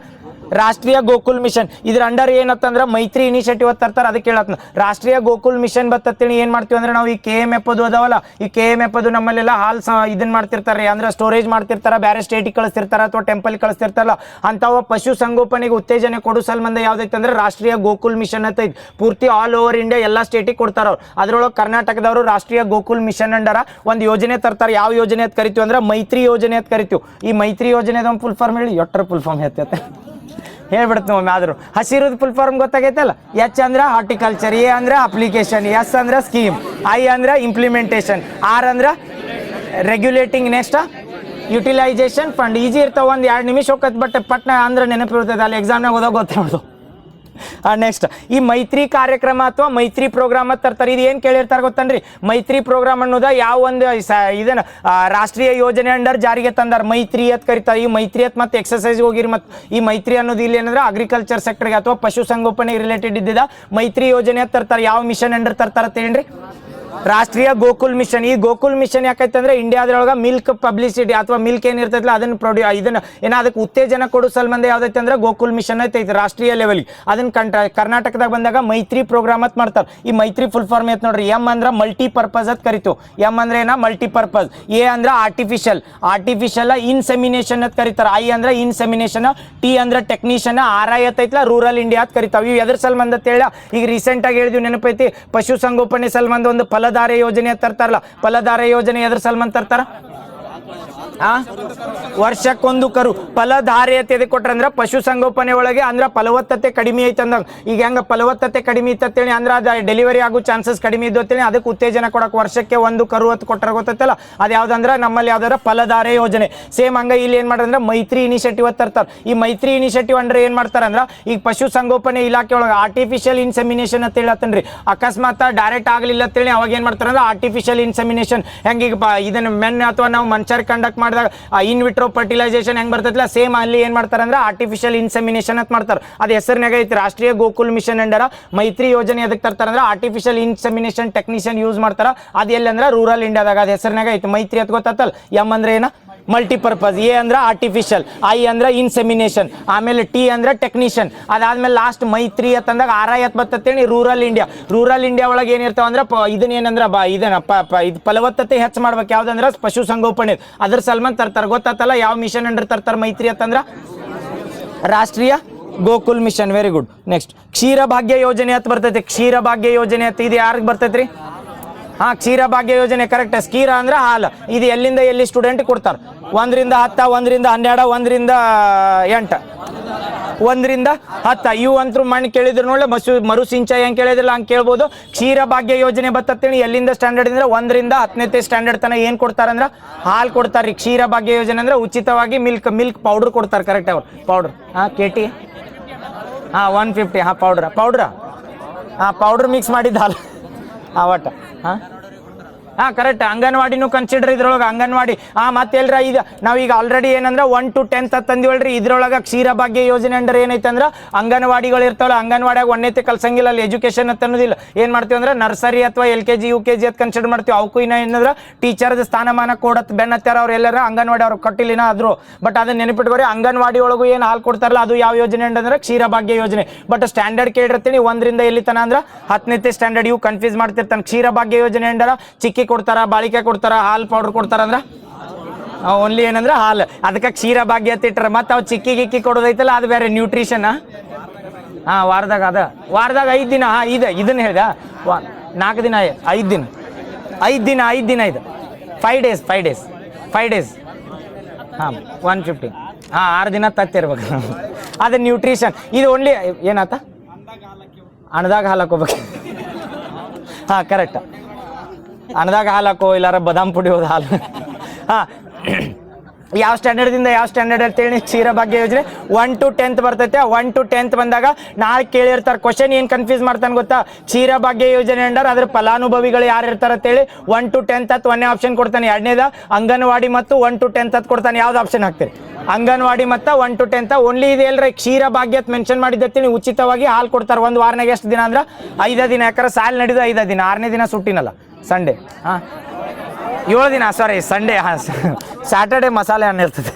ರಾಷ್ಟ್ರೀಯ ಗೋಕುಲ್ ಮಿಷನ್. ಇದ್ರ ಅಂಡರ್ ಏನತ್ತಂದ್ರೆ ಮೈತ್ರಿ ಇನಿಷಿಯೇಟಿವ್ ಅಂತ ತರ್ತಾರೆ. ಅದಕ್ಕೆ ಹೇಳತ್ನ ರಾಷ್ಟ್ರೀಯ ಗೋಕುಲ್ ಮಿಷನ್ ಬತ್ತೇಳಿ ಏನ್ ಮಾಡ್ತೀವಿ ಅಂದ್ರೆ ನಾವು ಈ KMF ಅದು ಅದಾವಲ್ಲ ಈ KMF ಅದು ನಮ್ಮಲ್ಲೆಲ್ಲ ಹಾಲ್ ಇದನ್ನ ಮಾಡ್ತಿರ್ತಾರೆ ಅಂದ್ರೆ ಸ್ಟೋರೇಜ್ ಮಾಡ್ತಿರ್ತಾರ, ಬೇರೆ ಸ್ಟೇಟಿಗೆ ಕಳಿಸ್ತಿರ್ತಾರ ಅಥವಾ ಟೆಂಪಲ್ ಕಳಿಸ್ತಿರ್ತಾರಲ್ಲ ಅಂಥವ ಪಶು ಸಂಗೋಪನೆಗೆ ಉತ್ತೇಜನೆ ಕೊಡೋ ಸಂಬಂಧ ಯಾವ್ದೈತೆ ಅಂದ್ರೆ ರಾಷ್ಟ್ರೀಯ ಗೋಕುಲ್ ಮಿಷನ್ ಅಂತ ಐತಿ. ಪೂರ್ತಿ ಆಲ್ ಓವರ್ ಇಂಡಿಯಾ ಎಲ್ಲ ಸ್ಟೇಟಿಗೆ ಕೊಡ್ತಾರ ಅವ್ರು. ಅದ್ರೊಳಗೆ ಕರ್ನಾಟಕದವರು ರಾಷ್ಟ್ರೀಯ ಗೋಕುಲ್ ಮಿಷನ್ ಅಂಡರ ಒಂದು ಯೋಜನೆ ತರ್ತಾರೆ. ಯಾವ ಯೋಜನೆ ಅಂತ ಕರಿತೀವಿ ಅಂದ್ರೆ ಮೈತ್ರಿ ಯೋಜನೆ ಅಂತ ಕರಿತೀವಿ. ಈ ಮೈತ್ರಿ ಯೋಜನೆದ ಒಂದು ಫುಲ್ ಫಾರ್ಮ್ ಹೇಳಿ ಎಟ್ಟರ ಫುಲ್ ಫಾರ್ಮ್ ಹೇಳ್ತೈತೆ ಹೇಳ್ಬಿಡ್ತು ಒಮ್ಮೆ. ಆದ್ರೂ ಹಸಿರು ಫುಲ್ ಫಾರ್ಮ್ ಗೊತ್ತಾಗೈತಲ್ಲ. ಎಚ್ ಅಂದ್ರೆ ಹಾರ್ಟಿಕಲ್ಚರ್, ಎ ಅಂದ್ರೆ ಅಪ್ಲಿಕೇಶನ್, ಎಸ್ ಅಂದ್ರೆ ಸ್ಕೀಮ್, ಐ ಅಂದ್ರೆ ಇಂಪ್ಲಿಮೆಂಟೇಷನ್, ಆರ್ ಅಂದ್ರೆ regulating, next utilisation fund. Easy ಇರ್ತಾವ, ಒಂದು 2 ನಿಮಿಷ ಹೋಗತ್ ಬಟ್ ಪಟ್ನ ಅಂದ್ರೆ ನೆನಪಿರ್ತದೆ ಅಲ್ಲಿ ಎಕ್ಸಾಮ್ನಾಗ ಓದೋ ಗೊತ್ತಾಗೋದು. ನೆಕ್ಸ್ಟ್ ಈ ಮೈತ್ರಿ ಕಾರ್ಯಕ್ರಮ ಅಥವಾ ಮೈತ್ರಿ ಪ್ರೋಗ್ರಾಮ್ ಅಂತ ತರ್ತಾರೆ. ಇದು ಏನು ಕೇಳಿರ್ತಾರೆ ಗೊತ್ತನ್ರಿ? ಮೈತ್ರಿ ಪ್ರೋಗ್ರಾಮ್ ಅನ್ನೋದ ಯಾವ ಒಂದು ಇದನ್ನ ರಾಷ್ಟ್ರೀಯ ಯೋಜನೆ ಅಂಡರ್ ಜಾರಿಗೆ ತಂದಾರ ಮೈತ್ರಿ ಅಂತ ಕರಿತಾರೆ. ಈ ಮೈತ್ರಿ ಅಂತ ಮತ್ತೆ ಎಕ್ಸರ್ಸೈಸ್ ಹೋಗಿರಿ. ಮತ್ತೆ ಈ ಮೈತ್ರಿ ಅನ್ನೋದು ಇಲ್ಲಿ ಏನಂದ್ರೆ ಅಗ್ರಿಕಲ್ಚರ್ ಸೆಕ್ಟರ್ಗೆ ಅಥವಾ ಪಶು ಸಂಗೋಪನೆ ರಿಲೇಟೆಡ್ ಇದ್ದಿದ್ದ ಮೈತ್ರಿ ಯೋಜನೆ ಅಂತ ತರ್ತಾರೆ. ಯಾವ ಮಿಷನ್ ಅಂಡರ್ ತರ್ತಾರ ತಿಳಿನ್ರಿ? ರಾಷ್ಟ್ರೀಯ ಗೋಕುಲ್ ಮಿಷನ್. ಈ ಗೋಕುಲ್ ಮಿಷನ್ ಯಾಕೈತೆ ಅಂದ್ರೆ ಇಂಡಿಯಾದ್ರೊಳಗೆ ಮಿಲ್ಕ್ ಪಬ್ಲಿಸಿಟಿ ಅಥವಾ ಮಿಲ್ಕ್ ಏನಿರ್ತೈತಲ್ಲ ಅದನ್ನ ಇದನ್ನ ಅದಕ್ಕೆ ಉತ್ತೇಜನ ಕೊಡೋ ಸಂಬಂಧ ಯಾವ್ದೈತೆ ಅಂದ್ರೆ ಗೋಕುಲ್ ಮಿಷನ್ ಐತೆ ರಾಷ್ಟ್ರೀಯ ಲೆವೆಲ್ಗೆ. ಅದನ್ನ ಕರ್ನಾಟಕದಾಗ ಬಂದಾಗ ಮೈತ್ರಿ ಪ್ರೋಗ್ರಾಮ್ ಅಂತ ಮಾಡ್ತಾರೆ. ಈ ಮೈತ್ರಿ ಫುಲ್ ಫಾರ್ಮ್ ಐತೆ ನೋಡ್ರಿ. ಎಂ ಅಂದ್ರೆ ಮಲ್ಟಿ ಪರ್ಪಸ್ ಅಂತ ಕರಿತೀವಿ. ಎಂ ಅಂದ್ರೆ ಏನ ಮಲ್ಟಿ ಪರ್ಪಸ್. ಎ ಅಂದ್ರೆ ಆರ್ಟಿಫಿಷಿಯಲ್ ಇನ್ಸೆಮಿನೇಷನ್ ಅಂತ ಕರೀತಾರೆ. ಐ ಅಂದ್ರೆ ಇನ್ಸೆಮಿನೇಷನ್, ಟಿ ಅಂದ್ರೆ ಟೆಕ್ನಿಷಿಯನ್, RI ಐತೈತಲ್ಲ ರೂರಲ್ ಇಂಡಿಯಾ ಅಂತ ಕರಿತಾವೆ. ಇವು ಎದ್ರ ಸಂಬಂಧ ಅಂತ ಹೇಳ ಈಗ ರೀಸೆಂಟ್ ಆಗಿ ಹೇಳಿದ್ವಿ ನೆನಪೈತಿ ಪಶು ಸಂಗೋಪನೆ ಸಂಬಂಧ ಒಂದು ಫಲಧಾರೆ ಯೋಜನೆ ತರ್ತಾರಲ್ಲ. ಫಲಧಾರೆ ಯೋಜನೆ ಎದ್ರ ಸಲ್ಮಂದ್ ತರ್ತಾರ? ವರ್ಷಕ್ಕೊಂದು ಕರು. ಫಲಧಾರ್ಯತೆ ಎದಕ್ಕೆ ಕೊಟ್ರ ಅಂದ್ರೆ ಪಶುಸಂಗೋಪನೆ ಒಳಗೆ ಅಂದ್ರೆ ಫಲವತ್ತತೆ ಕಡಿಮೆ ಐತೆ ಅಂದಾಗ. ಈಗ ಹೆಂಗ ಫಲವತ್ತತೆ ಕಡಿಮೆ ಇತ್ತಂತೇಳಿ ಅಂದ್ರೆ ಅದು ಡೆಲಿವರಿ ಆಗೋ ಚಾನ್ಸಸ್ ಕಡಿಮೆ ಇದ್ದು ಅಂತೇಳಿ ಅದಕ್ಕೆ ಉತ್ತೇಜನ ಕೊಡಕ್ಕೆ ವರ್ಷಕ್ಕೆ ಒಂದು ಕರು ಅಂತ ಕೊಟ್ಟರೆ ಗೊತ್ತಲ್ಲ, ಅದು ಯಾವ್ದಂದ್ರೆ ನಮ್ಮಲ್ಲಿ ಯಾವ್ದಾರ ಫಲಧಾರೆ ಯೋಜನೆ. ಸೇಮ್ ಹಂಗ ಇಲ್ಲಿ ಏನ್ ಮಾಡ್ರಂದ್ರೆ ಮೈತ್ರಿ ಇನಿಷಿಯೇಟಿವ್ ಅಂತ ತರ್ತಾರೆ. ಈ ಮೈತ್ರಿ ಇನಿಷಿಯೇಟಿವ್ ಅಂದ್ರೆ ಏನ್ ಮಾಡ್ತಾರೆ ಅಂದ್ರೆ ಈಗ ಪಶುಸಂಗೋಪನೆ ಇಲಾಖೆ ಒಳಗೆ ಆರ್ಟಿಫಿಷಿಯಲ್ ಇನ್ಸೆಮಿನೇಷನ್ ಅಂತ ಹೇಳತ್ತನ್ರಿ. ಅಕಸ್ಮಾತ್ ಡೈರೆಕ್ಟ್ ಆಗಲಿಲ್ಲ ಅಂತೇಳಿ ಅವಾಗ ಏನ್ ಮಾಡ್ತಾರೆ ಅಂದ್ರೆ ಆರ್ಟಿಫಿಷಿಯಲ್ ಇನ್ಸೆಮಿನೇಷನ್ ಹೆಂಗೆ ಈಗ ಇದನ್ನ ಮೆನ್ ಅಥವಾ ನಾವು ಮನುಷ್ಯರ್ ಕಂಡಕ್ಟ್ ಮಾಡಿದಾಗ ಇನ್ ವಿಟ್ರೋ ಫರ್ಟಿಲೈಸೇಷನ್ ಹೆಂಗ್ ಬರ್ತೈತಿಲ್ಲ, ಸೇಮ್ ಅಲ್ಲಿ ಏನ್ ಮಾಡ್ತಾರೆ ಅಂದ್ರೆ ಆರ್ಟಿಫಿಷಿಯಲ್ ಇನ್ಸೆಮಿನೇಷನ್ ಅಂತ ಮಾಡ್ತಾರೆ. ಅದು ಹೆಸರಿನಾಗ ಐತಿ ರಾಷ್ಟ್ರೀಯ ಗೋಕುಲ್ ಮಿಷನ್ ಅಂಡರ ಮೈತ್ರಿ ಯೋಜನೆ ಎದಕ್ಕೆ ತರ್ತಾರೆ ಅಂದ್ರೆ ಆರ್ಟಿಫಿಷಿಯಲ್ ಇನ್ಸೆಮಿನೇಷನ್ ಟೆಕ್ನಿಷಿಯನ್ ಯೂಸ್ ಮಾಡ್ತಾರ. ಅದು ಎಲ್ಲಿ ಅಂದ್ರೆ ರೂರಲ್ ಇಂಡಿಯಾದಾಗ. ಅದು ಹೆಸರಿನಾಗ ಐತಿ ಮೈತ್ರಿ ಅಂತ ಗೊತ್ತಲ್ಲ. ಎಂ ಅಂದ್ರೆ ಏನ ಮಲ್ಟಿಪರ್ಪಸ್, ಎ ಅಂದ್ರೆ ಆರ್ಟಿಫಿಷಿಯಲ್, ಐ ಅಂದ್ರೆ ಇನ್ಸೆಮಿನೇಷನ್, ಆಮೇಲೆ ಟಿ ಅಂದ್ರೆ ಟೆಕ್ನಿಷಿಯನ್. ಅದಾದ್ಮೇಲೆ ಲಾಸ್ಟ್ ಮೈತ್ರಿ ಅಂತಂದಾಗ RI ಬರ್ತೇಳಿ ರೂರಲ್ ಇಂಡಿಯಾ. ರೂರಲ್ ಇಂಡಿಯಾ ಒಳಗೆ ಏನಿರ್ತಾವ ಅಂದ್ರೆ ಇದನ್ನ ಏನಂದ್ರೆ ಇದನ್ನ ಇದು ಫಲವತ್ತತೆ ಹೆಚ್ಚು ಮಾಡ್ಬೇಕು. ಯಾವ್ದಂದ್ರೆ ಪಶುಸಂಗೋಪನೆ. ಅದ್ರ ಸಲ್ಮಾನ್ ತರ್ತಾರೆ ಗೊತ್ತಲ್ಲ. ಯಾವ ಮಿಷನ್ ಅಂಡರ್ ತರ್ತಾರೆ ಮೈತ್ರಿ ಅಂತಂದ್ರ Rashtriya Gokul mission. Very good. Next Ksheera Bhagya ಯೋಜನೆ ಅಂತ ಬರ್ತೈತಿ. ಕ್ಷೀರ ಭಾಗ್ಯ ಯೋಜನೆ ಅಂತ ಇದು ಯಾರಿಗೆ ಬರ್ತೈತ್ರಿ? ಕ್ಷೀರ ಭಾಗ್ಯ ಯೋಜನೆ ಕರೆಕ್ಟ್. ಕ್ಷೀರ ಅಂದ್ರೆ ಹಾಲು. ಇದು ಎಲ್ಲಿಂದ ಎಲ್ಲಿ ಸ್ಟೂಡೆಂಟ್ ಕೊಡ್ತಾರೆ? 1 ರಿಂದ 10, 1 ರಿಂದ 12, 1 ರಿಂದ 8, 1 ರಿಂದ 10. ಇವು ಅಂತೂ ಮಣ್ಣು ಕೇಳಿದ್ರು ನೋಡ್ಲೆ ಮರು ಸಿಂಚಾಯಿ ಹೆಂಗೆ ಕೇಳಿದ್ರಲ್ಲ ಹಂಗೆ ಕೇಳ್ಬೋದು. ಕ್ಷೀರ ಭಾಗ್ಯ ಯೋಜನೆ ಬರ್ತೇಳಿ ಎಲ್ಲಿಂದ ಸ್ಟ್ಯಾಂಡರ್ಡ್ ಅಂದ್ರೆ 1 ರಿಂದ 10ನೇ ಸ್ಟ್ಯಾಂಡರ್ಡ್ ತನಕ ಏನು ಕೊಡ್ತಾರಂದ್ರೆ ಹಾಲು ಕೊಡ್ತಾರೆ. ಕ್ಷೀರ ಭಾಗ್ಯ ಯೋಜನೆ ಅಂದ್ರೆ ಉಚಿತವಾಗಿ ಮಿಲ್ಕ್ ಪೌಡರ್ ಕೊಡ್ತಾರೆ. ಕರೆಕ್ಟ್. ಅವ್ರು ಪೌಡರ್ KT 150 ಪೌಡ್ರ ಪೌಡರ್ ಮಿಕ್ಸ್ ಮಾಡಿದ್ದು ಹಾಲು ಒಟ್ಟು ಕರೆಕ್ಟ್. ಅಂಗನವಾಡಿನೂ ಕನ್ಸಿಡರ್ ಇದ್ರೊಳಗೆ. ಅಂಗನವಾಡಿ ಮತ್ತೆಲ್ರ ಇದು ನಾವೀಗ ಆಲ್ರೆಡಿ ಏನಂದ್ರೆ 1 to 10th ತಂದಿವಲ್ರಿ. ಇದ್ರೊಳಗೆ ಕ್ಷೀರ ಭಾಗ್ಯ ಯೋಜನೆ ಅಂದ್ರೆ ಏನೈತೆ ಅಂದ್ರೆ ಅಂಗನವಾಡಿಗಳು ಇರ್ತಾವಲ್ಲ, ಅಂಗನವಾಡಿಯಾಗ 1ನೇತೆ ಕಲ್ಸಂಗಿಲ್ಲ, ಅಲ್ಲಿ ಎಜುಕೇಶನ್ ಅಂತ ಅನ್ನೋದಿಲ್ಲ. ಏನು ಮಾಡ್ತೀವಿ ಅಂದ್ರೆ ನರ್ಸರಿ ಅಥವಾ LKG UKG ಅಂತ ಕನ್ಸಿಡರ್ ಮಾಡ್ತೀವಿ. ಅವಕ್ಕೂ ಏನಂದ್ರೆ ಟೀಚರ್ದ ಸ್ಥಾನಮಾನ ಕೊಡತ್ ಬೆನ್ನತ್ತಾರ ಅವ್ರು ಎಲ್ಲರ ಅಂಗನವಾಡಿ ಅವ್ರು ಕೊಟ್ಟಿಲ್ಲಿನ ಆದ್ರು. ಬಟ್ ಅದನ್ನ ನೆನಪಿಟ್ಕೋರಿ, ಅಂಗನವಾಡಿ ಒಳಗೂ ಏನು ಹಾಲು ಕೊಡ್ತಾರಲ್ಲ ಅದು ಯಾವ ಯೋಜನೆ ಅಂದ್ರೆ ಕ್ಷೀರ ಭಾಗ್ಯ ಯೋಜನೆ. ಬಟ್ ಸ್ಟ್ಯಾಂಡರ್ಡ್ ಕೇಳಿರ್ತೀನಿ 1 ರಿಂದ ಎಲ್ಲಿ ತನ ಅಂದ್ರೆ 10ನೇ ಸ್ಟ್ಯಾಂಡರ್ಡ್. ಇವು ಕನ್ಫ್ಯೂಸ್ ಮಾಡ್ತಿರ್ತಾನೆ. ಕ್ಷೀರ ಭಾಗ್ಯ ಯೋಜನೆ ಅಂಡರ ಚಿಕ್ಕಿ ಕೊಡ್ತಾರ, ಬಾಳಿಕೆ ಕೊಡ್ತಾರ, ಹಾಲು ಪೌಡರ್ ಕೊಡ್ತಾರ ಅಂದ್ರೆ ಓನ್ಲಿ ಏನಂದ್ರೆ ಹಾಲು. ಅದಕ್ಕೆ ಕ್ಷೀರ ಭಾಗ್ಯ ಅಂತ ಇಟ್ಟಾರ. ಮತ್ತು ಅವು ಚಿಕ್ಕಿ ಗಿಕ್ಕಿ ಕೊಡೋದೈತಲ್ಲ ಅದು ಬೇರೆ ನ್ಯೂಟ್ರಿಷನ್. ವಾರದಾಗ 5 ದಿನ ಇದನ್ನ ಹೇಳ್ದ 4 ದಿನ 5 ದಿನ 5 ದಿನ ಇದು 5 ಡೇಸ್ 150 6 ದಿನ ತತ್ತಿರ್ಬೇಕು. ಅದು ನ್ಯೂಟ್ರಿಷನ್. ಇದು ಓನ್ಲಿ ಏನಾತ ಅಣದಾಗ ಹಾಲು ಹಾಕೋಬೇಕು. ಕರೆಕ್ಟ್. ಅಣದಾಗ ಹಾಲು ಹಾಕೋ, ಇಲ್ಲಾರ ಬದಾಮ್ ಪುಡಿ ಹೋದ ಹಾಲು. ಯಾವ ಸ್ಟ್ಯಾಂಡರ್ಡ್ದಿಂದ ಯಾವ ಸ್ಟ್ಯಾಂಡರ್ಡ್ ಅಂತೇಳಿ ಕ್ಷೀರ ಭಾಗ್ಯ ಯೋಜನೆ 1 to 10th ಬರ್ತೈತೆ. 1 to 10th ಬಂದಾಗ ನಾಳೆ ಕೇಳಿರ್ತಾರೆ ಕ್ವಶನ್. ಏನು ಕನ್ಫ್ಯೂಸ್ ಮಾಡ್ತಾನೆ ಗೊತ್ತಾ? ಕ್ಷೀರ ಭಾಗ್ಯ ಯೋಜನೆ ಅಂಡರ್ ಅದ್ರ ಫಲಾನುಭವಿಗಳು ಯಾರು ಇರ್ತಾರೆ ಅಂತೇಳಿ 1 to 10th 1ನೇ ಆಪ್ಷನ್ ಕೊಡ್ತಾನೆ. 2ನೇದ ಅಂಗನವಾಡಿ ಮತ್ತು 1 to 10th ಕೊಡ್ತಾನೆ. ಯಾವ್ದು ಆಪ್ಷನ್ ಹಾಕ್ತೀರಿ? ಅಂಗನವಾಡಿ ಮತ್ತು 1 to 10th. ಓನ್ಲಿ ಇದೆ ಎಲ್ರಿ ಕ್ಷೀರ ಭಾಗ್ಯ ಮೆನ್ಷನ್ ಮಾಡಿದ್ದೆ. ಉಚಿತವಾಗಿ ಹಾಲು ಕೊಡ್ತಾರೆ. ಒಂದು ವಾರನಾಗ ಎಷ್ಟು ದಿನ ಅಂದ್ರೆ 5 ದಿನ. ಯಾಕಂದ್ರೆ ಸಾಲ ನಡೆದು 5 ದಿನ. 6ನೇ ದಿನ ಸುಟ್ಟಿನಲ್ಲ ಸಂಡೇ. 7 ದಿನ ಸಾರಿ ಸಂಡೇ. ಸ್ಯಾಟರ್ಡೆ ಮಸಾಲೆ ಹಣ್ಣು ಇರ್ತದೆ.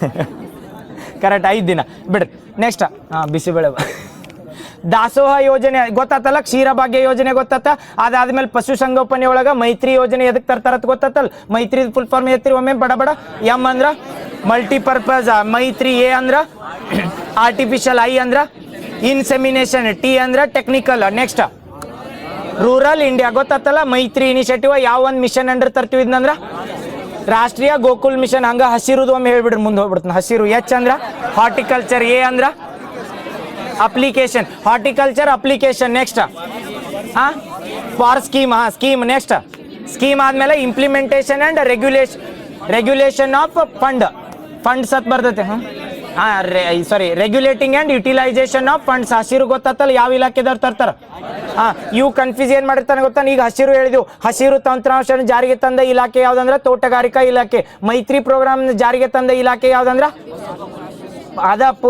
ಕರೆಕ್ಟ್ 5 ದಿನ ಬಿಡ್ರಿ. ನೆಕ್ಸ್ಟ್ ಬಿಸಿಬೇಳೆ ದಾಸೋಹ ಯೋಜನೆ ಗೊತ್ತಾತಲ್ಲ. ಕ್ಷೀರ ಭಾಗ್ಯ ಯೋಜನೆ ಗೊತ್ತಾತ. ಅದಾದ್ಮೇಲೆ ಪಶುಸಂಗೋಪನೆ ಒಳಗೆ ಮೈತ್ರಿ ಯೋಜನೆ ಎದಕ್ಕೆ ತರ್ತಾರತ್ ಗೊತ್ತಾತಲ್ಲ. ಮೈತ್ರಿ ಫುಲ್ ಫಾರ್ಮ್ ಎತ್ತಿರಿ ಒಮ್ಮೆ ಬಡ. ಎಂ ಅಂದ್ರ ಮಲ್ಟಿಪರ್ಪಸ್, ಮೈತ್ರಿ. ಎ ಅಂದ್ರ ಆರ್ಟಿಫಿಷಿಯಲ್, ಐ ಅಂದ್ರ ಇನ್ಸೆಮಿನೇಷನ್, ಟಿ ಅಂದ್ರ ಟೆಕ್ನಿಕಲ್. ನೆಕ್ಸ್ಟ್ ರೂರಲ್ ಇಂಡಿಯಾ ಗೊತ್ತಾತಲ್ಲ. ಮೈತ್ರಿ ಇನಿಷಿಯೇಟಿವ್ ಯಾವ ಒಂದು ಮಿಷನ್ ಅಂಡರ್ ತರ್ತೀವಿ ಇದನ್ನಂದ್ರ ರಾಷ್ಟ್ರೀಯ ಗೋಕುಲ್ ಮಿಷನ್. ಹಂಗ ಹಸಿರುದು ಒಮ್ಮೆ ಹೇಳ್ಬಿಡ್ರಿ, ಮುಂದೆ ಹೋಗ್ಬಿಡ್ತಾನೆ. ಹಸಿರು ಎಚ್ ಅಂದ್ರ ಹಾರ್ಟಿಕಲ್ಚರ್, ಎ ಅಂದ್ರ application, horticulture application. Next for scheme. Next scheme ಆದ್ಮೇಲೆ implementation and regulation of funds ಅಂತ ಬರ್ತೈತೆ. Regulating and utilisation of funds. Hasiru ಗೊತ್ತಾತಲ್ಲ ಯಾವ ಇಲಾಖೆದವ್ರು ತರ್ತಾರ. ಇವು ಕನ್ಫ್ಯೂಸ್ ಏನ್ ಮಾಡಿರ್ತಾನೆ ಗೊತ್ತಾ? ಈಗ ಹಸಿರು ಹೇಳಿದೆವು. ಹಸಿರು ತಂತ್ರಾಂಶ ಜಾರಿಗೆ ತಂದ ಇಲಾಖೆ ಯಾವ್ದಂದ್ರೆ ತೋಟಗಾರಿಕಾ ಇಲಾಖೆ. ಮೈತ್ರಿ ಪ್ರೋಗ್ರಾಮ್ ಜಾರಿಗೆ ತಂದ ಇಲಾಖೆ ಯಾವ್ದಂದ್ರ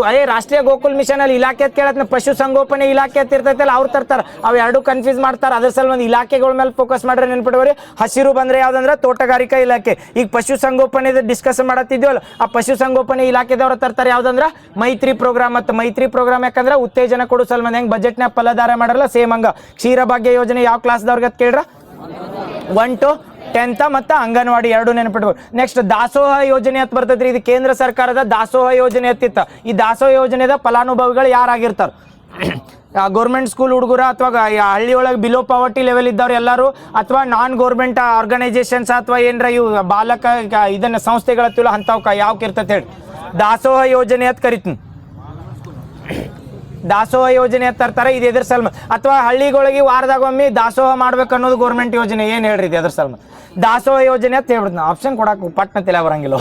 ಅದೇ ರಾಷ್ಟ್ರೀಯ ಗೋಕುಲ್ ಮಿಷನ್ ಅಲ್ಲಿ ಇಲಾಖೆ ಅಂತ ಕೇಳತ್ನ ಪಶುಸಂಗೋಪನೆ ಇಲಾಖೆ ಅಂತ ಇರ್ತೈತಲ್ಲ ಅವ್ರು ತರ್ತಾರೆ. ಅವು ಎರಡು ಕನ್ಫ್ಯೂಸ್ ಮಾಡ್ತಾರೆ. ಅದ್ರ ಸಲ ಒಂದು ಇಲಾಖೆಗಳ ಮೇಲೆ ಫೋಕಸ್ ಮಾಡ್ರೆ ನೆನ್ಪಿಡ್ರಿ. ಹಸಿರು ಬಂದ್ರೆ ಯಾವ್ದಂದ್ರೆ ತೋಟಗಾರಿಕಾ ಇಲಾಖೆ. ಈಗ ಪಶುಸಂಗೋಪನೆ ಡಿಸ್ಕಸ್ ಮಾಡತ್ತಿದ್ವಲ್ಲ, ಆ ಪಶುಸಂಗೋಪನೆ ಇಲಾಖೆದವ್ರು ತರ್ತಾರೆ ಯಾವ್ದಂದ್ರ ಮೈತ್ರಿ ಪ್ರೋಗ್ರಾಮ್. ಮತ್ತು ಮೈತ್ರಿ ಪ್ರೋಗ್ರಾಮ್ ಯಾಕಂದ್ರೆ ಉತ್ತೇಜನ ಕೊಡು ಸಲ್ಮಾನ್ ಹೆಂಗ್ ಬಜೆಟ್ನ ಫಲಧಾರ ಮಾಡಲ್ಲ ಸೇಮ್ ಹಂಗ. ಕ್ಷೀರ ಭಾಗ್ಯ ಯೋಜನೆ ಯಾವ ಕ್ಲಾಸ್ದವ್ರಿಗೆ ಅಂತ ಕೇಳ್ರ 1 to 10th ಮತ್ತು ಅಂಗನವಾಡಿ 2 ನೆನಪಿಟ್ಬೋದು. ನೆಕ್ಸ್ಟ್ ದಾಸೋಹ ಯೋಜನೆ ಅಂತ ಬರ್ತೈತ್ರಿ. ಇದು ಕೇಂದ್ರ ಸರ್ಕಾರದ ದಾಸೋಹ ಯೋಜನೆ ಅತ್ತಿತ್ತ. ಈ ದಾಸೋಹ ಯೋಜನೆದ ಫಲಾನುಭವಿಗಳು ಯಾರಾಗಿರ್ತಾರೆ? ಗೌರ್ಮೆಂಟ್ ಸ್ಕೂಲ್ ಹುಡುಗರ ಅಥವಾ ಹಳ್ಳಿ ಒಳಗೆ ಬಿಲೋ ಪಾವರ್ಟಿ ಲೆವೆಲ್ ಇದ್ದವ್ರು ಎಲ್ಲರೂ ಅಥವಾ ನಾನ್ ಗೌರ್ಮೆಂಟ್ ಆರ್ಗನೈಸೇಷನ್ಸ್ ಅಥವಾ ಏನರ ಇವು ಬಾಲಕ ಇದನ್ನ ಸಂಸ್ಥೆಗಳತ್ತಿಲ್ಲ ಅಂಥವ್ಕ ಯಾವಕ್ಕೆ ಇರ್ತೈತೆ ಹೇಳಿ. ದಾಸೋಹ ಯೋಜನೆ ಅಂತ ಕರಿತೀನಿ. ದಾಸೋಹ ಯೋಜನೆ ಅಂತ ತರ್ತಾರೆ. ಇದು ಎದ್ರ ಸಲ್ಮ ಅಥವಾ ಹಳ್ಳಿಗಳಿಗೆ ವಾರದಾಗ ಒಮ್ಮೆ ದಾಸೋಹ ಮಾಡ್ಬೇಕು ಅನ್ನೋದು ಗೌರ್ಮೆಂಟ್ ಯೋಜನೆ. ಏನು ಹೇಳ್ರಿ ಇದು ಎದ್ರ ಸಲ್ಮ? ದಾಸೋಹ ಯೋಜನೆ ಅಂತ ಹೇಳ್ಬಿಡ್ತು. ಆಪ್ಷನ್ ಕೊಡಕ್ಕೆ ಪಟ್ನ ತಲೆ ಬರಂಗಿಲ್ಲ.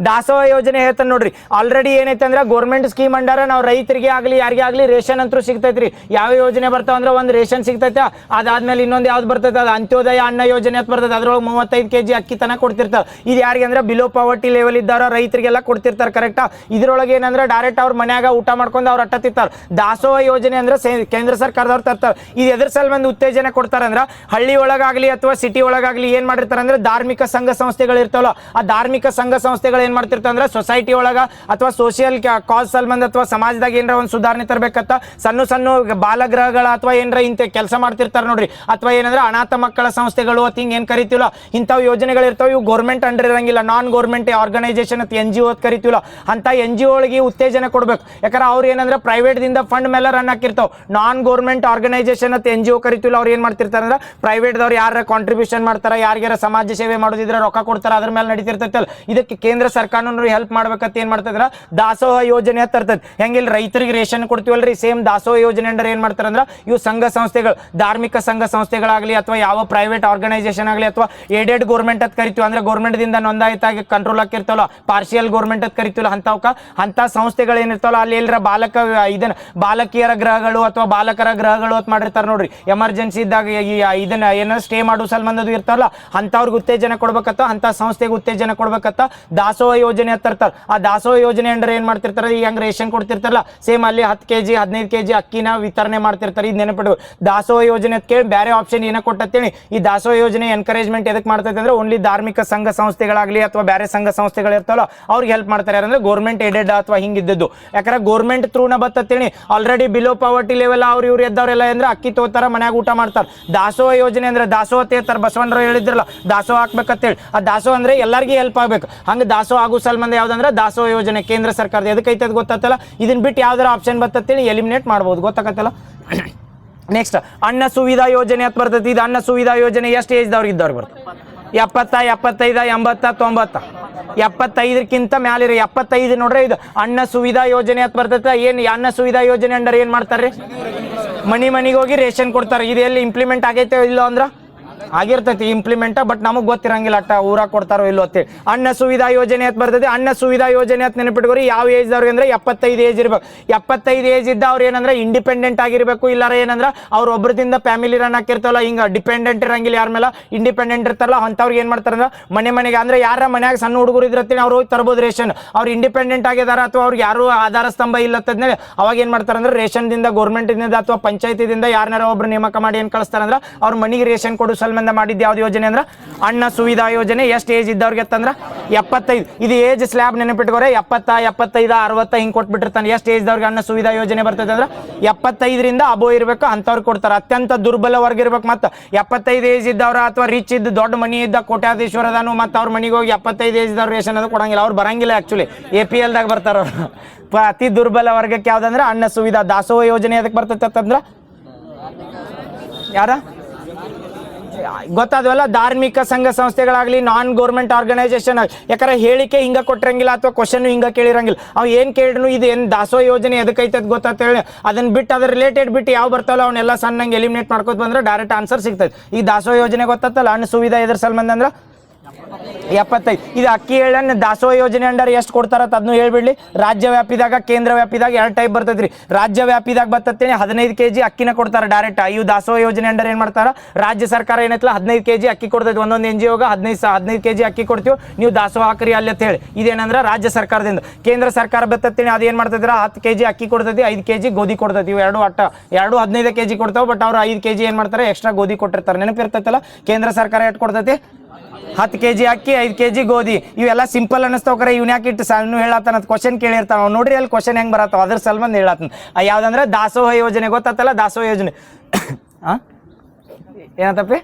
ದಾಸೋಹ ಯೋಜನೆ ಹೇಳ್ತಾನೆ ನೋಡ್ರಿ. ಆಲ್ರೆಡಿ ಏನೈತೆ ಅಂದ್ರೆ ಗೌರ್ಮೆಂಟ್ ಸ್ಕೀಮ್ ಅಂಡಾರ ನಾವು ರೈತರಿಗೆ ಆಗಲಿ ಯಾರಿಗೆ ಆಗಲಿ ರೇಷನ್ ಅಂತೂ ಸಿಗ್ತೈತ್ರಿ. ಯಾವ ಯೋಜನೆ ಬರ್ತಾವ ಅಂದ್ರೆ ಒಂದು ರೇಷನ್ ಸಿಗ್ತೈತೆ, ಅದಾದ್ಮೇಲೆ ಇನ್ನೊಂದು ಯಾವ್ದು ಬರ್ತೈತೆ ಅದು ಅಂತ್ಯೋದಯ ಅನ್ನ ಯೋಜನೆ ಅಂತ ಬರ್ತೈತೆ. ಅದ್ರೊಳಗೆ 35 kg ಅಕ್ಕಿ ತನಕ ಕೊಡ್ತಿರ್ತಾರೆ. ಇದು ಯಾರಿಗೆ ಅಂದ್ರೆ ಬಿಲೋ ಪಾವರ್ಟಿ ಲೆವೆಲ್ ಇದ್ದಾರ ರೈತರಿಗೆಲ್ಲ ಕೊಡ್ತಿರ್ತಾರೆ. ಕರೆಕ್ಟಾ? ಇದ್ರೊಳಗೆ ಏನಂದ್ರೆ ಡೈರೆಕ್ಟ್ ಅವ್ರ ಮನ್ಯಾಗ ಊಟ ಮಾಡ್ಕೊಂಡು ಅವ್ರು ಅಟ್ಟತಿರ್ತಾರೆ. ದಾಸೋಹ ಯೋಜನೆ ಅಂದ್ರೆ ಕೇಂದ್ರ ಸರ್ಕಾರದವ್ರು ತರ್ತಾರೆ. ಇದು ಎದ್ರ ಸಲ ಒಂದು ಉತ್ತೇಜನ ಕೊಡ್ತಾರೆ ಅಂದ್ರೆ ಹಳ್ಳಿ ಒಳಗಾಗ್ಲಿ ಅಥವಾ ಸಿಟಿ ಒಳಗಾಗ್ಲಿ ಏನ್ ಮಾಡಿರ್ತಾರೆ ಅಂದ್ರೆ ಧಾರ್ಮಿಕ ಸಂಘ ಸಂಸ್ಥೆಗಳು ಇರ್ತಾವಲ್ಲ, ಆ ಧಾರ್ಮಿಕ ಸಂಘ ಸಂಸ್ಥೆಗಳು ಏನ್ ಮಾಡ್ತಿರ್ತಾವ ಅಂದ್ರೆ ಸೊಸೈಟಿ ಒಳಗ ಅಥವಾ ಸೋಷಿಯಲ್ ಕಾಸ್ ಸಂಬಂಧ ಅಥವಾ ಸಮಾಜದಾಗ ಏನಾರ ಒಂದು ಸುಧಾರಣೆ ತರಬೇಕಂತ ಸಣ್ಣ ಸಣ್ಣ ಬಾಲಗೃಹಗಳ ಅಥವಾ ಏನಾರ ಇಂಥ ಕೆಲಸ ಮಾಡ್ತಿರ್ತಾರೆ ನೋಡ್ರಿ. ಅಥವಾ ಏನಂದ್ರೆ ಅನಾಥ ಮಕ್ಕಳ ಸಂಸ್ಥೆಗಳು ಅಥವಾ ಹಿಂಗ್ ಏನ್ ಕರಿತೀವಲ್ಲ ಇಂಥವು ಯೋಜನೆಗಳು ಇರ್ತಾವೆ. ಇವು ಗೌರ್ಮೆಂಟ್ ಅಂಡರ್ ಇರಂಗಿಲ್ಲ, ನಾನ್ ಗೌರ್ಮೆಂಟ್ ಆರ್ಗನೈಸೇಷನ್ ಅಥವಾ NGO ಅಂತ ಕರಿತೀವಲ್ಲ ಅಂತ NGO ಒಳಗೆ ಉತ್ತೇಜನ ಕೊಡ್ಬೇಕು. ಯಾಕಂದ್ರೆ ಅವ್ರು ಏನಂದ್ರೆ ಪ್ರೈವೇಟ್ ದಿಂದ ಫಂಡ್ ಮೇಲೆ ರನ್ ಹಾಕಿರ್ತಾವ. ನಾನ್ ಗೌರ್ಮೆಂಟ್ ಆರ್ಗನೈಸೇಷನ್ ಅಂತ NGO ಕರಿತೀವಲ್ಲ ಅವ್ರು ಏನ್ ಮಾಡ್ತಿರ್ತಾರೆ ಅಂದ್ರೆ ಪ್ರೈವೇಟ್ ದವ್ರು ಯಾರ ಕಾಂಟ್ರಿಬ್ಯೂಷನ್ ಮಾಡ್ತಾರ, ಯಾರಿಗಾರ ಸಮಾಜ ಸೇವೆ ಮಾಡೋದಿದ್ರೆ ರೊಕ್ಕ ಕೊಡ್ತಾರ, ಅದ್ರ ಮೇಲೆ ನಡೀತಿರ್ತೈತಲ್ಲ. ಇದಕ್ಕೆ ಕೇಂದ್ರ ಸರ್ಕಾರನೂ ಹೆಲ್ಪ್ ಮಾಡ್ಬೇಕಂತ ಏನ್ ಮಾಡ್ತಿದ್ರ ದಾಸೋಹ ಯೋಜನೆ ಅಂತ ತರ್ತದೆ. ಹೆಂಗಿಲ್ಲ ರೈತರಿಗೆ ರೇಷನ್ ಕೊಡ್ತೀವಲ್ರಿ, ಸೇಮ್ ದಾಸೋಹ ಯೋಜನೆ ಅಂದ್ರೆ ಏನ್ ಮಾಡ್ತಾರ ಅಂದ್ರೆ ಇವು ಸಂಘ ಸಂಸ್ಥೆಗಳು, ಧಾರ್ಮಿಕ ಸಂಘ ಸಂಸ್ಥೆಗಳಾಗ್ಲಿ ಅಥವಾ ಯಾವ ಪ್ರೈವೇಟ್ ಆರ್ಗನೈಸೇಷನ್ ಆಗಲಿ ಅಥವಾ ಏಡೆಡ್ ಗೌರ್ಮೆಂಟ್ ಅಂತ ಕರಿತೀವಿ ಅಂದ್ರೆ ಗೌರ್ಮೆಂಟ್ ದಿಂದ ನೋಂದಾಯಿತಾಗಿ ಕಂಟ್ರೋಲ್ ಹಾಕಿರ್ತಾವಲ್ಲ, ಪಾರ್ಷಿಯಲ್ ಗೌರ್ಮೆಂಟ್ ಅಂತ ಕರಿತೀವಲ್ಲ ಅಂತವಕ್ಕ ಅಂತ ಸಂಸ್ಥೆಗಳು ಏನಿರ್ತಾವಲ್ಲ ಅಲ್ಲಿ ಎಲ್ಲರ ಇದನ್ನ ಬಾಲಕಿಯರ ಗೃಹಗಳು ಅಥವಾ ಬಾಲಕರ ಗೃಹಗಳು ಅಂತ ಮಾಡಿರ್ತಾರೆ ನೋಡ್ರಿ. ಎಮರ್ಜೆನ್ಸಿ ಇದ್ದಾಗ ಇದನ್ನ ಏನಾದ್ರು ಸ್ಟೇ ಮಾಡೋ ಸಲ್ಬಂಧದು ಇರ್ತಾರಲ್ಲ ಅಂತವ್ರಿಗೆ ಉತ್ತೇಜನ ಕೊಡ್ಬೇಕತ್ತ, ಅಂತ ಸಂಸ್ಥೆಗೆ ಉತ್ತೇಜನ ಕೊಡ್ಬೇಕತ್ತ ದಾಸೋಹ ಯೋಜನೆ ಅಂತ ತರ್ತಾರೆ. ಆ ದಾಸೋಹ ಯೋಜನೆ ಅಂದ್ರೆ ಏನ್ ಮಾಡ್ತಿರ್ತಾರೆ, ಈ ಹೆಂಗ್ ರೇಷನ್ ಕೊಡ್ತಿರ್ತಾರಲ್ಲ ಸೇಮ್ ಅಲ್ಲಿ 10 kg 15 kg ಅಕ್ಕಿನ ವಿತರಣೆ ಮಾಡ್ತಿರ್ತಾರೆ. ಇದು ನೆನಪಿಡು. ದಾಸೋಹ ಯೋಜನೆ ಅಂತ ಕೇಳಿ ಬೇರೆ ಆಪ್ಷನ್ ಏನ ಕೊಟ್ಟತ್ತೇಳಿ. ಈ ದಾಸೋಹ ಯೋಜನೆ ಎನ್ಕರೇಜ್ಮೆಂಟ್ ಎದಕ್ಕೆ ಮಾಡ್ತೈತೆ ಅಂದ್ರೆ ಓನ್ಲಿ ಧಾರ್ಮಿಕ ಸಂಘ ಸಂಸ್ಥೆಗಳಾಗ್ಲಿ ಅಥವಾ ಬೇರೆ ಸಂಘ ಸಂಸ್ಥೆಗಳು ಇರ್ತಾವಲ್ಲ ಅವ್ರಿಗೆ ಹೆಲ್ಪ್ ಮಾಡ್ತಾರೆ. ಯಾರಂದ್ರೆ ಗೌರ್ಮೆಂಟ್ ಏಡೆಡ್ ಅಥವಾ ಹಿಂಗಿದ್ದು. ಯಾಕಂದ್ರೆ ಗೌರ್ಮೆಂಟ್ ಥ್ರೂನ ಬತ್ತೇಳಿ ಆಲ್ರೆಡಿ ಬಿಲೋ ಪಾವರ್ಟಿ ಲೆವೆಲ್ ಅವ್ರು ಇವ್ರು ಎದ್ದವ್ರೆಲ್ಲ ಅಂದ್ರೆ ಅಕ್ಕಿ ತಗೋತಾರ, ಮನ್ಯಾಗ ಊಟ ಮಾಡ್ತಾರೆ. ದಾಸೋಹ ಯೋಜನೆ ಅಂದ್ರೆ ದಾಸೋಹ ತೇರ್ತಾರೆ. ಬಸವಣ್ಣರು ಹೇಳಿದ್ರಲ್ಲ ದಾಸೋಹ ಹಾಕ್ಬೇಕಂತೇಳಿ. ಆ ದಾಸೋಹ ಅಂದ್ರೆ ಎಲ್ಲರಿಗೂ ಹೆಲ್ಪ್ ಆಗ್ಬೇಕು. ಹಂಗೆ ದಾಸೋಹ ಆಗೋ ಸಲ್ಬಂಧ ಯಾವ್ದಂದ್ರೆ ದಾಸೋಹ ಯೋಜನೆ ಕೇಂದ್ರ ಸರ್ಕಾರದ. ಎದಕ್ಕೈತೆ ಅದು ಗೊತ್ತಾತಲ್ಲ. ಇದನ್ನ ಬಿಟ್ಟು ಯಾವ್ದಾರ ಆಪ್ಷನ್ ಬರ್ತೇಳಿ ಎಲಿಮಿನೇಟ್ ಮಾಡ್ಬೋದು. ಗೊತ್ತಾಗತ್ತಲ್ಲ. ನೆಕ್ಸ್ಟ್ ಅನ್ನ ಸುವಿಧಾ ಯೋಜನೆ ಅಂತ ಬರ್ತೈತಿ. ಇದು ಅನ್ನ ಸುವಿಧಾ ಯೋಜನೆ ಎಷ್ಟು ಏಜ್ದವ್ರಿಗೆ ಇದ್ದವ್ರಿಗೆ ಬರ್ತದೆ? 70, 75, 80, 90. 75ಕ್ಕಿಂತ ಮ್ಯಾಲಿರಿ. 75 ನೋಡ್ರಿ. ಇದು ಅನ್ನ ಸುವಿಧಾ ಯೋಜನೆ ಅಂತ ಬರ್ತೈತೆ. ಏನು ಅನ್ನ ಸುವಿಧಾ ಯೋಜನೆ ಅಂದ್ರೆ ಏನ್ ಮಾಡ್ತಾರ್ರಿ? ಮನಿಗೆ ಹೋಗಿ ರೇಷನ್ ಕೊಡ್ತಾರೆ. ಇದು ಎಲ್ಲಿ ಇಂಪ್ಲಿಮೆಂಟ್ ಆಗೈತೆ ಇಲ್ಲೋ ಅಂದ್ರೆ ಆಗಿರ್ತೈತಿ ಇಂಪ್ಲಿಮೆಂಟ್, ಬಟ್ ನಮಗ್ ಗೊತ್ತಿರಂಗಿಲ್ಲ ಅಟ್ಟ ಊರಾಗ ಕೊಡ್ತಾರೋ ಇಲ್ಲೋ ಅಂತೇಳಿ. ಅನ್ನ ಸುವಿಧಾ ಯೋಜನೆ ಅಂತ ಬರ್ತೈತಿ. ಅನ್ನ ಸುವಿಧಾ ಯೋಜನೆ ಅಂತ ನೆನಪಿಟ್ಕೋರಿ. ಯಾವ ಏಜ್ ದವ್ರಿಗೆ ಅಂದ್ರೆ 75 ಏಜ್ ಇರ್ಬೇಕು. 75 ಏಜ್ ಇದ್ದ ಅವ್ರು ಏನಂದ್ರೆ ಇಂಡಿಪೆಂಡೆಂಟ್ ಆಗಿರ್ಬೇಕು. ಇಲ್ಲಾರ ಏನಂದ್ರೆ ಅವ್ರ ಒಬ್ರದಿಂದ ಫ್ಯಾಮಿಲಿ ರನ್ ಹಾಕಿರ್ತಲ್ಲ, ಹಿಂಗ ಡಿಪೆಂಡೆಂಟ್ ಇರಂಗಿಲ್ಲ ಯಾರ ಮೇಲೆ, ಇಂಡಿಪೆಂಡೆಂಟ್ ಇರ್ತಾರಲ್ಲ ಅಂತವ್ರಿಗೆ ಏನ್ ಮಾಡ್ತಾರ ಮನೆಗೆ ಅಂದ್ರೆ ಯಾರ ಮನ್ಯಾಗ ಸಣ್ಣ ಹುಡುಗರು ಇದ್ರತ್ತೀನಿ ಅವ್ರು ಹೋಗಿ ತರ್ಬೋದು ರೇಷನ್. ಅವ್ರು ಇಂಡಿಪೆಂಡೆಂಟ್ ಆಗಿದಾರ ಅಥವಾ ಅವ್ರಿಗೆ ಯಾರು ಆಧಾರ ಸ್ತಂಭ ಇಲ್ಲತ್ತದ್ಮೇಲೆ ಅವಾಗ ಏನ್ ಮಾಡ್ತಾರೆ ಅಂದ್ರೆ ರೇಷನ್ ದಿಂದ ಗೌರ್ಮೆಂಟ್ ಇಂದ ಅಥವಾ ಪಂಚಾಯತಿದಿಂದ ಯಾರನ್ನಾರ ಒಬ್ರು ನೇಮಕ ಮಾಡಿ ಏನ್ ಕಳಿಸ್ತಾರ ಅಂದ್ರೆ ಅವ್ರ ಮನೆಗೆ ರೇಷನ್ ಕೊಡು ಸಲ್ಬಂಧ ಮಾಡಿದ್ದು ಯಾವ್ದು ಯೋಜನೆ ಅಂದ್ರೆ ಅನ್ನ ಸುವಿಧಾ ಯೋಜನೆ. ಎಷ್ಟು ಏಜ್ ಇದ್ದವ್ರಿಗೆ ಅಂತಂದ್ರೆ 75. ಇದು ಏಜ್ ಸ್ಲ್ಯಾಬ್ ನೆನಪಿಟ್ಕೋರೆ. 70, 75, 60 ಹಿಂಗ್ ಕೊಟ್ಬಿಟ್ಟಿರ್ತಾನೆ. ಎಷ್ಟು ಏಜ್ ದವ್ರಿಗೆ ಅನ್ನ ಸುವಿಧಾ ಯೋಜನೆ ಬರ್ತದೆ ಅಂದ್ರೆ 75ರಿಂದ ಅಬೋ ಇರ್ಬೇಕು ಅಂತವ್ರಿಗೆ ಕೊಡ್ತಾರೆ. ಅತ್ಯಂತ ದುರ್ಬಲ ವರ್ಗ ಇರ್ಬೇಕು. ಮತ್ತೆ 75 ಏಜ್ ಇದ್ದವ್ರ ಅಥವಾ ರಿಚ್ ಇದ್ದು ದೊಡ್ಡ ಮನಿ ಇದ್ದ ಕೋಟ್ಯಾಧೀಶ್ವರದಾನು ಮತ್ತೆ ಅವ್ರ ಮನೆಗೆ ಹೋಗಿ 75 ಏಜ್ ಇದ್ದವ್ರು ರೇಷನ್ ಅದು ಕೊಡಂಗಿಲ್ಲ. ಅವ್ರು ಬರಂಗಿಲ್ಲ. ಆಕ್ಚುಲಿ APL ದಾಗ ಬರ್ತಾರ ಅವ್ರು. ಅತಿ ದುರ್ಬಲ ವರ್ಗಕ್ಕೆ ಯಾವ್ದಂದ್ರೆ ಅನ್ನ ಸುವಿಧಾ. ದಾಸೋಹ ಯೋಜನೆ ಅದಕ್ಕೆ ಬರ್ತೈತೆ ಅಂತಂದ್ರ ಯಾರ ಗೊತ್ತಾದ್ವಲ್ಲ, ಧಾರ್ಮಿಕ ಸಂಘ ಸಂಸ್ಥೆಗಳಾಗ್ಲಿ ನಾನ್ ಗೌರ್ಮೆಂಟ್ ಆರ್ಗನೈಸೇಷನ್. ಯಾಕಂದ್ರೆ ಹೇಳಿಕೆ ಹಿಂಗ ಕೊಟ್ಟಿರಂಗಿಲ್ಲ ಅಥವಾ ಕ್ವಶನ್ ಹಿಂಗ ಕೇಳಿರಂಗಿಲ್ಲ. ಅವ್ ಏನ್ ಕೇಳಿದ್ರು ಇದು ಏನ್ ದಾಸೋಹ ಯೋಜನೆ ಎದಕ್ಕೈತೆ ಗೊತ್ತಾತ ಹೇಳಿ ಅದನ್ನ ಬಿಟ್ಟು ಅದ್ರ ರಿಲೇಟೆಡ್ ಬಿಟ್ಟು ಯಾವ ಬರ್ತಾವಲ್ಲ ಅವನ್ನೆಲ್ಲ ಸಣ್ಣಂಗೆ ಎಲಿಮಿನೇಟ್ ಮಾಡ್ಕೋತ ಬಂದ್ರೆ ಡೈರೆಕ್ಟ್ ಆನ್ಸರ್ ಸಿಗ್ತೈತೆ. ಈ ದಾಸೋಹ ಯೋಜನೆ ಗೊತ್ತಾತಲ್ಲ ಅನ್ನ ಸುವಿಧಾ ಎದ್ರ ಸಲ್ಬಂಧ ಅಂದ್ರೆ 75. ಇದು ಅಕ್ಕಿ ಹೇಳನ್ನ ದಾಸೋಹ ಯೋಜನೆ ಅಂಡರ್ ಎಷ್ಟು ಕೊಡ್ತಾರ ಅದನ್ನು ಹೇಳ್ಬಿಡ್ಲಿ. ರಾಜ್ಯ ವ್ಯಾಪಿದಾಗ ಕೇಂದ್ರ ವ್ಯಾಪಿದಾಗ 2 ಟೈಪ್ ಬರ್ತೈತ್ರಿ. ರಾಜ್ಯ ವ್ಯಾಪಿದಾಗ ಬರ್ತೇನೆ 15 kg ಅಕ್ಕಿನ ಕೊಡ್ತಾರ ಡೈರೆಕ್ಟ್. ಇವು ದಾಸೋಹ ಯೋಜನೆ ಅಂಡರ್ ಏನ್ ಮಾಡ್ತಾರ ರಾಜ್ಯ ಸರ್ಕಾರ ಏನೈತಲ್ಲ 15 kg ಅಕ್ಕಿ ಕೊಡ್ತೈತಿ. ಒಂದೊಂದು NGOಗ 15 kg ಅಕ್ಕಿ ಕೊಡ್ತೀವಿ, ನೀವು ದಾಸೋಹ ಹಾಕ್ರಿ ಅಲ್ಲಿ ಅಂತ ಹೇಳಿ. ಇದೇನಂದ್ರೆ ರಾಜ್ಯ ಸರ್ಕಾರದಿಂದ. ಕೇಂದ್ರ ಸರ್ಕಾರ ಬರ್ತೇನೆ ಅದು ಏನ್ ಮಾಡ್ತಿದ್ರ 10 kg ಅಕ್ಕಿ ಕೊಡ್ತೈತಿ, 5 kg ಗೋಧಿ ಕೊಡ್ತೈತಿ. ಇವು ಎರಡು 15 kg ಕೊಡ್ತಾವ. ಬಟ್ ಅವ್ರು 5 kg ಏನ್ ಮಾಡ್ತಾರೆ ಎಕ್ಸ್ಟ್ರಾ ಗೋಧಿ ಕೊಟ್ಟಿರ್ತಾರೆ. ನೆನಪಿರ್ತೈತಲ್ಲ. ಕೇಂದ್ರ ಸರ್ಕಾರ ಎಷ್ಟು ಕೊಡ್ತೈತಿ? 10 kg ಅಕ್ಕಿ, 5 kg ಗೋಧಿ. ಇವೆಲ್ಲ ಸಿಂಪಲ್ ಅನ್ನಿಸ್ತಾವ್ರೆ. ಇವ್ನ ಯಾಕೆ ಇಟ್ಟು ಸಣ್ಣ ಹೇಳತ್ತಾನ ಕ್ವಶನ್ ಕೇಳಿರ್ತಾವ ನೋಡ್ರಿ. ಅಲ್ಲಿ ಕ್ವಶನ್ ಹೆಂಗ್ ಬರತ್ತಾವ ಅದ್ರ ಸಲ್ಬಂದ್ ಹೇಳತ್ತನ. ಯಾವ್ದಂದ್ರೆ ದಾಸೋಹ ಯೋಜನೆ ಗೊತ್ತಾತಲ್ಲ. ದಾಸೋಹ ಯೋಜನೆ ಏನಂತಪ್ಪಿ?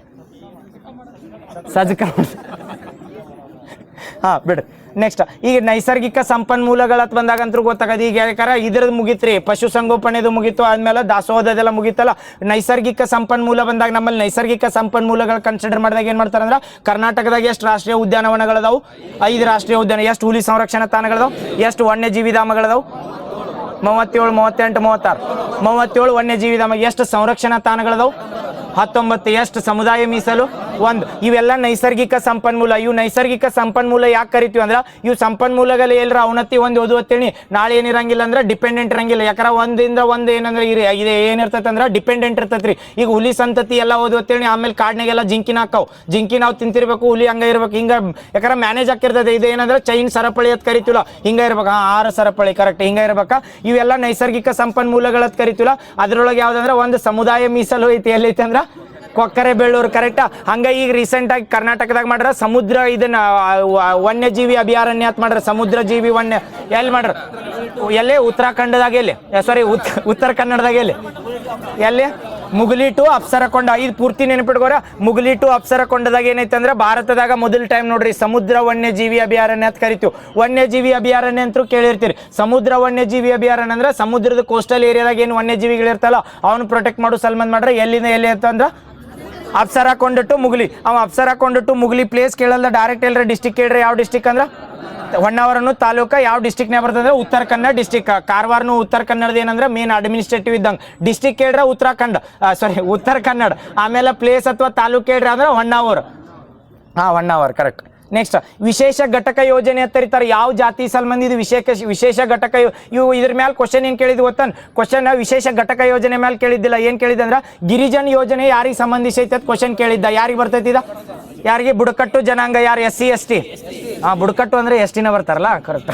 ಸಜ್ಜಕ ಬಿಡ್ರಿ. ನೆಕ್ಸ್ಟ್ ಈಗ ನೈಸರ್ಗಿಕ ಸಂಪನ್ಮೂಲಗಳತ್ ಬಂದಾಗಂತೂ ಗೊತ್ತಾಗದು. ಈಗ ಯಾಕಾರ ಇದ್ರದ್ದು ಮುಗಿತ್ರಿ, ಪಶುಸಂಗೋಪನೆದು ಮುಗೀತು, ಆದ್ಮೇಲೆ ದಾಸೋಹದೆಲ್ಲ ಮುಗೀತಲ್ಲ. ನೈಸರ್ಗಿಕ ಸಂಪನ್ಮೂಲ ಬಂದಾಗ ನಮ್ಮಲ್ಲಿ ನೈಸರ್ಗಿಕ ಸಂಪನ್ಮೂಲಗಳು ಕನ್ಸಿಡರ್ ಮಾಡಿದಾಗ ಏನ್ ಮಾಡ್ತಾರೆ ಅಂದ್ರೆ ಕರ್ನಾಟಕದಾಗ ಎಷ್ಟು ರಾಷ್ಟ್ರೀಯ ಉದ್ಯಾನವನಗಳದಾವು? 5 ರಾಷ್ಟ್ರೀಯ ಉದ್ಯಾನ. ಎಷ್ಟು ಹುಲಿ ಸಂರಕ್ಷಣಾ ತಾಣಗಳದಾವು? ಎಷ್ಟು ವನ್ಯಜೀವಿ ಧಾಮಗಳದಾವು? 37, 38, 37 ವನ್ಯಜೀವಿ ಧಾಮ. ಎಷ್ಟು ಸಂರಕ್ಷಣಾ ತಾಣಗಳದಾವು? 19. ಎಷ್ಟು ಸಮುದಾಯ ಮೀಸಲು? 1. ಇವೆಲ್ಲ ನೈಸರ್ಗಿಕ ಸಂಪನ್ಮೂಲ. ಇವು ನೈಸರ್ಗಿಕ ಸಂಪನ್ಮೂಲ ಯಾಕೆ ಕರಿತೀವಿ ಅಂದ್ರೆ ಇವು ಸಂಪನ್ಮೂಲಗಳು ಎಲ್ಲರ ಅವನತಿ ಒಂದು ಓದುವತ್ತೇಳಿ ನಾಳೆ ಏನಿರಂಗಿಲ್ಲ ಅಂದ್ರೆ ಡಿಪೆಂಡೆಂಟ್ ಇರಂಗಿಲ್ಲ. ಯಾಕಂದ್ರೆ ಒಂದಿಂದ ಒಂದು ಏನಂದ್ರೆ ಇದೆ ಏನಿರ್ತೈತೆ ಅಂದ್ರೆ ಡಿಪೆಂಡೆಂಟ್ ಇರ್ತೈತ್ರಿ. ಈಗ ಹುಲಿ ಸಂತತಿ ಎಲ್ಲ ಓದುವತ್ತೇಳಿ ಆಮೇಲೆ ಕಾಡ್ನಾಗೆಲ್ಲ ಜಿಂಕಿನ ಹಾಕಾವು, ಜಿಂಕಿ ನಾವು ತಿಂತಿರ್ಬೇಕು, ಹುಲಿ ಹಂಗ ಇರ್ಬೇಕು. ಹಿಂಗ ಯಾಕಂದ್ರೆ ಮ್ಯಾನೇಜ್ ಹಾಕಿರ್ತದೆ. ಇದು ಏನಂದ್ರೆ ಚೈನ್ ಸರಪಳಿ ಅಂತ ಕರಿತೀವಲ್ಲ, ಹಿಂಗ ಇರ್ಬೇಕು. 6 ಸರಪಳಿ ಕರೆಕ್ಟ್ ಹಿಂಗ ಇರ್ಬೇಕಾ. ಇವೆಲ್ಲ ನೈಸರ್ಗಿಕ ಸಂಪನ್ಮೂಲಗಳತ್ ಕರಿತೀವಲ್ಲ. ಅದ್ರೊಳಗೆ ಯಾವ್ದಂದ್ರೆ ಒಂದು ಸಮುದಾಯ ಮೀಸಲು ಐತಿ. ಎಲ್ಲೈತಿ ಅಂದ್ರೆ ಕೊಕ್ಕರೆ ಬೆಳ್ಳೂರು ಕರೆಕ್ಟಾ. ಹಂಗ ಈಗ ರೀಸೆಂಟ್ ಆಗಿ ಕರ್ನಾಟಕದಾಗ ಮಾಡ್ರ ಸಮುದ್ರ ಇದನ್ನ ವನ್ಯಜೀವಿ ಅಭಯಾರಣ್ಯ ಅಂತ ಮಾಡ್ರ. ಸಮುದ್ರ ಜೀವಿ ವನ್ಯ ಎಲ್ಲಿ ಮಾಡ್ರ? ಎಲ್ಲೇ ಉತ್ತರಾಖಂಡದಾಗ, ಎಲ್ಲಿ ಸಾರಿ ಉತ್ತರ ಕನ್ನಡದಾಗ, ಎಲ್ಲಿ ಮುಗಲಿ ಟು ಅಪ್ಸರಕೊಂಡ. ಇದು ಪೂರ್ತಿ ನೆನಪಿಟ್ಕೋರ. ಮುಗಲಿ ಟು ಅಪ್ಸರಕೊಂಡದಾಗ ಏನೈತೆ ಅಂದ್ರೆ ಭಾರತದಾಗ ಮೊದಲ ಟೈಮ್ ನೋಡ್ರಿ ಸಮುದ್ರ ವನ್ಯಜೀವಿ ಅಭಯಾರಣ್ಯ ಅಂತ ಕರಿತೀವಿ. ವನ್ಯಜೀವಿ ಅಭಯಾರಣ್ಯ ಅಂತೂ ಕೇಳಿರ್ತೀರಿ. ಸಮುದ್ರ ವನ್ಯಜೀವಿ ಅಭಯಾರಣ್ಯ ಅಂದ್ರೆ ಸಮುದ್ರದ ಕೋಸ್ಟಲ್ ಏರಿಯಾದಾಗ ಏನು ವನ್ಯಜೀವಿಗಳಿರ್ತಲ್ಲ ಅವನು ಪ್ರೊಟೆಕ್ಟ್ ಮಾಡೋ ಸಲ್ಮಾನ್ ಮಾಡ್ರೆ. ಎಲ್ಲಿಂದ ಎಲ್ಲಿ ಅಂತಂದ್ರೆ ಅಪ್ಸರಕೊಂಡ ಟು ಮುಗಲಿ. ಅವ ಅಪ್ಸರಕೊಂಡ ಟು ಮುಗಲಿ ಪ್ಲೇಸ್ ಕೇಳಲ್ಲ, ಡೈರೆಕ್ಟ್ ಎಲ್ಲರ ಡಿಸ್ಟಿಕ್ ಕೇಳ್ರಿ. ಯಾವ ಡಿಸ್ಟಿಕ್ ಅಂದ್ರೆ ಹೊನ್ನಾವರನು ತಾಲೂಕು. ಯಾವ ಡಿಸ್ಟಿಕ್ನಾಗ ಬರ್ತಂದ್ರೆ ಉತ್ತರ ಕನ್ನಡ ಡಿಸ್ಟಿಕ್. ಕಾರವಾರನು ಉತ್ತರ ಕನ್ನಡದ ಏನಂದ್ರೆ ಮೇನ್ ಅಡ್ಮಿನಿಸ್ಟ್ರೇಟಿವ್ ಇದ್ದಂಗೆ. ಡಿಸ್ಟಿಕ್ ಕೇಳ್ರೆ ಉತ್ತರಾಖಂಡ, ಉತ್ತರ ಕನ್ನಡ. ಆಮೇಲೆ ಪ್ಲೇಸ್ ಅಥವಾ ತಾಲೂಕು ಕೇಳ್ರಿ ಅಂದ್ರೆ ಹೊನ್ನಾವರ. ಹೊನ್ನಾವರ ಕರೆಕ್ಟ್. ನೆಕ್ಸ್ಟ್ ವಿಶೇಷ ಘಟಕ ಯೋಜನೆ ಅಂತ ಕರೀತಾರೆ. ಯಾವ ಜಾತಿ ಸಲ್ಮಂದಿ ಇದು ವಿಶೇಷ ಘಟಕ. ಇವು ಇದ್ರ ಮೇಲೆ ಕ್ವಶನ್ ಏನು ಕೇಳಿದ್ವಿ ಗೊತ್ತಾನ? ಕ್ವಶನ್ ವಿಶೇಷ ಘಟಕ ಯೋಜನೆ ಮೇಲೆ ಕೇಳಿದ್ದಿಲ್ಲ. ಏನು ಕೇಳಿದ್ದ ಅಂದ್ರೆ ಗಿರಿಜನ ಯೋಜನೆ ಯಾರಿಗೆ ಸಂಬಂಧಿಸೈತೆ ಅಂತ ಕ್ವಶನ್ ಕೇಳಿದ್ದ. ಯಾರಿಗೆ ಬರ್ತೈತಿ ಇದ? ಯಾರಿಗೆ? ಬುಡಕಟ್ಟು ಜನಾಂಗ. ಯಾರು? SC ST. ಬುಡಕಟ್ಟು ಅಂದ್ರೆ STನ ಬರ್ತಾರಲ್ಲ ಕರೆಕ್ಟ್.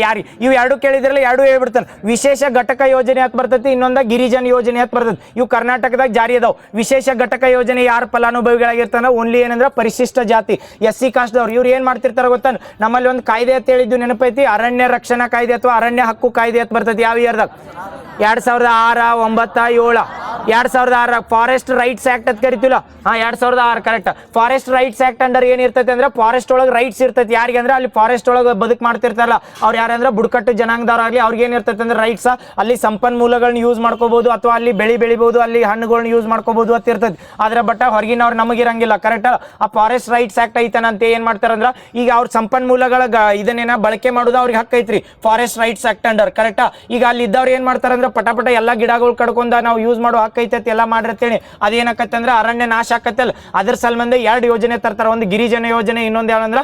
ಯಾರಿಗೆ? ಇವು ಎರಡು ಕೇಳಿದ್ರಲ್ಲ, ಎರಡು ಹೇಳ್ಬಿಡ್ತಾನೆ. ವಿಶೇಷ ಘಟಕ ಯೋಜನೆ ಅಂತ ಬರ್ತೈತಿ, ಇನ್ನೊಂದ ಗಿರಿಜನ ಯೋಜನೆ ಅಂತ ಬರ್ತೈತಿ. ಇವು ಕರ್ನಾಟಕದಾಗ ಜಾರಿ ಅದಾವ. ವಿಶೇಷ ಘಟಕ ಯೋಜನೆ ಯಾರು ಫಲಾನುಭವಿಗಳಾಗಿರ್ತಾರ? ಓನ್ಲಿ ಏನಂದ್ರೆ ಪರಿಶಿಷ್ಟ ಜಾತಿ SC ಕಾಸ್ಟ್ ದವ್ರು. ಇವ್ರು ಏನ್ ಮಾಡ್ತಿರ್ತಾರ ಗೊತ್ತಾನ? ನಮ್ಮಲ್ಲಿ ಒಂದು ಕಾಯ್ದೆ ಅಂತ ಹೇಳಿದ್ದು ನೆನಪೈತಿ, ಅರಣ್ಯ ರಕ್ಷಣಾ ಕಾಯ್ದೆ ಅಥವಾ ಅರಣ್ಯ ಹಕ್ಕು ಕಾಯ್ದೆ ಅಂತ ಬರ್ತೈತಿ. ಯಾವ ಇಯರ್ದಾಗ? 2006, 9, 7. 2006 ಫಾರೆಸ್ಟ್ ರೈಟ್ಸ್ ಆಕ್ಟ್ ಅಂತ ಕರಿತೀವಲ್ಲ. 2006 correct. Forest rights act under ಏನಿರ್ತೈತಿ ಅಂದ್ರೆ ಫಾರೆಸ್ಟ್ ಒಳಗೆ ರೈಟ್ಸ್ ಇರ್ತೈತಿ. ಯಾರಿಗೆ ಅಂದ್ರೆ ಅಲ್ಲಿ ಫಾರೆಸ್ಟ್ ಒಳಗೆ ಬದುಕು ಮಾಡ್ತಿರ್ತಾರಲ್ಲ ಅವ್ರು ಯಾರಂದ್ರೆ ಬುಡಕಟ್ಟು ಜನಾಂಗದವ್ರಾಗ್ಲಿ ಅವ್ರಿಗೆ ಏನಿರ್ತೈತಿ ಅಂದ್ರೆ ರೈಟ್ಸ್. ಅಲ್ಲಿ ಸಂಪನ್ಮೂಲಗಳನ್ನ ಯೂಸ್ ಮಾಡ್ಕೋಬಹುದು ಅಥವಾ ಅಲ್ಲಿ ಬೆಳಿಬಹುದು, ಅಲ್ಲಿ ಹಣ್ಣುಗಳನ್ನ ಯೂಸ್ ಮಾಡ್ಕೋಬಹುದು ಅಂತ ಇರ್ತೈತಿ. ಆದ್ರೆ ಬಟ್ ಹೊರಗಿನವ್ರು ನಮಗಿರಂಗಿಲ್ಲ ಕರೆಕ್ಟ್. ಆ ಫಾರೆಸ್ಟ್ ರೈಟ್ಸ್ ಆಕ್ಟ್ ಐತನಂತ ಏನ್ ಮಾಡ್ತಾರಂದ್ರ ಈಗ ಅವ್ರ ಸಂಪನ್ಮೂಲಗಳ ಇದನ್ನೇನ ಬಳಕೆ ಮಾಡೋದು ಅವ್ರಿಗೆ ಹಕ್ಕ ಐತ್ರಿ ಫಾರೆಸ್ಟ್ ರೈಟ್ಸ್ ಆಕ್ಟ್ ಅಂಡರ್ ಕರೆಕ್ಟಾ. ಈಗ ಅಲ್ಲಿ ಇದ್ದವ್ರು ಏನ್ ಮಾಡ್ತಾರಂದ್ರೆ ಪಟ ಎಲ್ಲ ಗಿಡಗಳು ಕಡ್ಕೊಂಡ ನಾವು ಯೂಸ್ ಮಾಡೋ ಹಕ್ಕ ಐತೈತಿ ಎಲ್ಲ ಮಾಡಿರ್ತೇಳಿ. ಅದೇನಕತ್ತೆ ಅಂದ್ರೆ ಅರಣ್ಯ ನಾಶ ಆಕತ್ತಲ್ಲ. ಅದ್ರ ಸಲ್ಬಂಧ 2 ಯೋಜನೆ ತರ್ತಾರ. ಒಂದು ಗಿರಿಜನ ಯೋಜನೆ, ಇನ್ನೊಂದು ಯಾವಂದ್ರ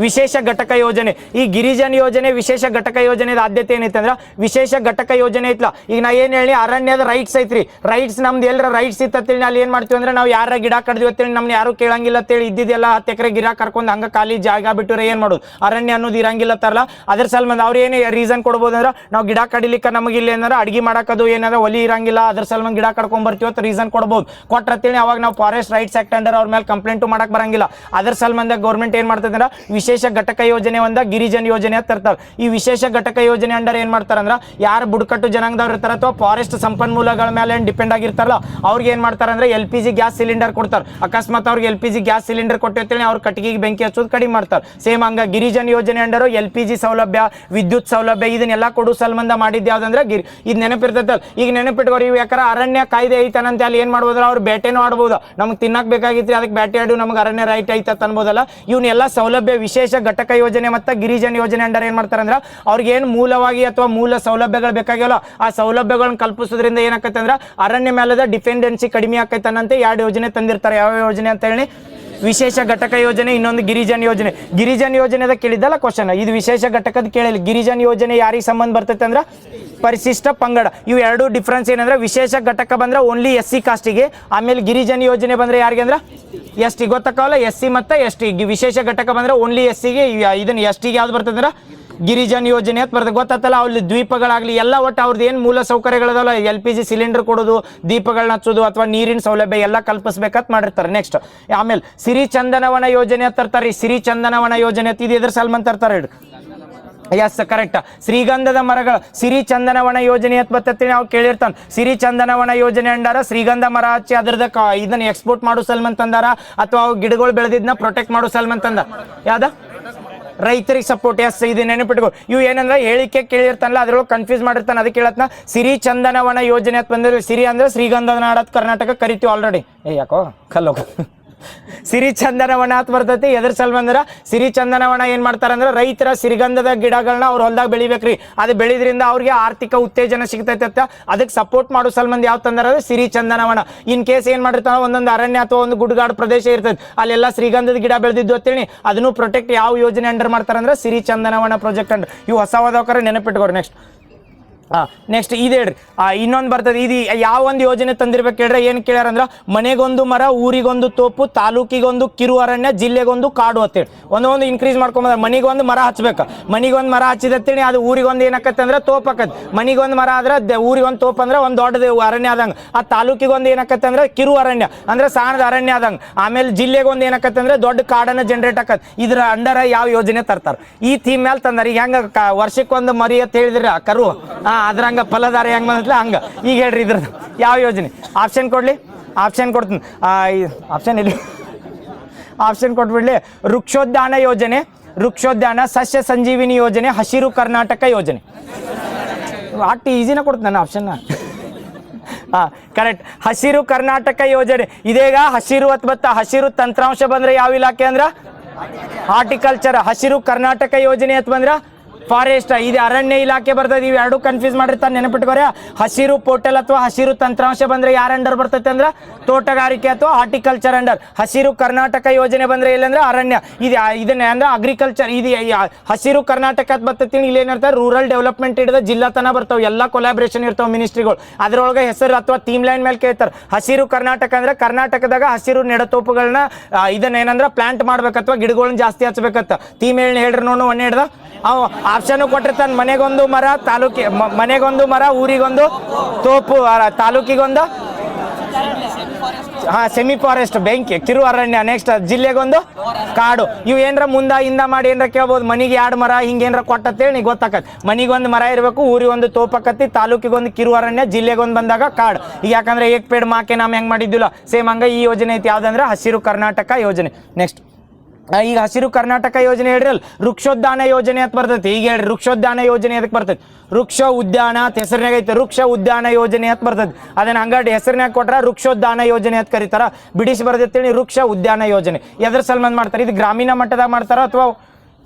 ವಿಶೇಷ ಘಟಕ ಯೋಜನೆ. ಈ ಗಿರಿಜನ ಯೋಜನೆ ವಿಶೇಷ ಘಟಕ ಯೋಜನೆದ ಆದ್ಯತೆ ಏನೈತೆ ಅಂದ್ರೆ ವಿಶೇಷ ಘಟಕ ಯೋಜನೆ ಐತ್ಲ. ಈಗ ನಾ ಏನ್ ಹೇಳಿ ಅರಣ್ಯದ ರೈಟ್ಸ್ ಐತ್ರಿ. ರೈಟ್ಸ್ ನಮ್ದು ಎಲ್ಲರ ರೈಟ್ಸ್ ಇತ್ತಂತೇಳಿ ಅಲ್ಲಿ ಏನ್ ಮಾಡ್ತೀವಿ ಅಂದ್ರೆ ನಾವು ಯಾರ ಗಿಡ ಕಡ್ದಿವಿ ಅಂತೇಳಿ ನಮ್ನ ಯಾರು ಕೇಳಂಗಿಲ್ಲ ಅಂತೇಳಿ ಇದ್ದಿದ್ದೆಲ್ಲ 10 ಎಕರೆ ಗಿಡ ಕರ್ಕೊಂಡು ಹಂಗ ಖಾಲಿ ಜಾಗ ಬಿಟ್ಟರೆ ಏನ್ ಮಾಡೋದು? ಅರಣ್ಯ ಅನ್ನೋದು ಇರಂಗಿಲ್ಲ ತರಲ್ಲ. ಅದ್ರ ಸಲ್ಬಂಧ ಅವ್ರು ಏನೇ ರೀಸನ್ ಕೊಡ್ಬೋದು ಅಂದ್ರೆ ನಾವು ಗಿಡ ಕಡಿಲಿಕ್ಕೆ ನಮಗಿಲ್ಲ ಏನಾರ ಅಡ್ಗೆ ಮಾಡಾಕದು ಏನಾರ ಒಲಿ ಇರಂಗಿಲ್ಲ, ಅದ್ರ ಸಲ್ಬಂಧ ಗಿಡ ಕಡ್ಕೊಂಡ್ ಬರ್ತೀವಿ ಅಂತ ರೀಸನ್ ಕೊಡ್ಬೋದು. ಕೊಟ್ರತ್ತೇಳಿ ಅವಾಗ ನಾವು ಫಾರೆಸ್ಟ್ ರೈಟ್ಸ್ ಆಕ್ಟ್ ಅಂಡರ್ ಅವ್ರ ಮೇಲೆ ಕಂಪ್ಲೇಂಟ್ ಮಾಡಕ್ ಬರಂಗಿಲ್ಲ. ಅದ್ರ ಸಲ್ಬಂಧ ಗೌರ್ಮೆಂಟ್ ಏನ್ ಮಾಡ್ತದೆ ಅಂದ್ರೆ ವಿಶೇಷ ಘಟಕ ಯೋಜನೆ ಒಂದ ಗಿರಿಜನ ಯೋಜನೆ ಅಂತ ತರ್ತಾರೆ. ಈ ವಿಶೇಷ ಘಟಕ ಯೋಜನೆ ಅಂಡರ್ ಏನ್ ಮಾಡ್ತಾರಂದ್ರ ಯಾರು ಬುಡಕಟ್ಟು ಜನಾಂಗದವ್ರು ಇರ್ತಾರ ಅಥವಾ ಫಾರೆಸ್ಟ್ ಸಂಪನ್ಮೂಲಗಳ ಮೇಲೆ ಡಿಪೆಂಡ್ ಆಗಿರ್ತಾರಲ್ಲ ಅವ್ರಿಗೆ ಏನ್ ಮಾಡ್ತಾರಂದ್ರೆ LPG ಗ್ಯಾಸ್ ಸಿಲಿಂಡರ್ ಕೊಡ್ತಾರೆ. ಅಕಸ್ಮಾತ್ ಅವ್ರಿಗೆ LPG ಗ್ಯಾಸ್ ಸಿಲಿಂಡರ್ ಕೊಟ್ಟಿರ್ತೇನೆ ಅವ್ರ ಕಟ್ಟಿಗೆಗೆ ಬೆಂಕಿ ಹಚ್ಚೋದು ಕಡಿಮೆ ಮಾಡ್ತಾರೆ. ಸೇಮ್ ಹಂಗ ಗಿರಿಜನ ಯೋಜನೆ ಅಂಡರು LPG ಸೌಲಭ್ಯ, ವಿದ್ಯುತ್ ಸೌಲಭ್ಯ ಇದನ್ನೆಲ್ಲ ಕೊಡೋ ಸಂಬಂಧ ಮಾಡಿದ್ದು ಯಾವ್ದಂದ್ರೆ ಇದು ನೆನಪಿರ್ತೈತಲ್ಲ. ಈಗ ನೆನಪಿಟ್ಕೋರಿ ಇವು ಯಾಕಂದ್ರೆ ಅರಣ್ಯ ಕಾಯ್ದೆ ಐತನಂತ ಅಲ್ಲಿ ಏನ್ ಮಾಡ್ಬೋದ್ರ ಅವ್ರು ಬೇಟೆನೂ ಆಡ್ಬೋದು. ನಮ್ಗೆ ತಿನ್ನಕ್ ಬೇಕಾಗಿತ್ರಿ ಅದಕ್ಕೆ ಬೇಟೆ ಆಡು ನಮ್ಗೆ ಅರಣ್ಯ ರೈಟ್ ಐತ ಅನ್ಬೋದಲ್ಲ. ಇವನ್ನೆಲ್ಲ ಸೌಲಭ್ಯ ವಿಶೇಷ ಘಟಕ ಯೋಜನೆ ಮತ್ತು ಗಿರಿಜನ ಯೋಜನೆ ಅಂಡರ್ ಏನ್ ಮಾಡ್ತಾರೆ ಅಂದ್ರೆ ಅವ್ರಿಗೆ ಏನು ಮೂಲವಾಗಿ ಅಥವಾ ಮೂಲ ಸೌಲಭ್ಯಗಳು ಬೇಕಾಗಿಲ್ಲ ಆ ಸೌಲಭ್ಯಗಳನ್ನ ಕಲ್ಪಿಸೋದ್ರಿಂದ ಏನಾಕೈತೆ ಅಂದ್ರೆ ಅರಣ್ಯ ಮೇಲದ ಡಿಪೆಂಡೆನ್ಸಿ ಕಡಿಮೆ ಆಕೈತೆ ಅನ್ನಂತೆ 2 ಯೋಜನೆ ತಂದಿರ್ತಾರೆ. ಯಾವ ಯೋಜನೆ ಅಂತ ಹೇಳಿ? ವಿಶೇಷ ಘಟಕ ಯೋಜನೆ, ಇನ್ನೊಂದು ಗಿರಿಜನ ಯೋಜನೆ. ಗಿರಿಜನ ಯೋಜನೆದ ಕೇಳಿದ್ದಲ್ಲ ಕ್ವಶನ್, ಇದು ವಿಶೇಷ ಘಟಕದ ಕೇಳಿಲ್ಲ. ಗಿರಿಜನ ಯೋಜನೆ ಯಾರಿಗೆ ಸಂಬಂಧ ಬರ್ತೈತೆ ಅಂದ್ರೆ ಪರಿಶಿಷ್ಟ ಪಂಗಡ. ಇವು 2 ಡಿಫ್ರೆನ್ಸ್ ಏನಂದ್ರೆ ವಿಶೇಷ ಘಟಕ ಬಂದ್ರೆ ಓನ್ಲಿ SC ಕಾಸ್ಟಿಗೆ, ಆಮೇಲೆ ಗಿರಿಜನ ಯೋಜನೆ ಬಂದ್ರೆ ಯಾರಿಗೆ ಅಂದ್ರೆ ST. ಗೊತ್ತಾಗಲ್ಲ SC ಮತ್ತು ST. ವಿಶೇಷ ಘಟಕ ಬಂದ್ರೆ ಓನ್ಲಿ SCಗೆ, ಇದನ್ನ STಗೆ ಯಾವ್ದು ಬರ್ತದೆ ಅಂದ್ರೆ ಗಿರಿಜನ ಯೋಜನೆ ಅಂತ ಬರ್ತದೆ. ಗೊತ್ತಾತಲ್ಲ ಅಲ್ಲಿ ದ್ವೀಪಗಳಾಗ್ಲಿ ಎಲ್ಲ ಒಟ್ಟು ಅವ್ರದ್ದು ಏನು ಮೂಲ ಸೌಕರ್ಯಗಳದಲ್ಲ LPG ಸಿಲಿಂಡರ್ ಕೊಡೋದು, ದೀಪಗಳನ್ನ ಹಚ್ಚೋದು ಅಥವಾ ನೀರಿನ ಸೌಲಭ್ಯ ಎಲ್ಲ ಕಲ್ಪಿಸ್ಬೇಕಂತ ಮಾಡಿರ್ತಾರೆ. ನೆಕ್ಸ್ಟ್ ಆಮೇಲೆ ಸಿರಿ ಚಂದನವನ ಯೋಜನೆ ಅಂತ ತರ್ತಾರೆ. ಸಿರಿ ಚಂದನವನ ಯೋಜನೆ ಇದು ಎದ್ರ ಸಲ್ಮನ್ ತರ್ತಾರೆ? Yes correct. ಶ್ರೀಗಂಧದ ಮರಗಳ ಸಿರಿ ಚಂದನವನ ಯೋಜನೆ ಅಂತ ಬರ್ತೈತಿ. ನಾವು ಕೇಳಿರ್ತಾನೆ ಸಿರಿ ಚಂದನವನ ಯೋಜನೆ ಅಂಡಾರ ಶ್ರೀಗಂಧ ಮರ ಹಚ್ಚಿ ಅದ್ರದ ಇದನ್ನ ಎಕ್ಸ್ಪೋರ್ಟ್ ಮಾಡೋ ಸಲ್ಮನ್ ತಂದಾರ ಅಥವಾ ಗಿಡಗಳು ಬೆಳೆದಿದ್ನ ಪ್ರೊಟೆಕ್ಟ್ ಮಾಡೋ ಸಲ್ಮನ್ ತಂದ. ಯಾವ್ದ ರೈತರಿಗೆ ಸಪೋರ್ಟ್. ಎಸ್, ಇದು ನೆನಪಿಟ್ಕೊ. ಇವು ಏನಂದ್ರೆ ಹೇಳಿಕೆ ಕೇಳಿರ್ತಾನಲ್ಲ ಅದ್ರೊಳಗೆ ಕನ್ಫ್ಯೂಸ್ ಮಾಡಿರ್ತಾನೆ, ಅದಕ್ಕೆ ಹೇಳತ್ನ ಸಿರಿ ಚಂದನವನ ಯೋಜನೆ ಅಂತ ಬಂದಿರಿ. ಸಿರಿ ಅಂದ್ರೆ ಶ್ರೀಗಂಧದ ನಾಡ ಕರ್ನಾಟಕ ಕರಿತೀವಿ ಆಲ್ರೆಡಿ. ಯಾಕೋ ಕಲ್ಲೋಗ ಸಿರಿ ಚಂದನವನ ಅಂತ ಬರ್ತೈತಿ. ಎದ್ರ ಸಲ್ವಂದ್ರ ಸಿರಿ ಚಂದನವನ ಏನ್ ಮಾಡ್ತಾರಂದ್ರೆ ರೈತರ ಸಿರಿಗಂಧದ ಗಿಡಗಳನ್ನ ಅವ್ರ ಹೊಲ್ದಾಗ ಬೆಳಿಬೇಕ್ರಿ. ಅದು ಬೆಳೆದ್ರಿಂದ ಅವ್ರಿಗೆ ಆರ್ಥಿಕ ಉತ್ತೇಜನ ಸಿಗ್ತೈತೆ. ಅದಕ್ಕೆ ಸಪೋರ್ಟ್ ಮಾಡೋ ಸಲ್ಮಂದಿ ಯಾವ ತಂದಾರ ಸಿರಿ ಚಂದನವನ. ಇನ್ ಕೇಸ್ ಏನ್ ಮಾಡಿರ್ತಾನ ಒಂದೊಂದು ಅರಣ್ಯ ಅಥವಾ ಒಂದು ಗುಡ್ಗಾಡು ಪ್ರದೇಶ ಇರ್ತೈತಿ, ಅಲ್ಲೆಲ್ಲ ಶ್ರೀಗಂಧದ ಗಿಡ ಬೆಳೆದಿದ್ದು ಅಂತೇಳಿ ಅದನ್ನು ಪ್ರೊಟೆಕ್ಟ್ ಯಾವ ಯೋಜನೆ ಅಂಡರ್ ಮಾಡ್ತಾರಂದ್ರೆ ಸಿರಿ ಚಂದನವನ ಪ್ರಾಜೆಕ್ಟ್ ಅಂಡರ್. ಇವು ಹೊಸವಾದವಕರ ನೆನಪಿಟ್ಕೋರಿ. ನೆಕ್ಸ್ಟ್ ಇದು ಹೇಳ್ರಿ, ಇನ್ನೊಂದು ಬರ್ತದೆ. ಇದು ಯಾವ ಒಂದು ಯೋಜನೆ ತಂದಿರ್ಬೇಕು ಹೇಳ್ರಿ. ಏನು ಕೇಳ್ಯಾರಂದ್ರ ಮನೆಗೊಂದು ಮರ, ಊರಿಗೊಂದು ತೋಪು, ತಾಲೂಕಿಗೊಂದು ಕಿರು ಅರಣ್ಯ, ಜಿಲ್ಲೆಗೊಂದು ಕಾಡು ಅಂತೇಳಿ ಒಂದೊಂದು ಇನ್ಕ್ರೀಸ್ ಮಾಡ್ಕೊಂಬ. ಮನಿಗೊಂದು ಮರ ಹಚ್ಬೇಕು. ಮನಿಗೊಂದು ಮರ ಹಚ್ಚಿದತ್ತೇಳಿ ಅದು ಊರಿಗೊಂದು ಏನಕ್ಕತ್ತೆ ಅಂದ್ರೆ ತೋಪ್ ಆಕತಿ. ಮನಿಗೊಂದು ಮರ ಆದ್ರೆ ಊರಿಗೊಂದು ತೋಪ್ ಅಂದ್ರೆ ಒಂದು ದೊಡ್ಡದು ಅರಣ್ಯ ಆದಂಗೆ. ಆ ತಾಲೂಕಿಗೊಂದು ಏನಕ್ಕತ್ತೆ ಅಂದ್ರೆ ಕಿರು ಅರಣ್ಯ ಅಂದ್ರೆ ಸಣ್ಣದ ಅರಣ್ಯ ಆದಂಗೆ. ಆಮೇಲೆ ಜಿಲ್ಲೆಗೊಂದು ಏನಕ್ಕತ್ತೆ ಅಂದ್ರೆ ದೊಡ್ಡ ಕಾಡನ್ನ ಜನರೇಟ್ ಆಕತ್. ಇದ್ರ ಅಂಡರ್ ಯಾವ ಯೋಜನೆ ತರ್ತಾರ ಈ ಥೀಮ್ ಮೇಲೆ ತಂದಾರ. ಈಗ ಹೆಂಗ ವರ್ಷಕ್ಕೊಂದು ಮರಿ ಅಂತ ಹೇಳಿದ್ರಿ ಕರು, ಅದ್ರಂಗ ಫಲದಾರ ಹೆಂಗ್ ಬಂದತ್ಲ ಹಂಗ. ಈಗ ಹೇಳ್ರಿ ಇದ್ರದ್ದು ಯಾವ ಯೋಜನೆ. ಆಪ್ಷನ್ ಕೊಡ್ಲಿ? ಆಪ್ಷನ್ ಕೊಡ್ತೀನಿ. ಆಪ್ಷನ್ ಇಲ್ಲಿ ಆಪ್ಷನ್ ಕೊಟ್ಬಿಡ್ಲಿ. ವೃಕ್ಷೋದ್ಯಾನ ಯೋಜನೆ, ವೃಕ್ಷೋದ್ಯಾನ, ಸಸ್ಯ ಸಂಜೀವಿನಿ ಯೋಜನೆ, ಹಸಿರು ಕರ್ನಾಟಕ ಯೋಜನೆ. ಅಷ್ಟು ಈಸಿನ ಕೊಡ್ತೀನಿ ನಾನು ಆಪ್ಷನ್ನ. ಕರೆಕ್ಟ್, ಹಸಿರು ಕರ್ನಾಟಕ ಯೋಜನೆ. ಇದೀಗ ಹಸಿರು ಅಥವಾ ಹಸಿರು ತಂತ್ರಾಂಶ ಬಂದ್ರೆ ಯಾವ ಇಲಾಖೆ ಅಂದ್ರ ಹಾರ್ಟಿಕಲ್ಚರ್. ಹಸಿರು ಕರ್ನಾಟಕ ಯೋಜನೆ ಅಂತ ಬಂದ್ರ ಫಾರೆಸ್ಟ್. ಇದು ಅರಣ್ಯ ಇಲಾಖೆ ಬರ್ತದೆ. ಇವು ಎರಡು ಕನ್ಫ್ಯೂಸ್ ಮಾಡಿರ್ತಾರೆ, ನೆನಪಿಟ್ಕೋರಿ. ಹಸಿರು ಪೋರ್ಟಲ್ ಅಥವಾ ಹಸಿರು ತಂತ್ರಾಂಶ ಬಂದ್ರೆ ಯಾರ ಅಂಡರ್ ಬರ್ತೈತೆ ಅಂದ್ರೆ ತೋಟಗಾರಿಕೆ ಅಥವಾ ಹಾರ್ಟಿಕಲ್ಚರ್ ಅಂಡರ್. ಹಸಿರು ಕರ್ನಾಟಕ ಯೋಜನೆ ಬಂದ್ರೆ ಇಲ್ಲಂದ್ರೆ ಅರಣ್ಯ. ಇದನ್ನ ಅಂದ್ರೆ ಅಗ್ರಿಕಲ್ಚರ್. ಇದು ಹಸಿರು ಕರ್ನಾಟಕ ಅಂತ ಬರ್ತೈತಿ. ಇಲ್ಲಿ ಏನಿರ್ತಾರೆ ರೂರಲ್ ಡೆವಲಪ್ಮೆಂಟ್ ಹಿಡಿದ ಜಿಲ್ಲಾ ತನ ಬರ್ತಾವೆ. ಎಲ್ಲ ಕೊಲಾಬ್ರೇಷನ್ ಇರ್ತಾವೆ ಮಿನಿಸ್ಟ್ರಿಗಳು. ಅದ್ರೊಳಗೆ ಹೆಸರು ಅಥವಾ ಥೀಮ್ ಲೈನ್ ಮೇಲೆ ಕೇಳ್ತಾರೆ. ಹಸಿರು ಕರ್ನಾಟಕ ಅಂದ್ರೆ ಕರ್ನಾಟಕದಾಗ ಹಸಿರು ನೆಡತೋಪುಗಳನ್ನ ಇದನ್ನ ಏನಂದ್ರೆ ಪ್ಲಾಂಟ್ ಮಾಡ್ಬೇಕು ಅಥವಾ ಗಿಡಗಳನ್ನ ಜಾಸ್ತಿ ಹಚ್ಬೇಕತ್ತ. ಥೀಮ್ ಹೇಳ್ರಿ ನೋಡು ಒಣ್ಣೆ ಹಿಡ್ದ ಅವ್ ಆಪ್ಷನ್ ಕೊಟ್ಟಿರ್ತಾನೆ. ಮನೆಗೊಂದು ಮರ, ಮನೆಗೊಂದು ಮರ, ಊರಿಗೊಂದು ತೋಪು, ತಾಲೂಕಿಗೊಂದು ಸೆಮಿ ಫಾರೆಸ್ಟ್ ಬೆಂಕಿ ಕಿರು ಅರಣ್ಯ. ನೆಕ್ಸ್ಟ್ ಜಿಲ್ಲೆಗೊಂದು ಕಾಡು. ಇವು ಏನರ ಹಿಂದ ಮಾಡಿ ಏನಾರ ಕೇಳ್ಬೋದು. ಮನಿಗೆ 2 ಮರ ಹಿಂಗೇನಾರ ಕೊಟ್ಟತ್ತೇಳಿ ನೀ ಗೊತ್ತಾಕತ್. ಮನಿಗೊಂದು ಮರ ಇರಬೇಕು, ಊರಿಗೊಂದು ತೋಪಕ್ಕತ್ತಿ, ತಾಲೂಕಿಗೊಂದು ಕಿರು ಅರಣ್ಯ, ಜಿಲ್ಲೆಗೊಂದು ಬಂದಾಗ ಕಾಡು. ಈಗ ಯಾಕಂದ್ರೆ ಏಕ್ ಪೇಡ್ ಮಾಕೆ ನಾಮ ಹೆಂಗ್ ಮಾಡಿದ್ದಿಲ್ಲ ಸೇಮ್ ಹಂಗ ಈ ಯೋಜನೆ ಐತಿ. ಯಾವ್ದಂದ್ರೆ ಹಸಿರು ಕರ್ನಾಟಕ ಯೋಜನೆ. ನೆಕ್ಸ್ಟ್ ಈಗ ಹಸಿರು ಕರ್ನಾಟಕ ಯೋಜನೆ ಹೇಳ್ರಿ. ವೃಕ್ಷೋದ್ಯಾನ ಯೋಜನೆ ಅಂತ ಬರ್ತೈತಿ. ಈಗ ಹೇಳ್ರಿ ವೃಕ್ಷೋದ್ಯಾನ ಯೋಜನೆ ಅದಕ್ಕೆ ಬರ್ತೈತಿ. ವೃಕ್ಷ ಉದ್ಯಾನ ಅಂತ ಹೆಸರಿನಾಗ ಐತೆ. ವೃಕ್ಷ ಉದ್ಯಾನ ಯೋಜನೆ ಅಂತ ಬರ್ತೈತಿ. ಅದನ್ನ ಹಂಗಾಡಿ ಹೆಸರಿನಾಗ ಕೊಟ್ರ ವೃಕ್ಷೋದ್ಯಾನ ಯೋಜನೆ ಅಂತ ಕರೀತಾರ. ಬಿಡಿಸಿ ಬರ್ದೈತಿ ವೃಕ್ಷ ಉದ್ಯಾನ ಯೋಜನೆ. ಎದ್ರ ಸಲ್ಮಂದ್ ಮಾಡ್ತಾರೆ? ಇದು ಗ್ರಾಮೀಣ ಮಟ್ಟದಾಗ ಮಾಡ್ತಾರ ಅಥವಾ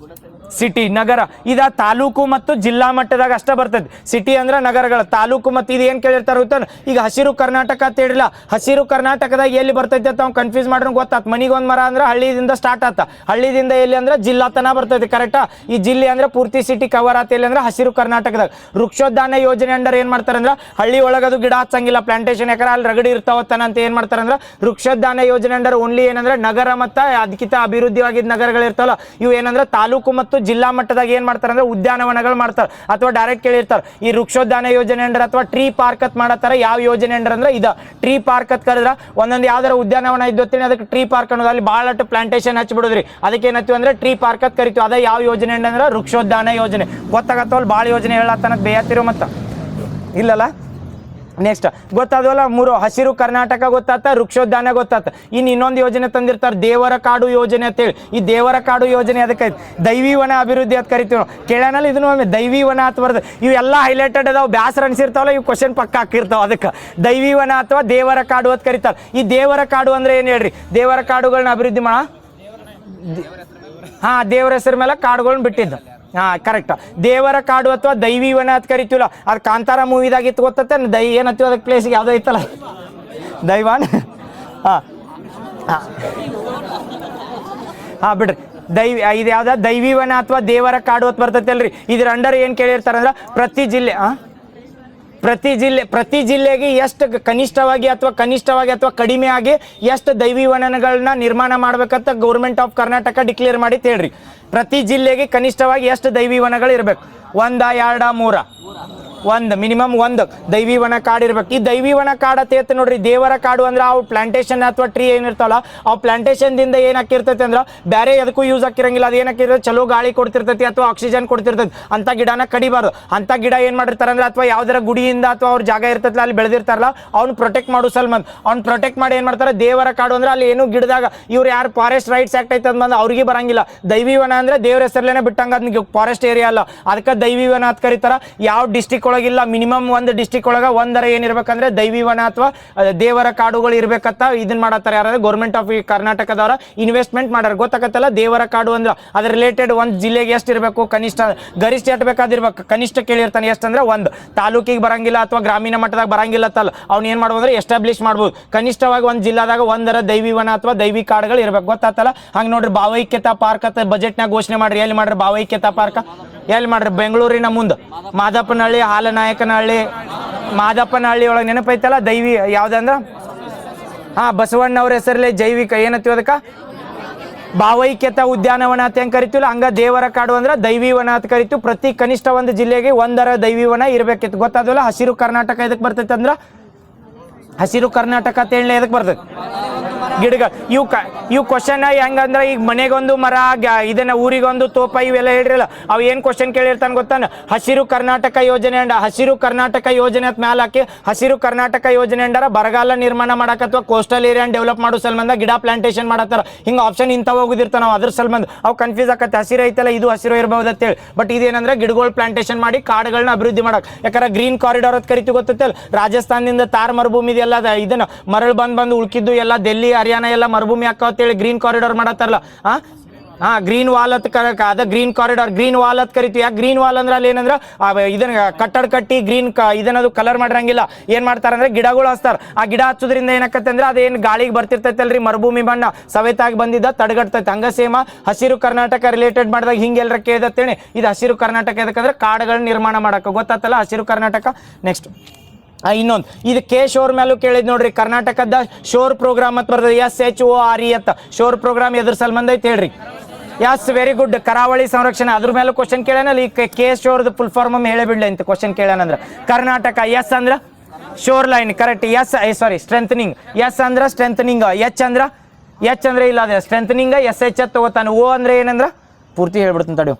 ಸಿಟಿ ನಗರ? ಇದ ತಾಲೂಕು ಮತ್ತು ಜಿಲ್ಲಾ ಮಟ್ಟದಾಗ ಅಷ್ಟ ಬರ್ತದೆ. ಸಿಟಿ ಅಂದ್ರೆ ನಗರಗಳ, ತಾಲೂಕು ಮತ್ತು ಇದು ಏನ್ ಕೇಳಿರ್ತಾರ ಗೊತ್ತಾನ. ಈಗ ಹಸಿರು ಕರ್ನಾಟಕ ಅಂತ ಹೇಳಿಲ್ಲ. ಹಸಿರು ಕರ್ನಾಟಕದಾಗ ಎಲ್ಲಿ ಬರ್ತೈತೆ ಅಂತ ಅವ್ನು ಕನ್ಫ್ಯೂಸ್ ಮಾಡ್ರೆ ಗೊತ್ತಾತ್. ಮನಿಗೊಂದ್ ಮರ ಅಂದ್ರೆ ಹಳ್ಳಿದಿಂದ ಸ್ಟಾರ್ಟ್ ಆತ. ಹಳ್ಳಿದಿಂದ ಎಲ್ಲಿ ಅಂದ್ರೆ ಜಿಲ್ಲಾ ತನ ಬರ್ತೈತಿ. ಕರೆಕ್ಟಾ? ಈ ಜಿಲ್ಲೆ ಅಂದ್ರೆ ಪೂರ್ತಿ ಸಿಟಿ ಕವರ್ ಆತ. ಎಲ್ಲಿ ಅಂದ್ರೆ ಹಸಿರು ಕರ್ನಾಟಕದಾಗ. ವೃಕ್ಷೋದ್ಯಾನ ಯೋಜನೆ ಅಂಡರ್ ಏನ್ ಮಾಡ್ತಾರಂದ್ರ ಹಳ್ಳಿ ಒಳಗದು ಗಿಡ ಹಚ್ಚಂಗಿಲ್ಲ, ಪ್ಲಾಂಟೇಶನ್ ಯಾಕಂದ್ರೆ ಅಲ್ಲಿ ರಗಡಿ ಇರ್ತಾವತ್ತನ ಅಂತ ಏನ್ ಮಾಡ್ತಾರಂದ್ರ ವೃಕ್ಷೋದ್ಯಾನ ಯೋಜನೆ ಅಂಡರ್ ಓನ್ಲಿ ಏನಂದ್ರೆ ನಗರ ಮತ್ತು ಅದಕ್ಕಿಂತ ಅಭಿವೃದ್ಧಿವಾಗಿದ್ದ ನಗರಗಳು ಇರ್ತಾವಲ್ಲ ಇವು ಏನಂದ್ರೆ ತಾಲೂಕು ಮತ್ತು ಜಿಲ್ಲಾ ಮಟ್ಟದಾಗ ಏನ್ ಮಾಡ್ತಾರೆ ಅಂದ್ರೆ ಉದ್ಯಾನವನಗಳು ಮಾಡ್ತಾರೆ. ಅಥವಾ ಡೈರೆಕ್ಟ್ ಕೇಳಿರ್ತಾರೆ ಈ ವೃಕ್ಷೋದ್ಯಾನ ಯೋಜನೆ ಅಂಡರ್ ಅಥವಾ ಟ್ರೀ ಪಾರ್ಕ್ ಅಂತ ಮಾಡತ್ತಾರ. ಯಾವ ಯೋಜನೆ ಅಂಡರ್ ಅಂದ್ರೆ ಇದ ಟ್ರೀ ಪಾರ್ಕ್ ಅಂತ ಕರೆದ್ರ ಒಂದೊಂದು ಯಾವ್ದಾರ ಉದ್ಯಾನವನ ಇದ್ದೊತ್ತೀನಿ ಅದಕ್ಕೆ ಟ್ರೀ ಪಾರ್ಕ್ ಅನ್ನೋದು. ಅಲ್ಲಿ ಬಹಳಷ್ಟು ಪ್ಲಾಂಟೇಶನ್ ಹಚ್ಚಿಬಿಡುದ್ರಿ. ಅದಕ್ಕೆ ಏನತ್ತೀವಿ ಅಂದ್ರೆ ಟ್ರೀ ಪಾರ್ಕ್ ಅಂತ ಕರಿತೀವಿ. ಅದ ಯಾವ ಯೋಜನೆ ಅಂದ್ರೆ ವೃಕ್ಷೋದ್ಯಾನ ಯೋಜನೆ. ಗೊತ್ತಾಗತ್ತೋ ಅಲ್ಲಿ ಭಾಳ ಯೋಜನೆ ಹೇಳತ್ತನಕ್ ಬೇಯತ್ತಿರೋ ಮತ್ತ ಇಲ್ಲಲ್ಲ. ನೆಕ್ಸ್ಟ್ ಗೊತ್ತಾದವಲ್ಲ ಮೂರು. ಹಸಿರು ಕರ್ನಾಟಕ ಗೊತ್ತಾತ, ವೃಕ್ಷೋದ್ಯಾನ ಗೊತ್ತಾತ. ಇನ್ನೊಂದು ಯೋಜನೆ ತಂದಿರ್ತಾರೆ ದೇವರ ಕಾಡು ಯೋಜನೆ ಅಂತೇಳಿ. ಈ ದೇವರ ಕಾಡು ಯೋಜನೆ ಅದಕ್ಕೆ ದೈವಿ ವನ ಅಭಿವೃದ್ಧಿ ಅಂತ ಕರಿತೀವಿ. ಕೇಳೋಣ ಇದನ್ನು ಒಮ್ಮೆ ದೈವಿ ವನ ಅಂತ ಬರ್ತದೆ. ಇವೆಲ್ಲ ಹೈಲೈಟೆಡ್ ಅದಾವ, ಬ್ಯಾಸರ ಅನ್ಸಿರ್ತಾವಲ್ಲ ಇವು ಕ್ವಶನ್ ಪಕ್ಕ ಹಾಕಿರ್ತಾವ. ಅದಕ್ಕೆ ದೈವಿ ವನ ಅಥವಾ ದೇವರ ಕಾಡು ಅಂತ ಕರಿತಾರೆ. ಈ ದೇವರ ಕಾಡು ಅಂದ್ರೆ ಏನು ಹೇಳ್ರಿ? ದೇವರ ಕಾಡುಗಳನ್ನ ಅಭಿವೃದ್ಧಿ ದೇವರ ಹೆಸರು ಮೇಲೆ ಕಾಡುಗಳನ್ನ ಬಿಟ್ಟಿದ್ದು. ಕರೆಕ್ಟ್. ದೇವರ ಕಾಡು ಅಥವಾ ದೈವಿ ವನ ಅಂತ ಕರಿತೀವಲ್ಲ. ಅದು ಕಾಂತಾರ ಮೂವಿದಾಗ ಇತ್ತು ಗೊತ್ತತ್ತೆ. ಏನತ್ತೀವಿ ಅದಕ್ಕೆ ಪ್ಲೇಸ್ಗೆ ಯಾವುದೋ ಐತಲ್ಲ ದೈವಾನ್. ಬಿಡ್ರಿ ಇದು ಯಾವ್ದ ದೈವಿ ವನ ಅಥವಾ ದೇವರ ಕಾಡು ಅಂತ ಬರ್ತೈತೆ ಅಲ್ರಿ. ಇದ್ರ ಅಂಡರ್ ಏನು ಕೇಳಿರ್ತಾರಂದ್ರೆ ಪ್ರತಿ ಜಿಲ್ಲೆಗೆ ಎಷ್ಟು ಕನಿಷ್ಠವಾಗಿ ಅಥವಾ ಕಡಿಮೆ ಆಗಿ ಎಷ್ಟು ದೈವಿ ವನಗಳನ್ನ ನಿರ್ಮಾಣ ಮಾಡ್ಬೇಕಂತ ಗೌರ್ಮೆಂಟ್ ಆಫ್ ಕರ್ನಾಟಕ ಡಿಕ್ಲೇರ್ ಮಾಡಿ ಹೇಳ್ರಿ. ಪ್ರತಿ ಜಿಲ್ಲೆಗೆ ಕನಿಷ್ಠವಾಗಿ ಎಷ್ಟು ದೈವಿ ವನಗಳು ಇರಬೇಕು? 1, 2, 3? ಒಂದು ಮಿನಿಮಮ್ ಒಂದು ದೈವಿ ವನ ಕಾಡು ಇರ್ಬೇಕು. ಈ ದೈವಿ ವನ ಕಾಡು ಅಂತ ನೋಡ್ರಿ, ದೇವರ ಕಾಡು ಅಂದ್ರೆ ಅವು ಪ್ಲಾಂಟೇಶನ್ ಅಥವಾ ಟ್ರೀ ಏನಿರ್ತಾವಲ್ಲ ಅವು ಪ್ಲಾಂಟೇಶನ್ದಿಂದ ಏನಾಕಿರ್ತೈತಿ ಅಂದ್ರೆ ಬೇರೆ ಎದಕ್ಕೂ ಯೂಸ್ ಆಗಿರಂಗಿಲ್ಲ. ಅದು ಏನಾಕಿರ್ತೈತಿ, ಚಲೋ ಗಾಳಿ ಕೊಡ್ತಿರ್ತೈತಿ ಅಥವಾ ಆಕ್ಸಿಜನ್ ಕೊಡ್ತಿರ್ತೈತಿ. ಅಂತ ಗಿಡನ ಕಡಿಬಾರ್ದು. ಅಂತ ಗಿಡ ಏನ್ ಮಾಡಿರ್ತಾರೆ ಅಂದ್ರೆ ಅಥವಾ ಯಾವ್ದಾರ ಗುಡಿಯಿಂದ ಅಥವಾ ಅವ್ರ ಜಾಗ ಇರ್ತೈತಲ್ಲ ಅಲ್ಲಿ ಬೆಳೆದಿರ್ತಾರಲ್ಲ ಅವ್ನು ಪ್ರೊಟೆಕ್ಟ್ ಮಾಡು ಸಲ್ಮಂದ್. ಅವ್ನು ಪ್ರೊಟೆಕ್ಟ್ ಮಾಡಿ ಏನ್ ಮಾಡ್ತಾರೆ, ದೇವರ ಕಾಡು ಅಂದ್ರೆ ಅಲ್ಲಿ ಏನು ಗಿಡದಾಗ ಇವ್ರು ಯಾರು ಫಾರೆಸ್ಟ್ ರೈಟ್ಸ್ ಆಕ್ಟ್ ಐತೆ ಅಂತ ಅವ್ರಿಗೆ ಬರಂಗಿಲ್ಲ. ದೈವಿ ವನ ಅಂದ್ರೆ ದೇವ್ರ ಹೆಸರಲ್ಲೇನೆ ಬಿಟ್ಟಂಗ ಅದನ್ನ ಫಾರೆಸ್ಟ್ ಏರಿಯಾ ಅಲ್ಲ, ಅದಕ್ಕೆ ದೈವಿ ವನ ಅಂತ ಕರೀತಾರ. ಯಾವ ಡಿಸ್ಟಿಕ್ ಒಳಗಿಲ್ಲ, ಮಿನಿಮಮ್ ಒಂದು ಡಿಸ್ಟಿಕ್ ಒಳಗ ಒಂದರ ಏನಿರ್ಬೇಕಂದ್ರೆ ದೈವಿ ವನ ಅಥವಾ ದೇವರ ಕಾಡುಗಳು ಇರ್ಬೇಕಂತ ಇದನ್ನ ಮಾಡತ್ತಾರೆ. ಯಾರಾದ್ರೆ ಗೌರ್ಮೆಂಟ್ ಆಫ್ ಕರ್ನಾಟಕದವರ ಇನ್ವೆಸ್ಟ್ಮೆಂಟ್ ಮಾಡ್ಯಾರ. ಗೊತ್ತಾಗತ್ತಲ್ಲ, ದೇವರ ಕಾಡು ಅಂದ್ರೆ ಅದ್ರ ರಿಲೇಟೆಡ್ ಒಂದು ಜಿಲ್ಲೆಗೆ ಎಷ್ಟು ಇರಬೇಕು, ಕನಿಷ್ಠ ಗರಿಷ್ಠ ಎಷ್ಟು ಬೇಕಾದಿರ್ಬೇಕು. ಕನಿಷ್ಠ ಕೇಳಿರ್ತಾನೆ ಎಷ್ಟಂದ್ರೆ ಒಂದು ತಾಲೂಕಿಗೆ ಬರಂಗಿಲ್ಲ ಅಥವಾ ಗ್ರಾಮೀಣ ಮಟ್ಟದಾಗ ಬರಂಗಿಲ್ಲ ಅಂತಲ್ಲ, ಅವ್ನು ಏನ್ ಮಾಡ್ಬೋದು ಅಂದ್ರೆ ಎಸ್ಟಾಬ್ಲಿಷ್ ಮಾಡ್ಬೋದು. ಕನಿಷ್ಠವಾಗಿ ಒಂದು ಜಿಲ್ಲಾದಾಗ ಒಂದರ ದೈವಿ ವನ ಅಥವಾ ದೈವಿ ಕಾಡುಗಳು ಇರ್ಬೇಕು. ಗೊತ್ತಾತಲ್ಲ, ಹಂಗೆ ನೋಡ್ರಿ ಭಾವೈಕ್ಯತಾ ಪಾರ್ಕ್ ಅಂತ ಬಜೆಟ್ನಾಗ ಘೋಷಣೆ ಮಾಡ್ರಿ. ಎಲ್ಲಿ ಮಾಡ್ರಿ ಭಾವೈಕ್ಯತಾ ಪಾರ್ಕ್? ಎಲ್ಲಿ ಮಾಡ್ರಿ? ಬೆಂಗಳೂರಿನ ಮುಂದೆ ಮಾದಪ್ಪನಹಳ್ಳಿ, ಹಾಲನಾಯಕನಹಳ್ಳಿ, ಮಾದಪ್ಪನಹಳ್ಳಿ ಒಳಗೆ ನೆನಪೈತಲ್ಲ ದೈವಿ ಯಾವ್ದಂದ್ರ ಬಸವಣ್ಣವ್ರ ಹೆಸರಲ್ಲಿ ಜೈವಿಕ ಏನತ್ತೀವಿ ಅದಕ್ಕೆ ಭಾವೈಕ್ಯತಾ ಉದ್ಯಾನವನ ಅಂತ ಹೆಂಗೆ ಕರಿತೀವಲ್ಲ ಹಂಗ ದೇವರ ಕಾಡು ಅಂದ್ರೆ ದೈವಿ ವನ ಅಂತ ಕರಿತೀವಿ. ಪ್ರತಿ ಕನಿಷ್ಠ ಒಂದು ಜಿಲ್ಲೆಗೆ ಒಂದರ ದೈವಿ ವನ ಇರ್ಬೇಕಿತ್ತು. ಗೊತ್ತಾದಲ್ಲ, ಹಸಿರು ಕರ್ನಾಟಕ ಎದಕ್ಕೆ ಬರ್ತೈತೆ ಅಂದ್ರೆ ಹಸಿರು ಕರ್ನಾಟಕ ಅಂತ ಹೇಳಿ ಎದಕ್ಕೆ ಬರ್ತೈತೆ ಗಿಡಗಳು. ಇವು ಕ್ವಶನ್ ಹೆಂಗಂದ್ರೆ ಈಗ ಮನೆಗೊಂದು ಮರ, ಇದನ್ನ ಊರಿಗೊಂದು ತೋಪ, ಇವೆಲ್ಲ ಹೇಳಿರಲ್ಲ. ಅವು ಏನು ಕ್ವಶನ್ ಕೇಳಿರ್ತಾನೆ ಗೊತ್ತಾನ, ಹಸಿರು ಕರ್ನಾಟಕ ಯೋಜನೆ ಅಂಡ ಹಸಿರು ಕರ್ನಾಟಕ ಯೋಜನೆ ಅಂತ ಮ್ಯಾಲ ಹಾಕಿ ಹಸಿರು ಕರ್ನಾಟಕ ಯೋಜನೆ ಅಂಡಾರ ಬರಗಾಲ ನಿರ್ಮಾಣ ಮಾಡಕ್ಕೆ ಅಥವಾ ಕೋಸ್ಟಲ್ ಏರಿಯಾ ಡೆವಲಪ್ ಮಾಡೋ ಸಲ್ಮಂದ ಗಿಡ ಪ್ಲಾಂಟೇಶನ್ ಮಾಡತ್ತಾರ. ಹಿಂಗೆ ಆಪ್ಷನ್ ಇಂಥ ಹೋಗುದಿರ್ತಾವ ನಾವು, ಅದ್ರ ಸಲ್ಮಂದ ಅವು ಕನ್ಫ್ಯೂಸ್ ಆಕತ್ತೆ. ಹಸಿರು ಐತಲ್ಲ ಇದು ಹಸಿರು ಇರ್ಬೋದು ಅಂತೇಳಿ, ಬಟ್ ಇದೇನಂದ್ರೆ ಗಿಡಗಳು ಪ್ಲಾಂಟೇಶನ್ ಮಾಡಿ ಕಾಡುಗಳನ್ನ ಅಭಿವೃದ್ಧಿ ಮಾಡಕ್. ಯಾಕಂದ್ರೆ ಗ್ರೀನ್ ಕಾರಿಡಾರ್ ಅಂತ ಕರಿತೀವಿ ಗೊತ್ತಲ್ಲ, ರಾಜಸ್ಥಾನದಿಂದ ತಾರ್ ಮರುಭೂಮಿ ಎಲ್ಲ ಇದನ್ನ ಮರಳು ಬಂದು ಉಳ್ಕಿದ್ದು ಎಲ್ಲ ಡೆಲ್ಲಿ ಹರಿಯಾಣ ಎಲ್ಲ ಮರುಭೂಮಿ ಹಾಕತ್ತೇಳಿ ಗ್ರೀನ್ ಕಾರಿಡಾರ್ ಮಾಡತ್ತಾರಲ್ಲ. ಗ್ರೀನ್ ವಾಲ್ ಅಂತ ಅದ ಗ್ರೀನ್ ಕಾರಿಡಾರ್, ಗ್ರೀನ್ ವಾಲ್ ಅಂತ ಕರಿತೀವಿ. ಯಾಕೆ ಗ್ರೀನ್ ವಾಲ್ ಅಂದ್ರೆ ಅಲ್ಲಿ ಏನಂದ್ರೆ ಇದನ್ನ ಕಟ್ಟಡ ಕಟ್ಟಿ ಗ್ರೀನ್ ಇದನ್ನದು ಕಲರ್ ಮಾಡಿರಂಗಿಲ್ಲ. ಏನ್ ಮಾಡ್ತಾರಂದ್ರೆ ಗಿಡಗಳು ಹಚ್ತಾರ. ಆ ಗಿಡ ಹಚ್ಚೋದ್ರಿಂದ ಏನಕ್ಕತ್ತೆ ಅಂದ್ರೆ ಅದೇನು ಗಾಳಿಗೆ ಬರ್ತಿರ್ತೈತಲ್ರಿ ಮರುಭೂಮಿ ಬಣ್ಣ ಸವೆತಾಗಿ ಬಂದಿದ್ದ ತಡೆಗಟ್ತೈತೆ. ಹಂಗ ಸೇಮ ಹಸಿರು ಕರ್ನಾಟಕ ರಿಲೇಟೆಡ್ ಮಾಡಿದಾಗ ಹಿಂಗೆಲ್ಲರ ಕೇಳಿದತ್ತೇಳಿ ಇದು ಹಸಿರು ಕರ್ನಾಟಕ ಎದಕ್ಕಂದ್ರೆ ಕಾಡುಗಳನ್ನ ನಿರ್ಮಾಣ ಮಾಡಕ್ಕೆ. ಗೊತ್ತಾತಲ್ಲ ಹಸಿರು ಕರ್ನಾಟಕ. ನೆಕ್ಸ್ಟ್ ಇನ್ನೊಂದು ಇದು ಕೆ ಶೋರ್ ಮೇಲೂ ಕೇಳಿದ್ ನೋಡ್ರಿ, ಕರ್ನಾಟಕದ ಶೋರ್ ಪ್ರೋಗ್ರಾಮ್ ಅಂತ ಬರ್ತದೆ, SHORE ಅಂತ. ಶೋರ್ ಪ್ರೋಗ್ರಾಮ್ ಎದ್ರ ಸಂಬಂಧ ಐತೆ ಹೇಳ್ರಿ? ಎಸ್, ವೆರಿ ಗುಡ್, ಕರಾವಳಿ ಸಂರಕ್ಷಣೆ. ಅದ್ರ ಮೇಲೆ ಕ್ವಶನ್ ಕೇಳ್ಯಾನಲ್ಲ. ಈ ಕೆ ಶೋರ್ದು ಫುಲ್ ಫಾರ್ಮ್ ಹೇಳಿಬಿಡ್ಲಿ ಅಂತ ಕ್ವಶನ್ ಕೇಳ್ಯಾನಂದ್ರೆ ಕರ್ನಾಟಕ. ಎಸ್ ಅಂದ್ರೆ ಶೋರ್ ಲೈನ್, ಕರೆಕ್ಟ್. ಸಾರಿ ಸ್ಟ್ರೆಂಥನಿಂಗ್. ಎಸ್ ಅಂದ್ರೆ ಸ್ಟ್ರೆಂಥನಿಂಗ್. ಎಚ್ ಅಂದ್ರೆ ಇಲ್ಲ ಅದೇ ಸ್ಟ್ರೆಂಥನಿಂಗ್. SH ತಗೋತಾನೆ. ಓ ಅಂದ್ರೆ ಏನಂದ್ರೆ ಪೂರ್ತಿ ಹೇಳ್ಬಿಡ್ತಾನೆ ತಡಿ.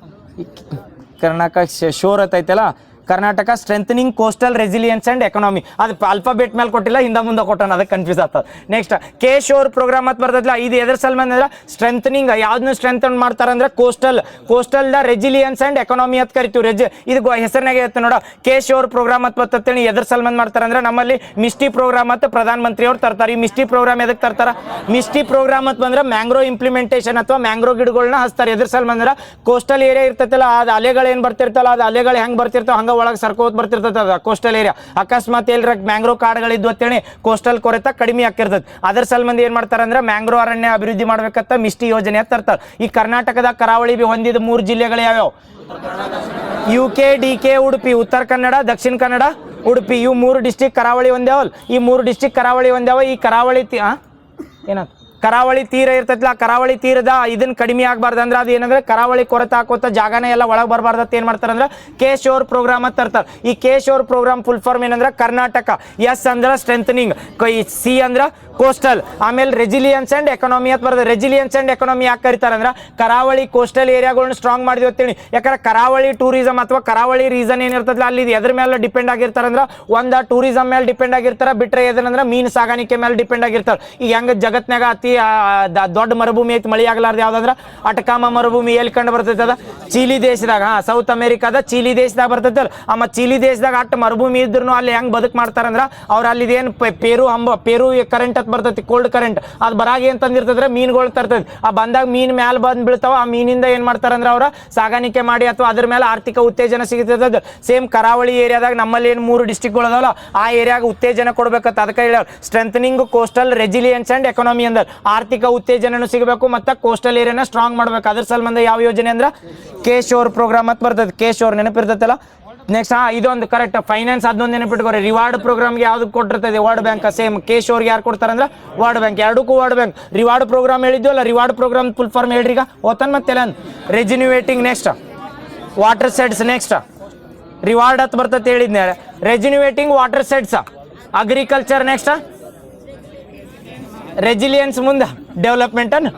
ಕರ್ನಾಟಕ ಶೋರ್ ಐತೈತಲ್ಲ, Karnataka strengthening coastal resilience and economy. ಅದು ಆಲ್ಫಾಬೆಟ್ ಮೇಲೆ ಕೊಟ್ಟಿಲ್ಲ, ಹಿಂದ ಮುಂದೆ ಕೊಟ್ಟಾನ, ಅದಕ್ಕೆ ಕನ್ಫ್ಯೂಸ್ ಆಗ್ತದೆ. ನೆಕ್ಸ್ಟ್ ಕೆ ಶೋರ್ ಪ್ರೋಗ್ರಾಮ್ ಅಂತ ಬರ್ತೈತಲ್ಲ, ಇದು ಎದ್ರ ಸಲ್ಮಂದ್ ಅಂದ್ರೆ ಸ್ಟ್ರೆಂಥನಿಂಗ್. ಯಾವ್ದನ್ನ ಸ್ಟ್ರೆಂಥನ್ ಮಾಡ್ತಾರಂದ್ರೆ coastal the resilience and economy ಅಂತ ಕರಿತೀವಿ. ಇದು ಹೆಸರಿನಾಗ ಇರುತ್ತೆ ನೋಡ, ಕೆ ಶೋರ್ ಪ್ರೋಗ್ರಾಮ್ ಅಂತ ಬರ್ತೈತಿ. ಎದ್ರ ಸಲ್ಮಂದ್ ಮಾಡ್ತಾರಂದ್ರೆ ನಮ್ಮಲ್ಲಿ ಮಿಸ್ಟಿ ಪ್ರೋಗ್ರಾಮ್ ಅಂತ ಪ್ರಧಾನ ಮಂತ್ರಿ ಅವ್ರು ತರ್ತಾರೆ. ಈ ಮಿಸ್ಟಿ ಪ್ರೋಗ್ರಾಮ್ ಎದಕ್ಕೆ ತರ್ತಾರ? ಮಿಸ್ಟಿ ಪ್ರೋಗ್ರಾಮ್ ಅಂತ ಬಂದ್ರೆ ಮ್ಯಾಂಗ್ರೋ ಇಂಪ್ಲಿಮೆಂಟೇಷನ್ ಅಥವಾ ಮ್ಯಾಂಗ್ರೋ ಗಿಡಗಳನ್ನ ಹಚ್ತಾರೆ. ಎದ್ರ ಸಲ್ಮಂದ್ ಅಂದ್ರೆ ಕೋಸ್ಟಲ್ ಏರಿಯಾ ಇರ್ತೈತಲ್ಲ, ಅದು ಅಲೆಗಳು ಏನು ಬರ್ತಿರ್ತಲ್ಲ, ಅದು ಅಲೆಗಳು ಹೆಂಗೆ ಬರ್ತಿರ್ತಾವ ಹಂಗ ಒಳಗೆ ಸರ್ಕೋತ್ ಬರ್ತಿರ್ತದ ಕೋಸ್ಟಲ್ ಏರಿಯಾ. ಅಕಸ್ಮಾತ್ ಎಲ್ರ ಮ್ಯಾಂಗ್ರೋ ಕಾಡುಗಳಿದ್ದು ಅಂತೇಳಿ ಕೋಸ್ಟಲ್ ಕೊರೆತ ಕಡಿಮೆ ಆಗಿರ್ತದೆ. ಅದರ ಸಲ್ಮಂದಿ ಏನ್ ಮಾಡ್ತಾರೆ ಅಂದ್ರೆ ಮ್ಯಾಂಗ್ರೋ ಅರಣ್ಯ ಅಭಿವೃದ್ಧಿ ಮಾಡ್ಬೇಕಂತ ಮಿಸ್ಟಿ ಯೋಜನೆ ಅಂತ ತರ್ತಾರೆ. ಈ ಕರ್ನಾಟಕದ ಕರಾವಳಿ ಹೊಂದಿದ 3 ಜಿಲ್ಲೆಗಳು ಯಾವ್ಯಾವ? UK, DK, Udupi. ಉತ್ತರ ಕನ್ನಡ, ದಕ್ಷಿಣ ಕನ್ನಡ, ಉಡುಪಿ. ಇವು 3 ಡಿಸ್ಟಿಕ್ ಕರಾವಳಿ ಒಂದ್ಯಾವಲ್. ಈ 3 ಡಿಸ್ಟಿಕ್ ಕರಾವಳಿ ಒಂದ್ಯಾವ. ಈ ಕರಾವಳಿ ಏನಾಯ್ತು ಕರಾವಳಿ ತೀರ ಇರ್ತೈತಿಲ್ಲ, ಕರಾವಳಿ ತೀರದ ಇದನ್ನ ಕಡಿಮೆ ಆಗಬಾರ್ದು ಅಂದ್ರೆ ಅದು ಏನಂದ್ರೆ ಕರಾವಳಿ ಕೊರತೆ ಹಾಕೋತ ಜಾಗನೇ ಎಲ್ಲ ಒಳಗೆ ಬರಬಾರ್ದು ಅಂತ ಏನು ಮಾಡ್ತಾರೆ ಅಂದ್ರೆ ಕೆ ಶೋರ್ ಪ್ರೋಗ್ರಾಮ್ ಅಂತ ತರ್ತಾರೆ. ಈ K shore program full form ಏನಂದ್ರೆ ಕರ್ನಾಟಕ. ಎಸ್ ಅಂದ್ರೆ ಸ್ಟ್ರೆಂಥನಿಂಗ್, ಸಿ ಅಂದ್ರೆ ಕೋಸ್ಟಲ್, ಆಮೇಲೆ ರೆಸಿಲಿಯನ್ಸ್ ಅಂಡ್ ಎಕನಾಮಿ ಅಂತ ಬರ್ತದೆ. ರೆಸಿಲಿಯನ್ಸ್ ಅಂಡ್ ಎಕನಾಮಿ ಯಾಕೆ ಕರೀತಾರೆ ಅಂದ್ರೆ ಕರಾವಳಿ ಕೋಸ್ಟಲ್ ಏರಿಯಾಗಳನ್ನ ಸ್ಟ್ರಾಂಗ್ ಮಾಡಿದ್ವಿ ಅಂತೇಳಿ. ಯಾಕಂದ್ರೆ ಕರಾವಳಿ ಟೂರಿಸಂ ಅಥವಾ ಕರಾವಳಿ ರೀಸನ್ ಏನಿರ್ತದಲ್ಲ ಅಲ್ಲಿ ಎದ್ರ ಮೇಲೆ ಡಿಪೆಂಡ್ ಆಗಿರ್ತಾರೆ ಅಂದ್ರೆ ಒಂದು ಟೂರಿಸಂ ಮೇಲೆ ಡಿಪೆಂಡ್ ಆಗಿರ್ತಾರೆ, ಬಿಟ್ರೆ ಏನಂದ್ರೆ ಮೀನು ಸಾಗಾಣಿಕೆ ಮೇಲೆ ಡಿಪೆಂಡ್ ಆಗಿರ್ತಾರೆ. ಈಗ ಹೆಂಗ ಜಗತ್ನಾಗ ಅತಿ ದೊಡ್ಡ ಮರುಭೂಮಿ ಐತಿ ಮಳಿ ಆಗ್ಲಾರ್ದು ಯಾವ್ದಂದ್ರೆ ಅಟಕಾಮ ಮರುಭೂಮಿ. ಎಲ್ಲಿ ಕಂಡು ಬರ್ತೈತೆ ಅದ? ಚೀಲಿ ದೇಶದಾಗ, ಸೌತ್ ಅಮೆರಿಕಾದ ಚೀಲಿ ದೇಶದಾಗ ಬರ್ತೈತಲ್ಲ. ಆ ಚೀಲಿ ದೇಶದಾಗ ಅಷ್ಟು ಮರುಭೂಮಿ ಇದ್ರು ಅಲ್ಲಿ ಹೆಂಗ್ ಬದುಕ್ ಮಾಡ್ತಾರಂದ್ರ ಅವ್ರು ಅಲ್ಲಿ ಏನು ಪೇರು ಕರೆಂಟ್ ಅಂತ ಬರ್ತೈತಿ, ಕೋಲ್ಡ್ ಕರೆಂಟ್. ಅದು ಬರಾಗಿ ಏನ್ ತಂದಿರ್ತದ್ರೆ ಮೀನುಗಳು ತರ್ತೈತಿ. ಆ ಬಂದಾಗ ಮೀನ್ ಮ್ಯಾಲ ಬಂದ್ ಬೀಳ್ತಾವ. ಆ ಮೀನಿಂದ ಏನ್ ಮಾಡ್ತಾರಂದ್ರ ಅವ್ರ ಸಾಗಾಣಿಕೆ ಮಾಡಿ ಅಥವಾ ಅದ್ರ ಮೇಲೆ ಆರ್ಥಿಕ ಉತ್ತೇಜನ ಸಿಗ್ತದ. ಸೇಮ್ ಕರಾವಳಿ ಏರಿಯಾದಾಗ ನಮ್ಮಲ್ಲಿ ಏನು 3 ಡಿಸ್ಟ್ರಿಕ್ಟ್ಗಳು ಅದಾವಲ್ಲ ಆ ಏರಿಯಾಗ ಉತ್ತೇಜನ ಕೊಡ್ಬೇಕಂತ ಅದಕ್ಕೆ ಹೇಳ strengthening coastal resilience and economy ಅಂದ್ರೆ ಆರ್ಥಿಕ ಉತ್ತೇಜನ ಸಿಗಬೇಕು ಮತ್ತು ಕೋಸ್ಟಲ್ ಏರಿಯಾನ ಸ್ಟ್ರಾಂಗ್ ಮಾಡ್ಬೇಕು. ಅದ್ರ ಸಂಬಂಧ ಯಾವ ಯೋಜನೆ ಅಂದ್ರೆ ಕೆ ಶೋರ್ ಪ್ರೋಗ್ರಾಮ್ ಅಂತ ಬರ್ತದೆ. ಕೆ ಶೋರ್ ನೆನಪಿರ್ತೈತಲ್ಲ. ನೆಕ್ಸ್ಟ್ ಇದೊಂದು ಕರೆಕ್ಟ್ ಫೈನಾನ್ಸ್ ಅದೊಂದು ನೆನಪಿಟ್ಕೋರಿ. ರಿವಾರ್ಡ್ ಪ್ರೋಗ್ರಾಮ್ಗೆ ಯಾವ್ದು ಕೊಟ್ಟಿರ್ತದೆ? World bank. ಸೇಮ್ ಕೆ ಶೋರ್ಗೆ ಯಾರು ಕೊಡ್ತಾರೆ ಅಂದ್ರೆ ವರ್ಲ್ಡ್ ಬ್ಯಾಂಕ್. ಎರಡಕ್ಕೂ ವರ್ಲ್ಡ್ ಬ್ಯಾಂಕ್. ರಿವಾರ್ಡ್ ಪ್ರೋಗ್ರಾಮ್ ಹೇಳಿದ್ವಲ್ಲ, ರಿವಾರ್ಡ್ ಪ್ರೋಗ್ರಾಮ್ ಫುಲ್ ಫಾರ್ಮ್ ಹೇಳ್ರಿ ಈಗ ಓತನ್ ಮತ್ತೆ rejuvenating. Next water sheds. Next reward ಹತ್ತು ಬರ್ತದೆ ಹೇಳಿದ್ನೆ. Rejuvenating water sheds, agriculture, next resilience, ಮುಂದೆ ಡೆವಲಪ್ಮೆಂಟ್ ಅನ್ನು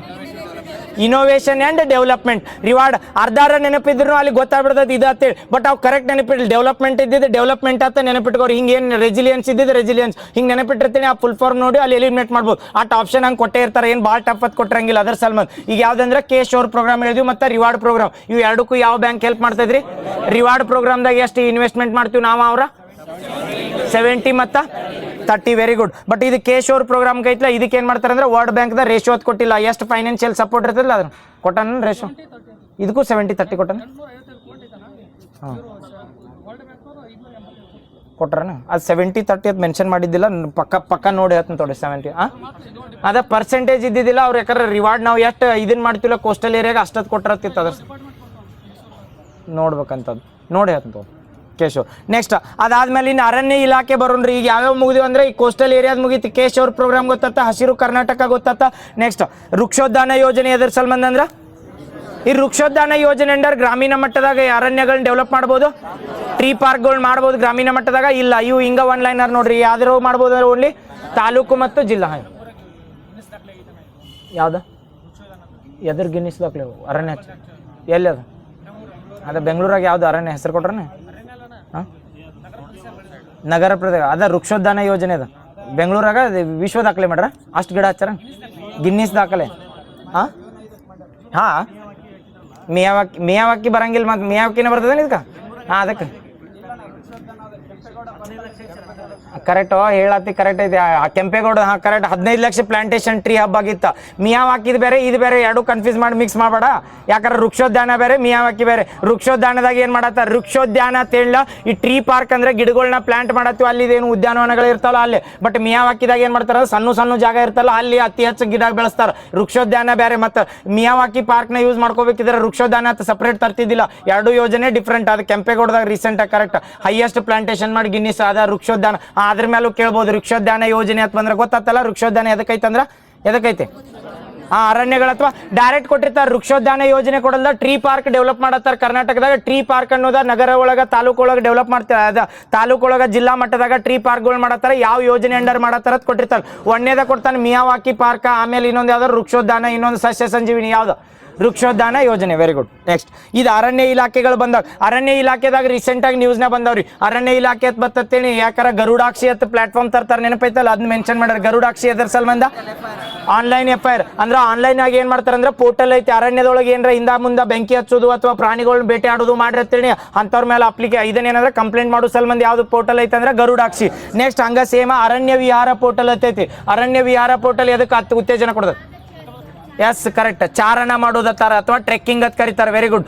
ಇನೋವೇಷನ್ ಆ್ಯಂಡ್ ಡೆವಲಪ್ಮೆಂಟ್. ರಿವಾರ್ಡ್ ಅರ್ಧಾರ ನೆನಪಿದ್ರು ಅಲ್ಲಿ ಗೊತ್ತಾಗ್ಬಿಡ್ತದೆ ಇದು ಅಂತೇಳಿ, ಬಟ್ ಅವು ಕರೆಕ್ಟ್ ನೆನಪಿಡ್ಲಿ. ಡೆವಲಪ್ಮೆಂಟ್ ಇದ್ದಿದ್ದು ಡೆವಲಪ್ಮೆಂಟ್ ಅಂತ ನೆನಪಿಟ್ಕೋರಿ. ಹಿಂಗೆ ಏನು ರೆಸಿಲಿಯನ್ಸ್ ಇದ್ದಿದ್ದು ರೆಸಿಲಿಯನ್ಸ್ ಹಿಂಗೆ ನೆನಪಿಟ್ಟಿರ್ತೀನಿ. ಆ ಫುಲ್ ಫಾರ್ಮ್ ನೋಡಿ ಅಲ್ಲಿ ಎಲಿಮಿನೇಟ್ ಮಾಡ್ಬೋದು. ಆಟ್ ಆಪ್ಷನ್ ಹಂಗೆ ಕೊಟ್ಟೇ ಇರ್ತಾರೆ, ಏನು ಭಾಳ ಟಫ್ ಅದು ಕೊಟ್ಟಿರಂಗಿಲ್ಲ. ಅದರ ಸಲ್ಮನ್ ಈಗ ಯಾವ್ದಂದ್ರೆ ಶೋರ್ ಪ್ರೋಗ್ರಾಮ್ ಹೇಳಿದ್ವಿ ಮತ್ತು ರಿವಾರ್ಡ್ ಪ್ರೋಗ್ರಾಮ್. ಇವು ಎರಡಕ್ಕೂ ಯಾವ ಬ್ಯಾಂಕ್ ಹೆಲ್ಪ್ ಮಾಡ್ತದ್ರಿ? ರಿವಾರ್ಡ್ ಪ್ರೋಗ್ರಾಮ್ದಾಗ ಎಷ್ಟು ಇನ್ವೆಸ್ಟ್ಮೆಂಟ್ ಮಾಡ್ತೀವಿ ನಾವು? ಅವರ 70 ಮತ್ತು 30. Very good. ಬಟ್ ಇದು ಶೋರ್ ಪ್ರೋಗ್ರಾಮ್ಗೆ ಐತಲ್ಲ, ಇದಕ್ಕೆ ಏನು ಮಾಡ್ತಾರೆ ಅಂದ್ರೆ ವರ್ಲ್ಡ್ ಬ್ಯಾಂಕ್ದ ರೇಷಿಯೋ ಅದು ಕೊಟ್ಟಿಲ್ಲ. ಎಷ್ಟು ಫೈನಾನ್ಷಿಯಲ್ ಸಪೋರ್ಟ್ ಇರ್ತದಲ್ಲ ಅದನ್ನು ಕೊಟ್ಟಾನ ರೇಷಿಯೋ. ಇದಕ್ಕೂ 70-30 ಕೊಟ್ಟಾನ. ಹಾಂ ಕೊಟ್ರನ? ಅದು 70-30 ಅಂತ ಮೆನ್ಷನ್ ಮಾಡಿದ್ದಿಲ್ಲ. ಪಕ್ಕ ನೋಡಿ ಹೇಳ್ತೀನಿ ತೊಡಿ. 70 ಅದ ಪರ್ಸೆಂಟೇಜ್ ಇದ್ದಿದ್ದಿಲ್ಲ. ಅವ್ರು ಯಾಕಂದ್ರೆ ರಿವಾರ್ಡ್ ನಾವು ಎಷ್ಟು ಇದನ್ನು ಮಾಡ್ತೀವಲ್ಲ ಕೋಸ್ಟಲ್ ಏರಿಯಾಗ ಅಷ್ಟೊತ್ತು ಕೊಟ್ಟಿರತ್ತಿತ್ತು. ಅದ್ರ ನೋಡ್ಬೇಕಂತದ್ದು ನೋಡಿ ಹೇಳ್ತೀನಿ ತೊಡಿ. ಕೇಶವ್ ನೆಕ್ಸ್ಟ್ ಅದಾದ್ಮೇಲೆ ಇನ್ನು ಅರಣ್ಯ ಇಲಾಖೆ ಬರೋಣ್ರಿ. ಈಗ ಯಾವ್ಯಾವ ಮುಗಿದಿವಿ ಅಂದ್ರೆ ಈ ಕೋಸ್ಟಲ್ ಏರಿಯಾದ ಮುಗಿತು. ಕೇಶವ್ ಪ್ರೋಗ್ರಾಮ್ ಗೊತ್ತಾತ, ಹಸಿರು ಕರ್ನಾಟಕ ಗೊತ್ತಾತ. ನೆಕ್ಸ್ಟ್ ವೃಕ್ಷೋದ್ಯಾನ ಯೋಜನೆ ಎದ್ರ ಸಂಬಂಧ ಅಂದ್ರೆ ಈ ವೃಕ್ಷೋದ್ಯಾನ ಯೋಜನೆ ಅಂಡರ್ ಗ್ರಾಮೀಣ ಮಟ್ಟದಾಗ ಅರಣ್ಯಗಳನ್ನ ಡೆವಲಪ್ ಮಾಡ್ಬೋದು, ಟ್ರೀ ಪಾರ್ಕ್ಗಳು ಮಾಡ್ಬೋದು ಗ್ರಾಮೀಣ ಮಟ್ಟದಾಗ. ಇಲ್ಲ ಇವು ಹಿಂಗ ಒನ್ ಲೈನರ್ ನೋಡ್ರಿ. ಯಾವ್ದಾರು ಮಾಡ್ಬೋದು ಅಂದ್ರೆ ಓನ್ಲಿ ತಾಲೂಕು ಮತ್ತು ಜಿಲ್ಲಾ. ಯಾವ್ದ ಎದ್ರ ಗಿನ್ನಿಸ್ ದಾಖಲೆ ಅರಣ್ಯ ಎಲ್ಲಿ ಅದು? ಅದ ಬೆಂಗಳೂರಾಗ ಯಾವ್ದು ಅರಣ್ಯ ಹೆಸರು ಕೊಟ್ರನೆ? ಹಾಂ ನಗರ ಪ್ರದೇಶ ಅದ ವೃಕ್ಷೋದ್ಯಾನ ಯೋಜನೆ ಅದ ಬೆಂಗಳೂರಾಗ. ವಿಶ್ವ ದಾಖಲೆ ಮಾಡ್ರ ಅಷ್ಟು ಗಿಡ ಹಚ್ಚಾರ, ಗಿನ್ನಿಸ್ ದಾಖಲೆ. ಹಾಂ ಹಾಂ ಮೇಯಾವಕ್ಕಿ ಬರಂಗಿಲ್ಲ. ಮತ್ತು ಮೇಯಾವಕ್ಕಿನ ಬರ್ತದೇನು ಇದಕ್ಕೆ? ಹಾಂ ಅದಕ್ಕೆ ಕರೆಕ್ಟ್ ಹೇಳತ್ತಿ ಕರೆಕ್ಟ್ ಐತೆ. ಕೆಂಪೇಗೌಡ ಹಾಂ ಕರೆಕ್ಟ್. 15 ಲಕ್ಷ ಪ್ಲಾಂಟೇಶನ್ ಟ್ರೀ ಹಬ್ಬ ಆಗಿತ್ತು. ಮಿಯಾವಾಕಿದು ಬೇರೆ ಇದು ಬೇರೆ, ಎರಡು ಕನ್ಫ್ಯೂಸ್ ಮಾಡಿ ಮಿಕ್ಸ್ ಮಾಡಬೇಡ. ಯಾಕಂದ್ರೆ ವೃಕ್ಷೋದ್ಯಾನ ಬೇರೆ ಮಿಯಾವಾಕಿ ಬೇರೆ. ವೃಕ್ಷೋದ್ಯಾನದಾಗ ಏನು ಮಾಡತ್ತ? ವೃಕ್ಷೋದ್ಯಾನ ಅಂತೇಳ ಈ ಟ್ರೀ ಪಾರ್ಕ್ ಅಂದ್ರೆ ಗಿಡಗಳನ್ನ ಪ್ಲಾಂಟ್ ಮಾಡತ್ತೀವಿ, ಅಲ್ಲಿ ಇದೇನು ಉದ್ಯಾನವನಗಳು ಇರ್ತಾವಲ್ಲ ಅಲ್ಲಿ. ಬಟ್ ಮಿಯಾವಾಕಿದಾಗ ಏನು ಮಾಡ್ತಾರ? ಸಣ್ಣ ಜಾಗ ಇರ್ತಲ್ಲ ಅಲ್ಲಿ ಅತಿ ಹೆಚ್ಚು ಗಿಡ ಬೆಳೆಸ್ತಾರೆ. ವೃಕ್ಷೋದ್ಯಾನ ಬೇರೆ. ಮತ್ತು ಮಿಯಾವಾಕಿ ಪಾರ್ಕ್ನ ಯೂಸ್ ಮಾಡ್ಕೋಬೇಕಿದ್ರೆ ವೃಕ್ಷೋದ್ಯಾನ ಅಂತ ಸಪ್ರೇಟ್ ತರ್ತಿದ್ದಿಲ್ಲ. ಎರಡು ಯೋಜನೆ ಡಿಫ್ರೆಂಟ್. ಅದು ಕೆಂಪೇಗೌಡದಾಗ ರೀಸೆಂಟಾಗಿ ಕರೆಕ್ಟ್ ಹೈಯೆಸ್ಟ್ ಪ್ಲಾಂಟೇಶನ್ ಮಾಡಿ ಗಿನ್ನಿಸ್ ಅದ ವೃಕ್ಷೋದ್ಯಾನ. ಅದ್ರ ಮೇಲೂ ಕೇಳ್ಬೋದು. ವೃಕ್ಷೋದ್ಯಾನ ಯೋಜನೆ ಅಂತ ಬಂದ್ರೆ ಗೊತ್ತಾತಲ್ಲ ವೃಕ್ಷೋದ್ಯಾನ ಎದಕ್ಕೈತಂದ್ರ ಎದಕ್ಕೈತೆ? ಅರಣ್ಯಗಳ ಅಥವಾ ಡೈರೆಕ್ಟ್ ಕೊಟ್ಟಿರ್ತಾರೆ. ವೃಕ್ಷೋದ್ಯಾನ ಯೋಜನೆ ಕೊಡಲ್ಲ, ಟ್ರೀ ಪಾರ್ಕ್ ಡೆವಲಪ್ ಮಾಡತ್ತಾರೆ ಕರ್ನಾಟಕದಾಗ. ಟ್ರೀ ಪಾರ್ಕ್ ಅನ್ನೋದ ನಗರ ಒಳಗ ತಾಲೂಕು ಒಳಗೆ ಡೆವಲಪ್ ಮಾಡ್ತಾರೆ. ಅದ ತಾಲೂಕು ಒಳಗ ಜಿಲ್ಲಾ ಮಟ್ಟದಾಗ ಟ್ರೀ ಪಾರ್ಕ್ಗಳು ಮಾಡತ್ತಾರೆ. ಯಾವ ಯೋಜನೆ ಅಂಡರ್ ಮಾಡತ್ತಾರ ಅಂತ ಕೊಟ್ಟಿರ್ತಾರೆ. ಒಂದೇದ ಕೊಡ್ತಾನೆ ಮಿಯಾವಾಕಿ ಪಾರ್ಕ್, ಆಮೇಲೆ ಇನ್ನೊಂದು ಯಾವ್ದಾದ್ರು ವೃಕ್ಷೋದ್ಯಾನ, ಇನ್ನೊಂದು ಸಸ್ಯ ಸಂಜೀವಿನಿ. ಯಾವ್ದು? ವೃಕ್ಷೋದ್ಯಾನ ಯೋಜನೆ. Very good. ನೆಕ್ಸ್ಟ್ ಇದು ಅರಣ್ಯ ಇಲಾಖೆಗಳು ಬಂದಾಗ. ಅರಣ್ಯ ಇಲಾಖೆದಾಗ ರೀಸೆಂಟಾಗಿ ನ್ಯೂಸ್ನ ಬಂದವ್ರಿ. ಅರಣ್ಯ ಇಲಾಖೆ ಅಂತ ಬರ್ತೇನೆ ಯಾಕಾರ ಗರುಡಾಕ್ಷಿ ಅಂತ ಪ್ಲಾಟ್ಫಾರ್ಮ್ ತರ್ತಾರೆ, ನೆನಪೈತಲ್ಲ? ಅದನ್ನ ಮೆನ್ಷನ್ ಮಾಡ್ಯಾರ. ಗರುಡಾಕ್ಷಿ ಎದ್ರ ಸಂಬಂಧ? ಆನ್ಲೈನ್ FIR ಅಂದ್ರೆ ಆನ್ಲೈನ್ ಆಗಿ ಏನು ಮಾಡ್ತಾರೆ ಅಂದ್ರೆ ಪೋರ್ಟಲ್ ಐತಿ. ಅರಣ್ಯದೊಳಗೆ ಏನಾರ ಹಿಂದ ಮುಂದೆ ಬೆಂಕಿ ಹಚ್ಚೋದು ಅಥವಾ ಪ್ರಾಣಿಗಳನ್ನ ಬೇಟೆ ಆಡೋದು ಮಾಡಿರ್ತೇನೆ ಅಂಥವ್ರ ಮೇಲೆ ಇದನ್ನೇನಂದ್ರೆ ಕಂಪ್ಲೇಂಟ್ ಮಾಡೋ ಸಂಬಂಧ ಯಾವ್ದು ಪೋರ್ಟಲ್ ಐತೆ ಅಂದ್ರೆ ಗರುಡಾಕ್ಷಿ. ನೆಕ್ಸ್ಟ್ ಹಂಗ ಸೇಮ್ ಅರಣ್ಯ ವಿಹಾರ ಪೋರ್ಟಲ್ ಐತಿ. ಅರಣ್ಯ ವಿಹಾರ ಪೋರ್ಟಲ್ ಎದಕ್ಕೆ ಉತ್ತೇಜನ ಕೊಡೋದು? Yes correct. ಚಾರಣ ಮಾಡೋದತ್ತಾರ ಅಥವಾ ಟ್ರೆಕ್ಕಿಂಗ್ ಅಂತ ಕರೀತಾರೆ. Very good.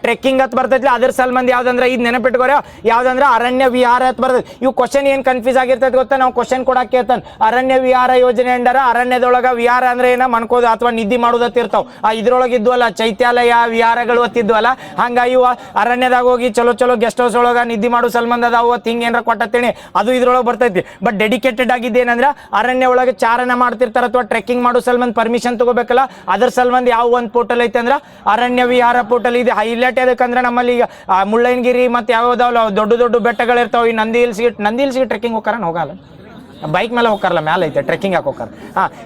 ಟ್ರೆಕ್ಕಿಂಗ್ ಅಂತ ಬರ್ತೈತಿ. ಅದ್ರ ಸಂಬಂಧ ಯಾವ್ದಂದ್ರೆ ಇದು ನೆನಪಿಟ್ಕೋರ ಯಾವ್ದಂದ್ರೆ ಅರಣ್ಯ ವಿಹಾರ ಅಂತ ಬರ್ತೈತಿ. ಇವು ಕ್ವಶನ್ ಏನು ಕನ್ಫ್ಯೂಸ್ ಆಗಿರ್ತೈತೆ ಗೊತ್ತಾ? ನಾವು ಕ್ವಶನ್ ಕೊಡಕ್ಕೆ ಕೇಳ್ತಾನೆ. ಅರಣ್ಯ ವಿಹಾರ ಯೋಜನೆ ಅಂಡರ ಅರಣ್ಯದೊಳಗ ವಿಹಾರ ಅಂದ್ರೆ ಏನ ಮನ್ಕೋದು ಅಥವಾ ನಿದ್ದೆ ಮಾಡೋದತ್ತ ಇರ್ತಾವ. ಇದ್ರೊಳಗೆ ಇದ್ವಲ್ಲ ಚೈತ್ಯಾಲಯ ವಿಹಾರಗಳು ಅತ್ತಿದ್ವಲ್ಲ, ಹಂಗ ಇವ ಅರಣ್ಯದಾಗ ಹೋಗಿ ಚಲೋ ಗೆಸ್ಟ್ ಹೌಸ್ ಒಳಗ ನಿದ್ದೆ ಮಾಡೋ ಸಂಬಂಧ ಅದಾವ ಹಿಂಗ ಏನಾರ ಕೊಟ್ಟತ್ತೇನೆ ಅದು ಇದ್ರೊಳಗೆ ಬರ್ತೈತಿ. ಬಟ್ ಡೆಡಿಕೇಟೆಡ್ ಆಗಿದ್ದೇನಂದ್ರೆ ಅರಣ್ಯ ಒಳಗೆ ಚಾರಣ ಮಾಡ್ತಿರ್ತಾರ ಅಥವಾ ಟ್ರೆಕ್ಕಿಂಗ್ ಮಾಡೋ ಸಂಬಂಧ ಪರ್ಮಿಷನ್ ತಗೋಬೇಕಲ್ಲ, ಅದ್ರ ಸಲುವಾಗಿ ಯಾವ ಒಂದು ಪೋರ್ಟಲ್ ಐತೆ ಅಂದ್ರೆ ಅರಣ್ಯ ವಿಹಾರ ಪೋರ್ಟಲ್ ಇದೆ. ಹೈಲೈಟ್ ಯಾಕಂದ್ರೆ ನಮ್ಮಲ್ಲಿ ಈಗ ಮುಳ್ಳಯ್ಯನಗಿರಿ ಮತ್ತು ಯಾವ್ದಾವಲ್ಲ ದೊಡ್ಡ ಬೆಟ್ಟಗಳು ಇರ್ತಾವೆ. ಈ ನಂದಿ ಹಿಲ್ಸ್ಗೆ ಟ್ರೆಕ್ಕಿಂಗ್ ಹೋಗಲ್ಲ, ಬೈಕ್ ಮೇಲೆ ಹೋಗ್ತಾರಲ್ಲ, ಮ್ಯಾಲೆ ಐತೆ ಟ್ರೆಕ್ಕಿಂಗ್ ಯಾಕೆ ಹೋಗ್ತಾರೆ?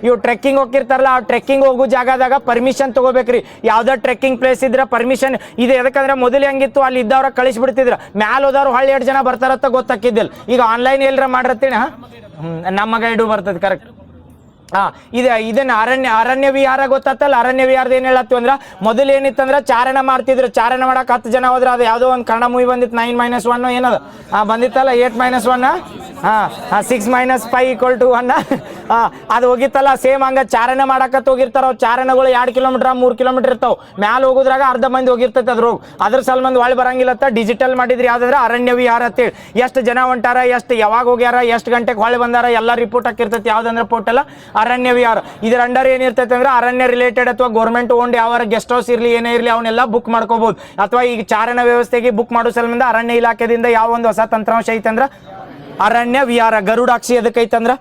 ಇವು ಟ್ರೆಕ್ಕಿಂಗ್ ಹೋಗಿರ್ತಾರಲ್ಲ, ಆ ಟ್ರೆಕ್ಕಿಂಗ್ ಹೋಗೋ ಜಾಗದಾಗ ಪರ್ಮಿಷನ್ ತಗೋಬೇಕ್ರಿ. ಯಾವ್ದೋ ಟ್ರೆಕ್ಕಿಂಗ್ ಪ್ಲೇಸ್ ಇದ್ರೆ ಪರ್ಮಿಷನ್ ಇದೆ. ಯಾಕಂದ್ರೆ ಮೊದಲು ಹೆಂಗಿತ್ತು ಅಲ್ಲಿ ಇದ್ದವ್ರ ಕಳಿಸ್ಬಿಡ್ತಿದ್ರು, ಮ್ಯಾಲ ಹೋದವ್ರು ಹೊಳ್ಳಿ 2 ಜನ ಬರ್ತಾರತ್ತ ಗೊತ್ತಾಕಿದ್ದಿಲ್ಲ. ಈಗ ಆನ್ಲೈನ್ ಎಲ್ಲರ ಮಾಡಿರ್ತೀನಿ ನಮ್ಮ ಗೈಡು ಬರ್ತದೆ. ಕರೆಕ್ಟ್. ಇದನ್ನ ಅರಣ್ಯ ವಿಹಾರ ಗೊತ್ತಲ್ಲ. ಅರಣ್ಯ ವಿಹಾರದ ಏನ್ ಹೇಳತ್ತೀವಿ ಅಂದ್ರೆ ಮೊದಲು ಏನಿತ್ತಂದ್ರೆ ಚಾರಣ ಮಾಡ್ತಿದ್ರು. ಚಾರಣ ಮಾಡಕ್ 10 ಜನ ಹೋದ್ರೆ ಅದು ಯಾವುದೋ ಒಂದು ಕನ್ನಡ ಮೂವಿ ಬಂದಿತ್ತು 9-1 ಏನದ ಬಂದಿತ್ತಲ್ಲ 8-1 6 - 5 = 1 ಅದು ಹೋಗಿತ್ತಲ್ಲ. ಸೇಮ್ ಹಂಗ ಚಾರಣ ಮಾಡಕತ್ ಹೋಗಿರ್ತಾರ. ಚಾರಣಗಳು 2 ಕಿಲೋಮೀಟರ್ 3 ಕಿಲೋಮೀಟರ್ ಇರ್ತಾವ. ಮ್ಯಾಲ ಹೋಗುದ್ರಾಗ ಅರ್ಧ ಮಂದಿ ಹೋಗಿರ್ತೈತೆ ಅದ್ರ ಅದ್ರ ಸಲ್ಮಂದ್ ಒಳ್ಳೆ ಬರಂಗಿಲ್ಲತ್ತ. ಡಿಜಿಟಲ್ ಮಾಡಿದ್ರಿ ಯಾವ್ದಾದ್ರೆ ಅರಣ್ಯ ವಿಹಾರ ಅಂತೇಳಿ. ಎಷ್ಟು ಜನ ಹೊಂಟಾರ, ಎಷ್ಟು ಯಾವಾಗ ಹೋಗ್ಯಾರ, ಎಷ್ಟು ಗಂಟೆಗೆ ಹೊಳೆ ಬಂದಾರ ಎಲ್ಲ ರಿಪೋರ್ಟ್ ಹಾಕಿರ್ತೈತಿ. ಯಾವ್ದಂದ್ರೆ ಪೋರ್ಟಲ್ ಅರಣ್ಯ ವಿಹಾರ. ಇದ್ರ ಅಂಡರ್ ಏನಿರ್ತೈತೆ ಅಂದ್ರೆ ಅರಣ್ಯ ರಿಲೇಟೆಡ್ ಅಥವಾ ಗೌರ್ಮೆಂಟ್ ಓನ್ಡ್ ಯಾವ ಗೆಸ್ಟ್ ಹೌಸ್ ಇರ್ಲಿ ಏನೇ ಇರ್ಲಿ ಅವನ್ನೆಲ್ಲ ಬುಕ್ ಮಾಡ್ಕೋಬಹುದು. ಅಥವಾ ಈಗ ಚಾರಣ ವ್ಯವಸ್ಥೆಗೆ ಬುಕ್ ಮಾಡೋ ಸಲುವಾಗಿ ಅರಣ್ಯ ಇಲಾಖೆದಿಂದ ಯಾವ ಒಂದು ಹೊಸ ತಂತ್ರಾಂಶ ಐತಂದ್ರ ಅರಣ್ಯ ವಿಹಾರ. ಗರುಡಾಕ್ಷಿ ಎದಕ್ಕೈತಂದ್ರ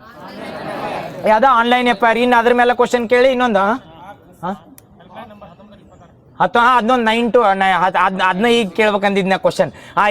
ಯಾವ್ದ ಆನ್ಲೈನ್ FIR. ಇನ್ನು ಅದ್ರ ಮೇಲೆ ಕ್ವಶನ್ ಕೇಳಿ ಇನ್ನೊಂದು ಅಥವಾ ಅದನ್ನೊಂದು 9 to ಅದನ್ನ ಈಗ ಕೇಳ್ಬೇಕಂದಿದ್ನ ಕ್ವಶನ್.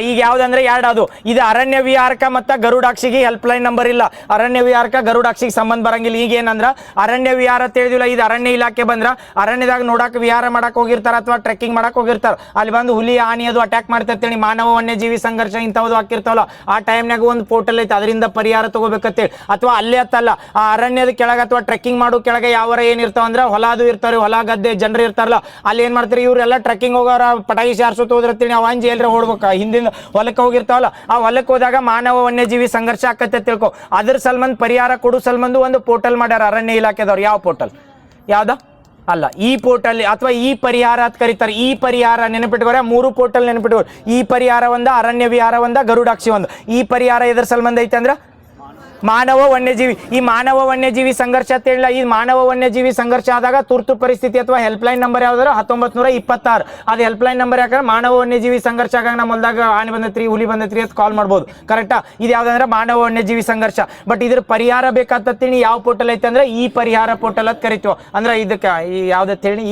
ಈಗ ಯಾವ್ದಂದ್ರೆ ಎರಡು ಅದು ಇದು ಅರಣ್ಯ ವಿಹಾರಕ ಮತ್ತು ಗರುಡಾಕ್ಷಿಗೆ ಹೆಲ್ಪ್ ಲೈನ್ ನಂಬರ್ ಇಲ್ಲ. ಅರಣ್ಯ ವಿಹಾರಕ ಗರುಡಾಕ್ಷಿಗೆ ಸಂಬಂಧ ಬರಂಗಿಲ್ಲ. ಈಗ ಏನಂದ್ರ ಅರಣ್ಯ ವಿಹಾರ ತಿಳಿದಿಲ್ಲ, ಇದು ಅರಣ್ಯ ಇಲಾಖೆ ಬಂದ್ರ ಅರಣ್ಯದಾಗ ನೋಡಕ್ ವಿಹಾರ ಮಾಡಕ್ ಹೋಗಿರ್ತಾರ ಅಥವಾ ಟ್ರೆಕ್ಕಿಂಗ್ ಮಾಡಕ್ ಹೋಗಿರ್ತಾರ. ಅಲ್ಲಿ ಬಂದು ಹುಲಿ ಆನಿ ಅದು ಅಟ್ಯಾಕ್ ಮಾಡ್ತಿರ್ತೇಳಿ ಮಾನವ ವನ್ಯಜೀವಿ ಸಂಘರ್ಷ ಇಂಥದ್ದು ಹಾಕಿರ್ತಾವಲ್ಲ, ಆ ಟೈಮ್ನಾಗ ಒಂದು ಪೋರ್ಟಲ್ ಐತೆ, ಅದರಿಂದ ಪರಿಹಾರ ತಗೋಬೇಕಂತೇಳಿ. ಅಥವಾ ಅಲ್ಲೇ ಅತ್ತಲ್ಲ ಆ ಅರಣ್ಯದ ಕೆಳಗೆ ಅಥವಾ ಟ್ರೆಕ್ಕಿಂಗ್ ಮಾಡೋ ಕೆಳಗೆ ಯಾವರ ಏನಿರ್ತಾವ ಅಂದ್ರೆ ಹೊಲ ಅದು ಇರ್ತಾರೆ, ಹೊಲ ಗದ್ದೆ ಜನರು ಇರ್ತಾರಲ್ಲ, ಅಲ್ಲಿ ಏನ್ ಮಾಡ್ತಾರೆ ಇವರೆಲ್ಲ ಟ್ರೆಕ್ಕಿಂಗ್ ಹೋಗೋರ ಪಟಾಕಿ ಶಾರ್ಸೋತ ಹೋದ್ರತ್ತೀನಿ ಅವ ಅಂಜಿ ಎಲ್ಲರ ಓಡ್ಬೇಕು ಹಿಂದಿಂದ ಹೊಲಕ್ಕೆ ಹೋಗಿರ್ತಾವಲ್ಲ, ಆ ಹೊಲಕ್ಕೆ ಹೋದಾಗ ಮಾನವ ವನ್ಯಜೀವಿ ಸಂಘರ್ಷ ಆಕತ್ತೆ ತಿಳ್ಕೊ. ಅದ್ರ ಸಲ್ಮಂದ್ ಪರಿಹಾರ ಕೊಡು ಸಲ್ಮಂದು ಒಂದು ಪೋರ್ಟಲ್ ಮಾಡ್ಯಾರ ಅರಣ್ಯ ಇಲಾಖೆದವ್ರು. ಯಾವ ಪೋರ್ಟಲ್? ಯಾವ್ದ ಅಲ್ಲ, ಈ ಪೋರ್ಟಲ್ ಅಥವಾ ಈ ಪರಿಹಾರ ಅಂತ ಕರೀತಾರೆ. ಈ ಪರಿಹಾರ ನೆನಪಿಟ್ಕೋರೆ, 3 ಪೋರ್ಟಲ್ ನೆನಪಿಟ್ಕೋರಿ. ಈ ಪರಿಹಾರ ಒಂದ, ಅರಣ್ಯ ವಿಹಾರ ಒಂದ, ಗರುಡಾಕ್ಷಿ ಒಂದು. ಈ ಪರಿಹಾರ ಎದ್ರ ಸಂಬಂಧ ಐತೆ ಅಂದ್ರೆ ಮಾನವ ವನ್ಯಜೀವಿ. ಈ ಮಾನವ ವನ್ಯಜೀವಿ ಸಂಘರ್ಷ ಅಂತ ಹೇಳಿಲ್ಲ. ಈ ಮಾನವ ವನ್ಯಜೀವಿ ಸಂಘರ್ಷ ಆದಾಗ ತುರ್ತು ಪರಿಸ್ಥಿತಿ ಅಥವಾ ಹೆಲ್ಪ್ ಲೈನ್ ನಂಬರ್ ಯಾವ್ದಾರ 1926. ಅದು ಹೆಲ್ಪ್ ಲೈನ್ ನಂಬರ್ ಯಾಕಂದ್ರೆ ಮಾನವ ವನ್ಯಜೀವಿ ಸಂಘರ್ಷ ಆಗ ನಮ್ಮ ಹೊಲದಾಗ ಆನೆ ಬಂದತ್ರಿ, ಹುಲಿ ಬಂದತ್ರಿ ಅಂತ ಕಾಲ್ ಮಾಡ್ಬೋದು. ಕರೆಕ್ಟಾ? ಇದು ಯಾವ್ದಂದ್ರೆ ಮಾನವ ವನ್ಯಜೀವಿ ಸಂಘರ್ಷ. ಬಟ್ ಇದ್ರ ಪರಿಹಾರ ಬೇಕಾಗ್ತೀನಿ ಯಾವ ಪೋರ್ಟಲ್ ಐತೆ ಅಂದ್ರೆ ಈ ಪರಿಹಾರ ಪೋರ್ಟಲ್ ಅಂತ ಕರಿತೀವಿ. ಅಂದ್ರೆ ಇದಕ್ಕೆ ಈ ಯಾವ್ದತ್ ಹೇಳಿ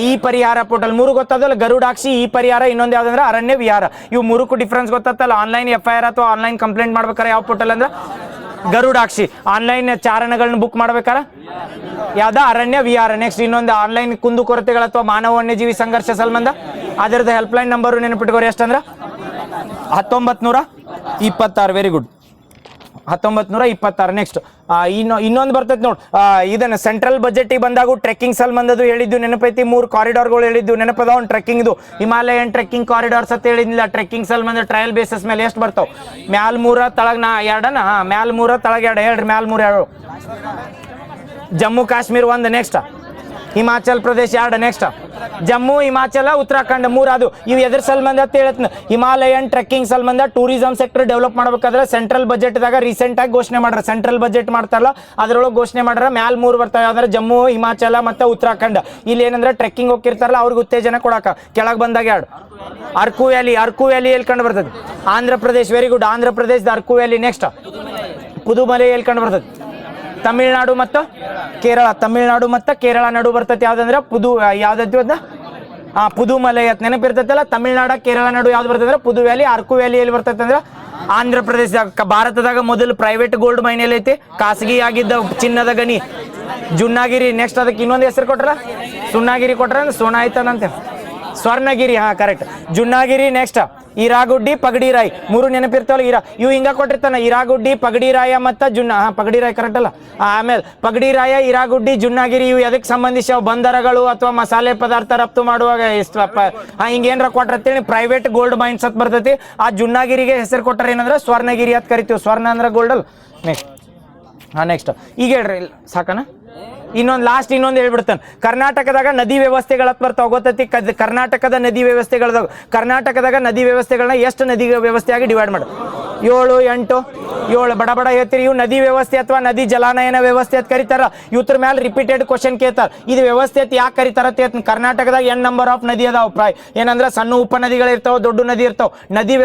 ಈ ಪರಿಹಾರ ಪೋರ್ಟಲ್. 3 ಗೊತ್ತಾದಲ್ಲ, ಗರುಡಾಕ್ಷಿ, ಈ ಪರಿಹಾರ, ಇನ್ನೊಂದು ಯಾವ್ದಂದ್ರೆ ಅರಣ್ಯ ವಿಹಾರ. ಇವು 3ಕ್ಕೂ ಡಿಫ್ರೆನ್ಸ್ ಗೊತ್ತಲ್ಲ. ಆನ್ಲೈನ್ FIR ಅಥವಾ ಆನ್ಲೈನ್ ಕಂಪ್ಲೇಂಟ್ ಮಾಡ್ಬೇಕಾರೆ ಯಾವ ಪೋರ್ಟಲ್ ಅಂದ್ರೆ ಗರುಡಾಕ್ಷಿ. ಆನ್ಲೈನ್ ಚಾರಣಗಳನ್ನ ಬುಕ್ ಮಾಡ್ಬೇಕಾರ ಯಾವ್ದ? ಅರಣ್ಯ ವಿಹಾರ. ನೆಕ್ಸ್ಟ್ ಇನ್ನೊಂದು ಆನ್ಲೈನ್ ಕುಂದು ಕೊರತೆಗಳ ಅಥವಾ ಮಾನವ ವನ್ಯಜೀವಿ ಸಂಘರ್ಷ ಸಂಬಂಧ ಅದರದ್ದು ಹೆಲ್ಪ್ ಲೈನ್ ನಂಬರು ನೆನಪಿಟ್ಕೋರಿ. ಎಷ್ಟಂದ್ರ 1926. Very good, 1926. ನೆಕ್ಸ್ಟ್ ಇನ್ನೊಂದು ಬರ್ತೈತೆ ನೋಡಿ, ಇದನ್ನ ಸೆಂಟ್ರಲ್ ಬಜೆಟಿಗೆ ಬಂದಾಗ ಟ್ರೆಕ್ಕಿಂಗ್ ಸಂಬಂಧದ್ದು ಹೇಳಿದ್ದು ನೆನಪೈತಿ. 3 ಕಾರಿಡಾರ್ಗಳು ಹೇಳಿದ್ದು ನೆನಪದ. ಒಂದು ಟ್ರೆಕ್ಕಿಂಗ್ದು ಹಿಮಾಲಯನ್ ಟ್ರೆಕ್ಕಿಂಗ್ ಕಾರಿಡಾರ್ಸ್ ಅಂತ ಹೇಳಿದ್ನಿಲ್ಲ. ಟ್ರೆಕ್ಕಿಂಗ್ ಸಂಬಂಧ ಟ್ರಯಲ್ ಬೇಸಿಸ್ ಮೇಲೆ ಎಷ್ಟು ಬರ್ತಾವ? ಮ್ಯಾಲ್ 3, ತಳಗ್ 2. ಮ್ಯಾಲ್ 3, ತಳಗ್ 2. ಹೇಳ್ರಿ ಮ್ಯಾಲ್ 3 2. ಜಮ್ಮು ಕಾಶ್ಮೀರ್ 1. ನೆಕ್ಸ್ಟ್ ಹಿಮಾಚಲ್ ಪ್ರದೇಶ್ 2. ನೆಕ್ಸ್ಟ್ ಜಮ್ಮು, ಹಿಮಾಚಲ, ಉತ್ತರಾಖಂಡ 3. ಅದು ಇವು ಎದ್ರ ಸಂಬಂಧ ಅಂತ ಹೇಳತ್ನ ಹಿಮಾಲಯನ್ ಟ್ರೆಕ್ಕಿಂಗ್ ಸಂಬಂಧ ಟೂರಿಸಂ ಸೆಕ್ಟರ್ ಡೆವಲಪ್ ಮಾಡ್ಬೇಕಾದ್ರೆ ಸೆಂಟ್ರಲ್ ಬಜೆಟ್ದಾಗ ರೀಸೆಂಟ್ ಆಗಿ ಘೋಷಣೆ ಮಾಡ್ರ. ಸೆಂಟ್ರಲ್ ಬಜೆಟ್ ಮಾಡ್ತಾರಲ್ಲ ಅದ್ರೊಳಗೆ ಘೋಷಣೆ ಮಾಡ್ರ. ಮ್ಯಾಲ್ 3 ಬರ್ತಾವೆ, ಯಾವ್ದಾರ ಜಮ್ಮು, ಹಿಮಾಚಲ ಮತ್ತೆ ಉತ್ತರಾಖಂಡ. ಇಲ್ಲಿ ಏನಂದ್ರೆ ಟ್ರೆಕ್ಕಿಂಗ್ ಹೋಗಿರ್ತಾರಲ್ಲ ಅವ್ರಿಗೆ ಉತ್ತೇಜನ ಕೊಡಾಕ. ಕೆಳಗೆ ಬಂದಾಗ 2 ಅರ್ಕು ವ್ಯಾಲಿ. ಅರ್ಕು ವ್ಯಾಲಿ ಎಲ್ಲಿ ಕಂಡು ಬರ್ತದೆ? ಆಂಧ್ರ ಪ್ರದೇಶ್. ವೆರಿ ಗುಡ್, ಆಂಧ್ರ ಪ್ರದೇಶದ ಅರ್ಕು ವ್ಯಾಲಿ. ನೆಕ್ಸ್ಟ್ ಪುದುಮಲೆ ಎಲ್ಲಿ ಕಂಡು ಬರ್ತದೆ? ತಮಿಳ್ನಾಡು ಮತ್ತು ಕೇರಳ. ತಮಿಳ್ನಾಡು ಮತ್ತು ಕೇರಳ ನಡು ಬರ್ತೈತೆ ಯಾವ್ದಂದ್ರೆ ಯಾವ್ದೈತಿ ಅದ ಪುದುಮಲೈ ಅಂತ ನೆನಪಿರ್ತೈತಲ್ಲ. ತಮಿಳ್ನಾಡು ಕೇರಳ ನಡು ಯಾವ್ದು ಬರ್ತದೆ ಅಂದ್ರೆ ಪುದು ವ್ಯಾಲಿ. ಅರ್ಕು ವ್ಯಾಲಿ ಎಲ್ಲಿ ಬರ್ತೈತೆ ಅಂದ್ರೆ ಆಂಧ್ರ ಪ್ರದೇಶದಾಗ. ಭಾರತದಾಗ ಮೊದಲು ಪ್ರೈವೇಟ್ ಗೋಲ್ಡ್ ಮೈನ್ ಎಲ್ಲಿ ಐತಿ? ಖಾಸಗಿ ಆಗಿದ್ದ ಚಿನ್ನದ ಗಣಿ ಜುನ್ನಾಗಿರಿ. ನೆಕ್ಸ್ಟ್ ಅದಕ್ಕೆ ಇನ್ನೊಂದು ಹೆಸರು ಕೊಟ್ರ, ಸುಣ್ಣಗಿರಿ ಕೊಟ್ರ, ಸೋನ ಆಯ್ತಾನಂತೆ ಸ್ವರ್ಣಗಿರಿ. ಕರೆಕ್ಟ್, ಜುನ್ನಾಗಿರಿ. ನೆಕ್ಸ್ಟ್ ಇರಾಗುಡ್ಡಿ, ಪಗಡಿ ರಾಯ್. 3 ನೆನಪಿರ್ತಾವಲ್ಲ. ಇವು ಹಿಂಗ ಕೊಟ್ಟಿರ್ತಾನ, ಇರಾಗುಡ್ಡಿ, ಪಗಡಿ ರಾಯ ಮತ್ತು ಪಗಡಿ ರಾಯ್ ಕರೆಕ್ಟ್ ಅಲ್ಲ. ಆಮೇಲೆ ಪಗಡಿ ರಾಯ, ಇರಾಗುಡ್ಡಿ, ಜುನ್ನಾಗಿರಿ ಇವು ಎದಕ್ಕೆ ಸಂಬಂಧಿಸಿ ಬಂದರಗಳು ಅಥವಾ ಮಸಾಲೆ ಪದಾರ್ಥ ರಫ್ತು ಮಾಡುವಾಗ ಹಿಂಗೇನ್ರ ಕೊಟ್ಟಿರ್ತೀನಿ. ಪ್ರೈವೇಟ್ ಗೋಲ್ಡ್ ಮೈನ್ಸ್ ಅಂತ ಬರ್ತೈತಿ. ಆ ಜುನ್ನಾಗಿರಿಗೆ ಹೆಸರು ಕೊಟ್ಟಾರ ಏನಂದ್ರೆ ಸ್ವರ್ಣಗಿರಿ ಅಂತ ಕರಿತೀವಿ. ಸ್ವರ್ಣ ಅಂದ್ರೆ ಗೋಲ್ಡ್ ಅಲ್ಲ. ನೆಕ್ಸ್ಟ್ ನೆಕ್ಸ್ಟ್ ಈಗ ಹೇಳ್ರಿ, ಸಾಕನ? ಇನ್ನೊಂದು ಹೇಳ್ಬಿಡ್ತಾನೆ. ಕರ್ನಾಟಕದಾಗ ನದಿ ವ್ಯವಸ್ಥೆಗಳ ಬರ್ತಾವ ಗೊತ್ತೈತಿ. ಕರ್ನಾಟಕದ ನದಿ ವ್ಯವಸ್ಥೆಗಳದಾಗ ಕರ್ನಾಟಕದಾಗ ನದಿ ವ್ಯವಸ್ಥೆಗಳನ್ನ ಎಷ್ಟು ನದಿ ವ್ಯವಸ್ಥೆಯಾಗಿ ಡಿವೈಡ್ ಮಾಡಿ? 7, 8, 7 ಬಡ ಬಡ ಹೇಳ್ತೀರಿ. ಇವು ನದಿ ವ್ಯವಸ್ಥೆ ಅಥವಾ ನದಿ ಜಲಾನಯನ ವ್ಯವಸ್ಥೆ ಅಂತ ಕರೀತಾರ. ಇವ್ರ ಮೇಲೆ ರಿಪೀಟೆಡ್ ಕ್ವಶನ್ ಕೇಳ್ತಾರ. ಇದು ವ್ಯವಸ್ಥೆ ಅಂತ ಯಾಕೆ ಕರೀತಾರ ಅಂತ ಹೇಳ್ತೀನಿ. ಕರ್ನಾಟಕದಾಗ n ನಂಬರ್ ಆಫ್ ನದಿ ಅದಾವ. ಪ್ರಾಯ್ ಏನಂದ್ರೆ ಸಣ್ಣ ಉಪನದಿಗಳು ಇರ್ತಾವ, ದೊಡ್ಡ ನದಿ ಇರ್ತಾವ. ನದಿ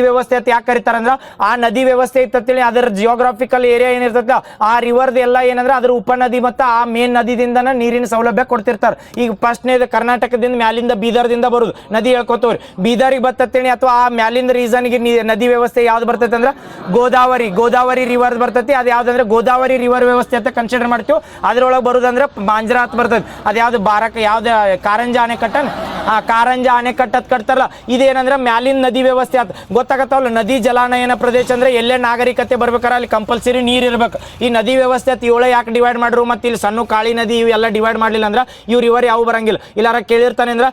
ವ್ಯವಸ್ಥೆ ಅಂತ ಯಾಕೆ ಕರೀತಾರ ಅಂದ್ರೆ ಆ ನದಿ ವ್ಯವಸ್ಥೆ ಇರ್ತೇಳಿ ಅದರ ಜಿಯೋಗ್ರಾಫಿಕಲ್ ಏರಿಯಾ ಏನಿರ್ತೈತೆ ಆ ರಿವರ್ದು ಎಲ್ಲ ಏನಂದ್ರೆ ಅದ್ರ ಉಪನದಿ ಮತ್ತು ಆ ಮೇನ್ ನದಿದಿಂದನ ನೀರಿನ ಸೌಲಭ್ಯ ಕೊಡ್ತಿರ್ತಾರೆ. ಈಗ ಫಸ್ಟ್ನೇದು ಕರ್ನಾಟಕದಿಂದ ಮ್ಯಾಲಿಂದ ಬೀದರ್ದಿಂದ ಬರುದು ನದಿ ಹೇಳ್ಕೊತವ್ರಿ. ಬೀದರಿಗೆ ಬರ್ತೇಳಿ ಅಥವಾ ಆ ಮ್ಯಾಲಿಂದ ರೀಸನ್ಗೆ ನದಿ ವ್ಯವಸ್ಥೆ ಯಾವ್ದು ಬರ್ತೈತೆ ಅಂದ್ರೆ ಗೋದಾವರಿ ರಿವರ್ ಬರ್ತೈತಿ. ಅದು ಯಾವ್ದಂದ್ರೆ ಗೋದಾವರಿ ರಿವರ್ ವ್ಯವಸ್ಥೆ ಅಂತ ಕನ್ಸಿಡರ್ ಮಾಡ್ತೀವಿ. ಅದ್ರೊಳಗೆ ಬರುದಂದ್ರೆ ಮಾಂಜ್ರಾ ಅಂತ ಬರ್ತೈತಿ. ಅದು ಯಾವ್ದು ಯಾವ್ದು ಕಾರಂಜ ಅಣೆಕಟ್ಟನ್ ಕಾರಂಜ ಅಣೆಕಟ್ಟು ಅಂತ ಕಟ್ತಾರಲ್ಲ. ಇದೇನಂದ್ರೆ ಮ್ಯಾಲಿನ ನದಿ ವ್ಯವಸ್ಥೆ ಅಂತ ಗೊತ್ತಾಗತ್ತವಲ್ಲ. ನದಿ ಜಲಾನಯನ ಪ್ರದೇಶ ಅಂದ್ರೆ ಎಲ್ಲೇ ನಾಗರಿಕತೆ ಬರ್ಬೇಕಾರೆ ಅಲ್ಲಿ ಕಂಪಲ್ಸರಿ ನೀರು ಇರ್ಬೇಕು. ಈ ನದಿ ವ್ಯವಸ್ಥೆ ಅಂತ 7 ಯಾಕೆ ಡಿವೈಡ್ ಮಾಡ್ರು? ಮತ್ತೆ ಇಲ್ಲಿ ಸಣ್ಣ ಕಾಳಿ ನದಿ ಇವೆಲ್ಲ ಡಿವೈಡ್ ಮಾಡಲಿಲ್ಲ ಅಂದ್ರೆ ಇವ್ರು ರಿವರ್ ಯಾವ ಬರಂಗಿಲ್ಲ. ಇಲ್ಲಾರ ಕೇಳಿರ್ತಾನೆ ಅಂದ್ರೆ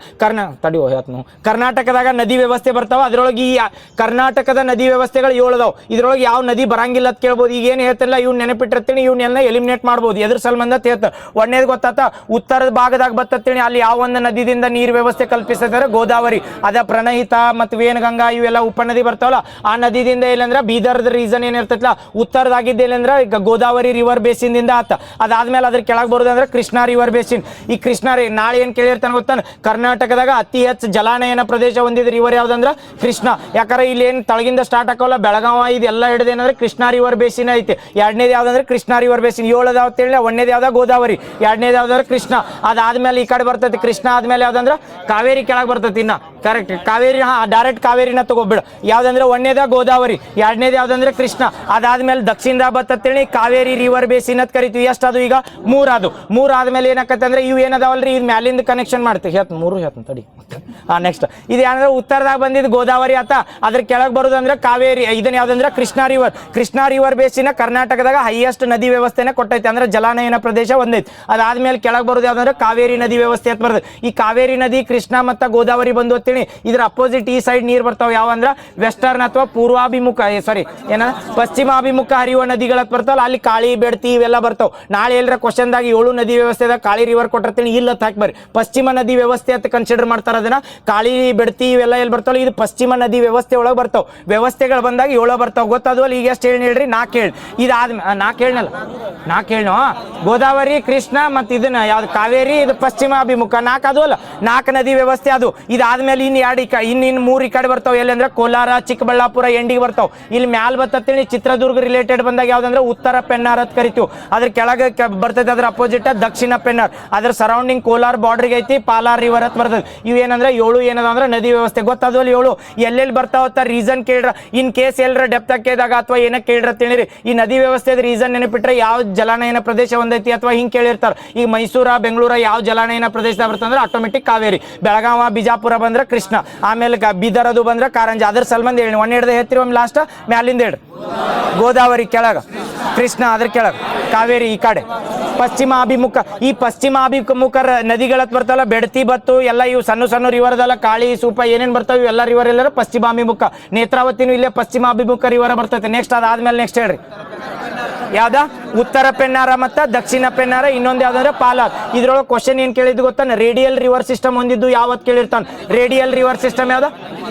ಕರ್ನಾಟಕದಾಗ ನದಿ ವ್ಯವಸ್ಥೆ ಬರ್ತಾವ. ಅದ್ರೊಳಗೆ ಈ ಕರ್ನಾಟಕದ ನದಿ ವ್ಯವಸ್ಥೆಗಳು 7 ಅದಾವ. ಇದ್ರೊಳಗೆ ಯಾವ ನದಿ ಬರಂಗಿಲ್ಲ ಅಂತ ಕೇಳ್ಬೋದು. ಈಗ ಏನು ಹೇಳ್ತಿಲ್ಲ, ಇವ್ನು ನೆನಪಿಟ್ಟಿರ್ತೀನಿ, ಇವ್ನೆಲ್ಲ ಎಲಿಮಿನೇಟ್ ಮಾಡ್ಬೋದು. ಎದ್ರ ಸಂಬಂಧ ಹೇಳ್ತಾರೆ. ಒಂದೇದು ಗೊತ್ತಾತ, ಉತ್ತರದ ಭಾಗದಾಗ ಬರ್ತೇಳಿ ಅಲ್ಲಿ ಯಾವ ಒಂದು ನದಿದಿಂದ ನೀರು ವ್ಯವಸ್ಥೆ ವ್ಯವಸ್ಥೆ ಕಲ್ಪಿಸ್ತದೆ ಅಂದ್ರೆ ಗೋದಾವರಿ. ಅದ ಪ್ರಣಹಿತ ಮತ್ತು ವೇಣಗಂಗಾ ಇವೆಲ್ಲ ಉಪನದಿ ಬರ್ತಾವಲ್ಲ, ಆ ನದಿದಿಂದ ಇಲ್ಲಂದ್ರೆ ಬೀದರ್ದ ರೀಸನ್ ಏನಿರ್ತೈತಲ್ಲ ಉತ್ತರದಾಗಿದ್ದ ಇಲ್ಲಂದ್ರೆ ಈಗ ಗೋದಾವರಿ ರಿವರ್ ಬೇಸಿನ್ದಿಂದ ಆತ. ಅದಾದ್ಮೇಲೆ ಅದ್ರ ಕೆಳಗೆ ಬರೋದಂದ್ರೆ ಕೃಷ್ಣ ರಿವರ್ ಬೇಸಿನ್. ಈ ಕೃಷ್ಣ ನಾಳೆ ಏನು ಕೇಳಿರ್ತಾನೆ ಗೊತ್ತಾನ, ಕರ್ನಾಟಕದಾಗ ಅತಿ ಹೆಚ್ಚು ಜಲಾನಯನ ಪ್ರದೇಶ ಹೊಂದಿದ ರಿವರ್ ಯಾವ್ದಂದ್ರೆ ಕೃಷ್ಣ. ಯಾಕಂದ್ರೆ ಇಲ್ಲಿ ಏನು ತಳಗಿಂದ ಸ್ಟಾರ್ಟ್ ಆಗೋಲ್ಲ, ಬೆಳಗಾವ ಇದೆಲ್ಲ ಹಿಡಿದೇನಂದ್ರೆ ಕೃಷ್ಣ ರಿವರ್ ಬೇಸಿನ್ ಐತಿ. ಎರಡನೇದು ಯಾವ್ದಂದ್ರೆ ಕೃಷ್ಣ ರಿವರ್ ಬೇಸಿನ್. 7 ಯಾವ್ದು ಹೇಳಿ, ಒಂದೇದು ಯಾವ್ದ ಗೋದಾವರಿ, ಎರಡನೇದು ಯಾವ್ದಂದ್ರೆ ಕೃಷ್ಣ. ಅದಾದ್ಮೇಲೆ ಈ ಕಡೆ ಬರ್ತೈತಿ ಕೃಷ್ಣ, ಆದ್ಮೇಲೆ ಯಾವ್ದಂದ್ರೆ ಕಾವೇರಿ ಕೆಳಗೆ ಬರ್ತೈತಿ. ಇನ್ನ ಕರೆಕ್ಟ್ ಕಾವೇರಿ, ಡೈರೆಕ್ಟ್ ಕಾವೇರಿನ ತಗೋಬಿಡು. ಯಾವ್ದಂದ್ರೆ ಒಂದೇದ ಗೋದಾವರಿ, ಎರಡನೇದು ಯಾವ್ದಂದ್ರೆ ಕೃಷ್ಣ. ಅದಾದ್ಮೇಲೆ ದಕ್ಷಿಣದ ಬರ್ತೇಳಿ ಕಾವೇರಿ ರಿವರ್ ಬೇಸಿನ್ ಅಂತ ಕರಿತೀವಿ. ಎಷ್ಟದು ಈಗ 3 ಅದು. 3 ಆದ್ಮೇಲೆ ಏನಾಕತ್ತೆ ಅಂದ್ರೆ ಇವು ಏನದಾವಲ್ರಿ, ಇದು ಮ್ಯಾಲಿಂದ ಕನೆಕ್ಷನ್ ಮಾಡ್ತೀವಿ. 3 ತಡಿ. ನೆಕ್ಸ್ಟ್ ಇದು ಏನಂದ್ರೆ ಉತ್ತರದಾಗ ಬಂದಿದ್ದು ಗೋದಾವರಿ ಆತ. ಅದ್ರ ಕೆಳಗೆ ಬರೋದಂದ್ರೆ ಕಾವೇರಿ. ಇದನ್ನ ಯಾವ್ದಂದ್ರೆ ಕೃಷ್ಣ ರಿವರ್. ಕೃಷ್ಣ ರಿವರ್ ಬೇಸಿನ ಕರ್ನಾಟಕದಾಗ ಹೈಯೆಸ್ಟ್ ನದಿ ವ್ಯವಸ್ಥೆನ ಕೊಟ್ಟೈತೆ, ಅಂದ್ರೆ ಜಲಾನಯನ ಪ್ರದೇಶ ಒಂದೈತಿ. ಅದಾದ್ಮೇಲೆ ಕೆಳಗೆ ಬರೋದು ಯಾವ್ದಂದ್ರೆ ಕಾವೇರಿ ನದಿ ವ್ಯವಸ್ಥೆ ಅಂತ ಬರ್ತದೆ. ಈ ಕಾವೇರಿ ನದಿ, ಕೃಷ್ಣ ಮತ್ತು ಗೋದಾವರಿ ಬಂದು ಅಂತೇಳಿ ಇದ್ರ ಅಪೋಸಿಟ್ ಈ ಸೈಡ್ ನೀರು ಬರ್ತಾವ. ಯಾವ ಅಂದ್ರೆ ವೆಸ್ಟರ್ನ್ ಅಥವಾ ಪೂರ್ವಾಭಿಮುಖ, ಪಶ್ಚಿಮಾಭಿಮುಖ ಹರಿಯುವ ನದಿಗಳ ಬರ್ತಾವಲ್ಲ, ಅಲ್ಲಿ ಕಾಳಿ, ಬೆಡ್ತಿ ಇವೆಲ್ಲ ಬರ್ತಾವ. ನಾಳೆ ಎಲ್ಲರ ಕ್ವಶನ್ದಾಗ 7 ನದಿ ವ್ಯವಸ್ಥೆದಾಗ ಕಾಳಿ ರಿವರ್ ಕೊಟ್ಟಿರ್ತೀನಿ, ಇಲ್ಲ ಹಾಕಿ ಬರ್ರಿ. ಪಶ್ಚಿಮ ನದಿ ವ್ಯವಸ್ಥೆ ಅಂತ ಕನ್ಸಿಡರ್ ಮಾಡ್ತಾರ ಅದನ್ನ. ಕಾಳಿ, ಬೆಡ್ತಿ ಇವೆಲ್ಲ ಎಲ್ಲಿ ಬರ್ತಾವಲ್ಲ, ಇದು ಪಶ್ಚಿಮ ನದಿ ವ್ಯವಸ್ಥೆ ಒಳಗೆ ಬರ್ತಾವ. ವ್ಯವಸ್ಥೆಗಳು ಬಂದಾಗ 7 ಬರ್ತಾವ. ಗೊತ್ತಾದ್ವಲ್ಲ ಈಗ ಎಷ್ಟು ಹೇಳಿ ಹೇಳ್ರಿ, 4 ಹೇಳಿ. ಇದಾದ್ಮೇಲೆ 4 ಹೇಳನಲ್ಲ, 4 ಹೇಳೋ. ಗೋದಾವರಿ, ಕೃಷ್ಣ ಮತ್ತು ಇದನ್ನ ಯಾವ್ದು ಕಾವೇರಿ, ಇದು ಪಶ್ಚಿಮ ಅಭಿಮುಖ 4 ಅದು ಅಲ್ಲ, 4 ನದಿ ವ್ಯವಸ್ಥೆ ಅದು. ಇದಾದ್ಮೇಲೆ ಇನ್ನು 3 ಈ ಕಡೆ ಬರ್ತಾವ. ಎಲ್ಲಿ ಅಂದ್ರೆ ಕೋಲಾರ, ಚಿಕ್ಕಬಳ್ಳಾಪುರ ಎಂಡಿಗೆ ಬರ್ತಾವ. ಇಲ್ಲಿ ಮ್ಯಾಲ್ ಬರ್ತೇಳಿ ಚಿತ್ರದುರ್ಗ ರಿಲೇಟೆಡ್ ಬಂದಾಗ ಯಾವ್ದಂದ್ರೆ ಉತ್ತರ ಪೆನ್ನಾರ್ ಅಂತ ಕರಿತೀವಿ. ಅದ್ರ ಕೆಳಗೆ ಬರ್ತೈತೆ, ಅದ್ರ ಅಪೋಸಿಟ್ ದಕ್ಷಿಣ ಪೆನ್ನಾರ್. ಅದ್ರ ಸರೌಂಡಿಂಗ್ ಕೋಲಾರ ಬಾರ್ಡ್ರಿಗೆ ಐತಿ, ಪಾಲಾರ್ ರಿವರ್ ಅಂತ ಬರ್ತದೆ. ಇವು ಏನಂದ್ರೆ 7 ಏನದ ಅಂದ್ರೆ ನದಿ ವ್ಯವಸ್ಥೆ. ಗೊತ್ತಾದ್ವಲ್ಲಿ 7 ಎಲ್ಲೆಲ್ಲಿ ಬರ್ತಾವತ್ತ ರೀಸನ್ ಕೇಳ್ರ. ಇನ್ ಕೇಸ್ ಎಲ್ಲರ ಡೆಪ್ತ್ ಕೇಳಿದಾಗ ಅಥವಾ ಏನಕ್ಕೆ ಕೇಳ್ರ ತಿಳಿರಿ, ಈ ನದಿ ವ್ಯವಸ್ಥೆ ರೀಸನ್ ನೆನಪಿಟ್ರೆ ಯಾವ ಜಲಾನಯನ ಪ್ರದೇಶ ಒಂದೈತಿ ಅಥವಾ ಹಿಂಗೆ ಕೇಳಿರ್ತಾರೆ. ಈಗ ಮೈಸೂರ, ಬೆಂಗಳೂರ ಯಾವ ಜಲಾನಯನ ಪ್ರದೇಶದಾಗ ಬರ್ತಂದ್ರೆ ಆಟೋಮೆಟಿಕ್ ಕಾವೇರಿ. ಬೆಳಗಾವ, ಬಿಜಾಪುರ ಬಂದ್ರೆ ಕೃಷ್ಣ. ಆಮೇಲೆ ಬೀದರ್ ಅದು ಬಂದ್ರೆ ಕಾರಂಜಿ. ಅದ್ರ ಸಲ್ಬಂದ್ ಹೇಳಿ 1 ಹಿಡ್ದೆ ಹೇಳ್ತೀರಿ, ಒಮ್ಮೆ ಲಾಸ್ಟ್ ಮ್ಯಾಲಿಂದ ಹೇಳಿ. ಗೋದಾವರಿ ಕೆಳಗ, ಕೃಷ್ಣ ಅದ್ರ ಕೆಳಗೆ, ಕಾವೇರಿ ಈ ಕಡೆ. ಪಶ್ಚಿಮ ಅಭಿಮುಖ, ಈ ಪಶ್ಚಿಮ ಅಭಿಮುಖ ನದಿಗಳತ್ ಬರ್ತಾವಲ್ಲ, ಬೆಡ್ತಿ ಬತ್ತು ಎಲ್ಲ ಇವು ಸಣ್ಣ ಸಣ್ಣ ರಿವರ್ದಲ್ಲ, ಕಾಳಿ, ಸೂಪ ಏನೇನು ಬರ್ತಾವೆ ಇವೆಲ್ಲ ರಿವರ್ ಎಲ್ಲರ ಪಶ್ಚಿಮಾಭಿಮುಖ. ನೇತ್ರಾವತಿನೂ ಇಲ್ಲೇ ಪಶ್ಚಿಮಾಭಿಮುಖ ರಿವರ್ ಬರ್ತೈತೆ. ನೆಕ್ಸ್ಟ್ ಅದಾದ್ಮೇಲೆ ನೆಕ್ಸ್ಟ್ ಹೇಳ್ರಿ ಯಾವ್ದ, ಉತ್ತರ ಪೆನ್ನಾರ ಮತ್ತು ದಕ್ಷಿಣ ಪೆನ್ನಾರ. ಇನ್ನೊಂದು ಯಾವ್ದಂದ್ರೆ ಪಾಲಾರ್. ಇದ್ರೊಳಗೆ ಕ್ವಶನ್ ಏನು ಕೇಳಿದ್ದು ಗೊತ್ತಾನೆ, ರೇಡಿಯಲ್ ರಿವರ್ ಸಿಸ್ಟಮ್ ಹೊಂದಿದ್ದು ಯಾವತ್ತು ಕೇಳಿರ್ತಾನೆ. ರೇಡಿಯಲ್ ರಿವರ್ ಸಿಸ್ಟಮ್ ಯಾವ್ದು,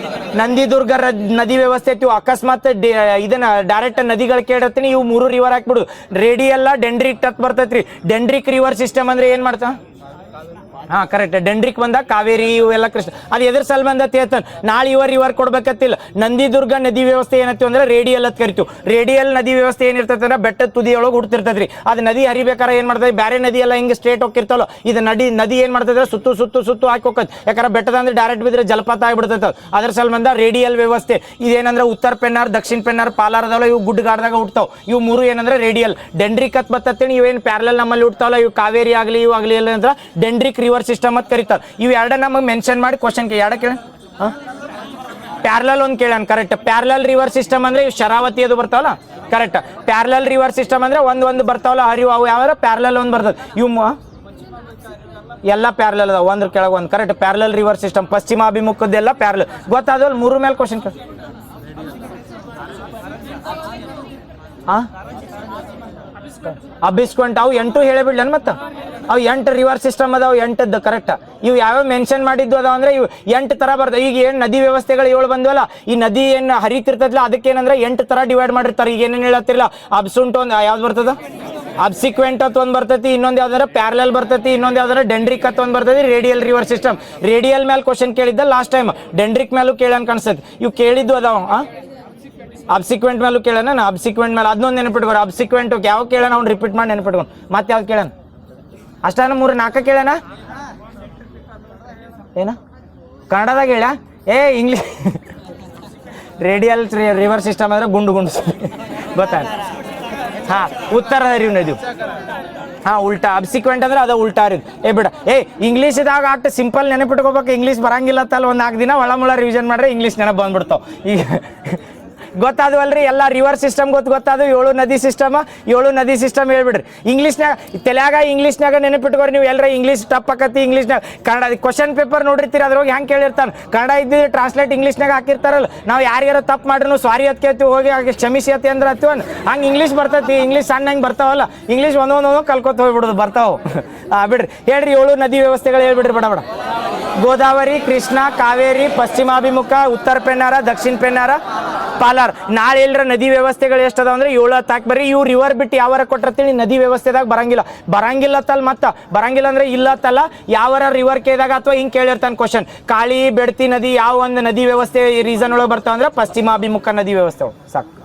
ನಂದಿದುರ್ಗ ನದಿ ವ್ಯವಸ್ಥೆ ಐತಿ. ಅಕಸ್ಮಾತ್ ಇದನ್ನ ಡೈರೆಕ್ಟ್ ನದಿಗಳು ಕೇಳಿರ್ತೀನಿ, ಇವು 3 ರಿವರ್ ಹಾಕ್ಬಿಡು. ರೇಡಿಯಲ್ಲ ಡೆಂಡ್ರಿಕ್ ತತ್ ಬರ್ತೈತ್ರಿ. ಡೆಂಡ್ರಿಕ್ ರಿವರ್ ಸಿಸ್ಟಮ್ ಅಂದ್ರೆ ಏನ್ ಮಾಡ್ತಾ, ಕರೆಕ್ಟ್. ಡೆಂಡ್ರಿಕ್ ಬಂದಾಗ ಕಾವೇರಿ ಇವೆಲ್ಲ ಕೃಷ್ಣ. ಅದು ಎದ್ರ ಸಲ್ ಬಂದತ್ ಹೇಳ್ತಾನೆ. ನಾಳೆ ರಿವರ್ ಕೊಡ್ಬೇಕತ್ತಿಲ್ಲ. ನಂದಿದುರ್ಗ ನದಿ ವ್ಯವಸ್ಥೆ ಏನತ್ತೀವಿ ಅಂದ್ರೆ ರೇಡಿಯಲ್ ಅಂತ ಕರಿತೀವಿ. ರೇಡಿಯಲ್ ನದಿ ವ್ಯವಸ್ಥೆ ಏನಿರ್ತೈತೆ ಅಂದ್ರೆ ಬೆಟ್ಟದ ತುದಿಯೊಳಗೆ ಹುಡ್ತಿರ್ತೈತ್ರಿ. ಅದು ನದಿ ಹರಿಬೇಕಾರೆ ಏನ್ ಮಾಡ್ತದೆ, ಬೇರೆ ನದಿ ಎಲ್ಲ ಹಿಂಗೆ ಸ್ಟ್ರೇಟ್ ಹೋಗಿರ್ತಾವಲ್ಲ, ಇದು ನದಿ ಏನ್ ಮಾಡ್ತದೆ, ಸುತ್ತು ಹಾಕಿ ಹೋಗತ್. ಯಾಕಂದ್ರೆ ಬೆಟ್ಟದ ಅಂದ್ರೆ ಡೈರೆಕ್ಟ್ ಬಿದ್ರೆ ಜಲಪಾತ ಆಗಿಬಿಡ್ತೈತೆ. ಅದ್ರ ಸಲ್ ಬಂದ ರೇಡಿಯಲ್ ವ್ಯವಸ್ಥೆ. ಇದೇನಂದ್ರೆ ಉತ್ತರ ಪೆನ್ನಾರ್, ದಕ್ಷಿಣ ಪೆನ್ನಾರ್, ಪಾಲಾರ್ ಅದಾವಲ್ಲ, ಇವು ಗುಡ್ಡಗಾಡ್ದಾಗ ಹುಡ್ತಾವ್. ಇವು 3 ಏನಂದ್ರೆ ರೇಡಿಯಲ್. ಡೆಂಡ್ರಿಕ್ ಅಂತ ಬರ್ತೇನೆ, ಇವೇನು ಪ್ಯಾರಲಲ್ ನಮ್ಮಲ್ಲಿ ಹುಡ್ತಾವಲ್ಲ, ಇವು ಕಾವೇರಿ ಆಗಲಿ ಇವು ಆಗಲಿ ಇಲ್ಲ ಅಂದ್ರೆ ಡೆಂಡ್ರಿಕ್ ರಿವರ್ ಸಿಸ್ಟಮ್ ಅಂತ ಕರೀತಾರೆ. ಇವು ಎರಡು ನಮಗೆ ಮೆನ್ಷನ್ ಮಾಡಿ ಕ್ವಶನ್ ಎರಡು ಕೇಳ. ಪ್ಯಾರಲಲ್ ಒಂದು ಕೇಳೋಣ. ಕರೆಕ್ಟ್. ಪ್ಯಾರಲಲ್ ರಿವರ್ ಸಿಸ್ಟಮ್ ಅಂದ್ರೆ ಇವು ಶರಾವತಿ ಅದು ಬರ್ತಾವಲ್ಲ, ಕರೆಕ್ಟ್. ಪ್ಯಾರಲಲ್ ರಿವರ್ ಸಿಸ್ಟಮ್ ಅಂದ್ರೆ ಒಂದು ಬರ್ತಾವಲ್ಲ ಹರಿವು, ಅವು ಯಾವ ಪ್ಯಾರಲಲ್ ಒಂದು ಬರ್ತದೆ. ಇವು ಎಲ್ಲ ಪ್ಯಾರಲಲ್ ಅದಾವ, ಒಂದ್ರ ಕೆಳಗೆ ಒಂದು. ಕರೆಕ್ಟ್. ಪ್ಯಾರಲಲ್ ರಿವರ್ ಸಿಸ್ಟಮ್ ಪಶ್ಚಿಮಾಭಿಮುಖದ್ದೆಲ್ಲ ಪ್ಯಾರಲಲ್. ಗೊತ್ತಾದವಲ್ಲ 3 ಮೇಲೆ ಕ್ವಶನ್. ಅಬಿಸ್ಕೊಂಟ್ ಅವು 8 ಹೇಳಿಬಿಡ್ಲೇನು ಮತ್ತೆ. ಅವು 8 ರಿವರ್ ಸಿಸ್ಟಮ್ ಅದಾವ, 8ದ್ದು ಕರೆಕ್ಟ್. ಇವು ಯಾವ್ಯಾವ ಮೆನ್ಷನ್ ಮಾಡಿದ್ದು ಅದಾವ ಅಂದ್ರೆ ಇವು 8 ಥರ ಬರ್ತವೆ. ಈಗ ಏನು ನದಿ ವ್ಯವಸ್ಥೆಗಳು 7 ಬಂದ್ವಲ್ಲ, ಈ ನದಿ ಏನು ಹರಿತಿರ್ತದಲ್ಲ ಅದಕ್ಕೇನಂದ್ರೆ 8 ಥರ ಡಿವೈಡ್ ಮಾಡಿರ್ತಾರೆ. ಈಗ ಏನೇನು ಹೇಳತ್ತಿರಲ್ಲ, ಅಬ್ಸುಂಟ್ ಒಂದು ಯಾವ್ದು ಬರ್ತದ, ಅಬ್ಸಿಕ್ವೆಂಟ್ ಅಂತ ಒಂದು ಬರ್ತೈತಿ, ಇನ್ನೊಂದು ಯಾವ್ದಾರ ಪ್ಯಾರಲಲ್ ಬರ್ತೈತಿ, ಇನ್ನೊಂದು ಯಾವ್ದಾರ ಡೆಂಡ್ರಿಕ್ ಅಂತ ಒಂದು ಬರ್ತೈತಿ. Radial river system. ರೇಡಿಯಲ್ ಮೇಲೆ ಕ್ವಶನ್ ಕೇಳಿದ್ದ ಲಾಸ್ಟ್ ಟೈಮ್, ಡೆಂಡ್ರಿಕ್ ಮೇಲೂ ಕೇಳೋಣ ಕಾಣಿಸ್ತೈತಿ. ಇವು ಕೇಳಿದ್ದು ಅದಾವ. ಅಬ್ಸಿಕ್ವೆಂಟ್ ಮೇಲೂ ಕೇಳೋಣ. ಅಬ್ಸಿಕ್ವೆಂಟ್ ಮೇಲೆ ಅದನ್ನೊಂದು ನೆನಪಿಟ್ಕೊಂಡು, ಅಬ್ಸಿಕ್ವೆಂಟ್ ಯಾವ ಕೇಳೋಣ ಅವ್ನು ರಿಪೀಟ್ ಮಾಡಿ ನೆನಪಿಟ್ಕೊಂಡು. ಮತ್ತೆ ಯಾವ್ದು ಕೇಳೋಣ, ಅಷ್ಟಾನ 3-4 ಕೇಳೋಣ. ಏನ ಕನ್ನಡದಾಗ ಹೇಳ, ಇಂಗ್ಲೀಷ್. ರೇಡಿಯಲ್ ರಿವರ್ ಸಿಸ್ಟಮ್ ಅಂದ್ರೆ ಗುಂಡು ಗೊತ್ತಾಗ. ಉತ್ತರ ಹರಿವು ನದಿ. ಉಲ್ಟಾ. ಅಬ್ಸಿಕ್ವೆಂಟ್ ಅಂದ್ರೆ ಅದು ಉಲ್ಟಾ ಹರಿವು. ಬಿಡ ಇಂಗ್ಲೀಷ್ದಾಗ ಅಷ್ಟು ಸಿಂಪಲ್ ನೆನಪಿಟ್ಕೋಬೇಕು. ಇಂಗ್ಲೀಷ್ ಬರಂಗಿಲ್ಲ ಅಂತಲ್ಲ, ಒಂದು 4 ದಿನ ಒಳಮುಳ ರಿವಿಷನ್ ಮಾಡ್ರೆ ಇಂಗ್ಲೀಷ್ ನೆನಪು ಬಂದ್ಬಿಡ್ತಾವ. ಈಗ ಗೊತ್ತಾದವಲ್ರಿ ಎಲ್ಲ ರಿವರ್ ಸಿಸ್ಟಮ್ ಗೊತ್ತಾದು 7 ನದಿ ಸಿಸ್ಟಮ್ ಹೇಳ್ಬಿಡ್ರಿ ಇಂಗ್ಲೀಷ್ನಾಗ ತಲೆಯಾಗ ಇಂಗ್ಲೀಷ್ನಾಗ ನೆನಪಿಟ್ಕೋರಿ ನೀವು ಎಲ್ಲರ ಇಂಗ್ಲೀಷ್ ಟಪ್ ಆಕತಿ ಇಂಗ್ಲೀಷ್ನಾಗ ಕನ್ನಡ ಕ್ವಶನ್ ಪೇಪರ್ ನೋಡಿರ್ತೀರಿ ಅದ್ರೊಳಗೆ ಹೆಂಗೆ ಕೇಳಿರ್ತಾನೆ ಕನ್ನಡ ಇದ್ದಿದ್ದು ಟ್ರಾನ್ಸ್ಲೇಟ್ ಇಂಗ್ಲೀಷ್ನಾಗ ಹಾಕಿರ್ತಾರಲ್ಲ ನಾವು ಯಾರ್ಯಾರ ತಪ್ಪು ಮಾಡ್ರೂ ಸಾರಿ ಅಂತ ಕೇಳ್ತೀವಿ ಹೋಗಿ ಹಾಗೆ ಕ್ಷಮಿಸಿ ಅಂದ್ರೆ ಹತ್ತೀವ ಹಂಗೆ ಇಂಗ್ಲೀಷ್ ಬರ್ತೈತಿ ಇಂಗ್ಲೀಷ್ ಸಣ್ಣ ಹಂಗೆ ಬರ್ತಾವಲ್ಲ ಇಂಗ್ಲೀಷ್ ಒಂದೊಂದು ಕಲ್ಕೋತ ಹೋಗ್ಬಿಡೋದು ಬರ್ತಾವೆ ಬಿಡ್ರಿ ಹೇಳ್ರಿ 7 ನದಿ ವ್ಯವಸ್ಥೆಗಳು ಹೇಳ್ಬಿಡ್ರಿ ಬಡ ಗೋದಾವರಿ ಕೃಷ್ಣ ಕಾವೇರಿ ಪಶ್ಚಿಮಾಭಿಮುಖ ಉತ್ತರ ಪೆನ್ನಾರ ದಕ್ಷಿಣ ಪೆನ್ನಾರ ಪಾಲಾರ್ ನಾಳೆ ಎಲ್ಲರ ನದಿ ವ್ಯವಸ್ಥೆಗಳು ಎಷ್ಟು ಅದಾವ ಅಂದ್ರೆ 7 ಹತ್ತಾಕ್ ಬರ್ರಿ ಇವು ರಿವರ್ ಬಿಟ್ಟು ಯಾವಾರ ಕೊಟ್ಟಿರ್ತೀನಿ ನದಿ ವ್ಯವಸ್ಥೆದಾಗ ಬರಂಗಿಲ್ಲತ್ತಲ್ಲ ಬರಂಗಿಲ್ಲ ಅಂದ್ರೆ ಇಲ್ಲತ್ತಲ್ಲ ಯಾವಾರ ರಿವರ್ ಕೇಳಿದಾಗ ಅಥವಾ ಹಿಂಗೆ ಕೇಳಿರ್ತಾನೆ ಕ್ವಶನ್ ಕಾಳಿ ಬೆಡ್ತಿ ನದಿ ಯಾವ ಒಂದು ನದಿ ವ್ಯವಸ್ಥೆ ರೀಸನ್ ಒಳಗೆ ಬರ್ತಾವ ಅಂದ್ರೆ ಪಶ್ಚಿಮಾಭಿಮುಖ ನದಿ ವ್ಯವಸ್ಥೆ ಸಾಕು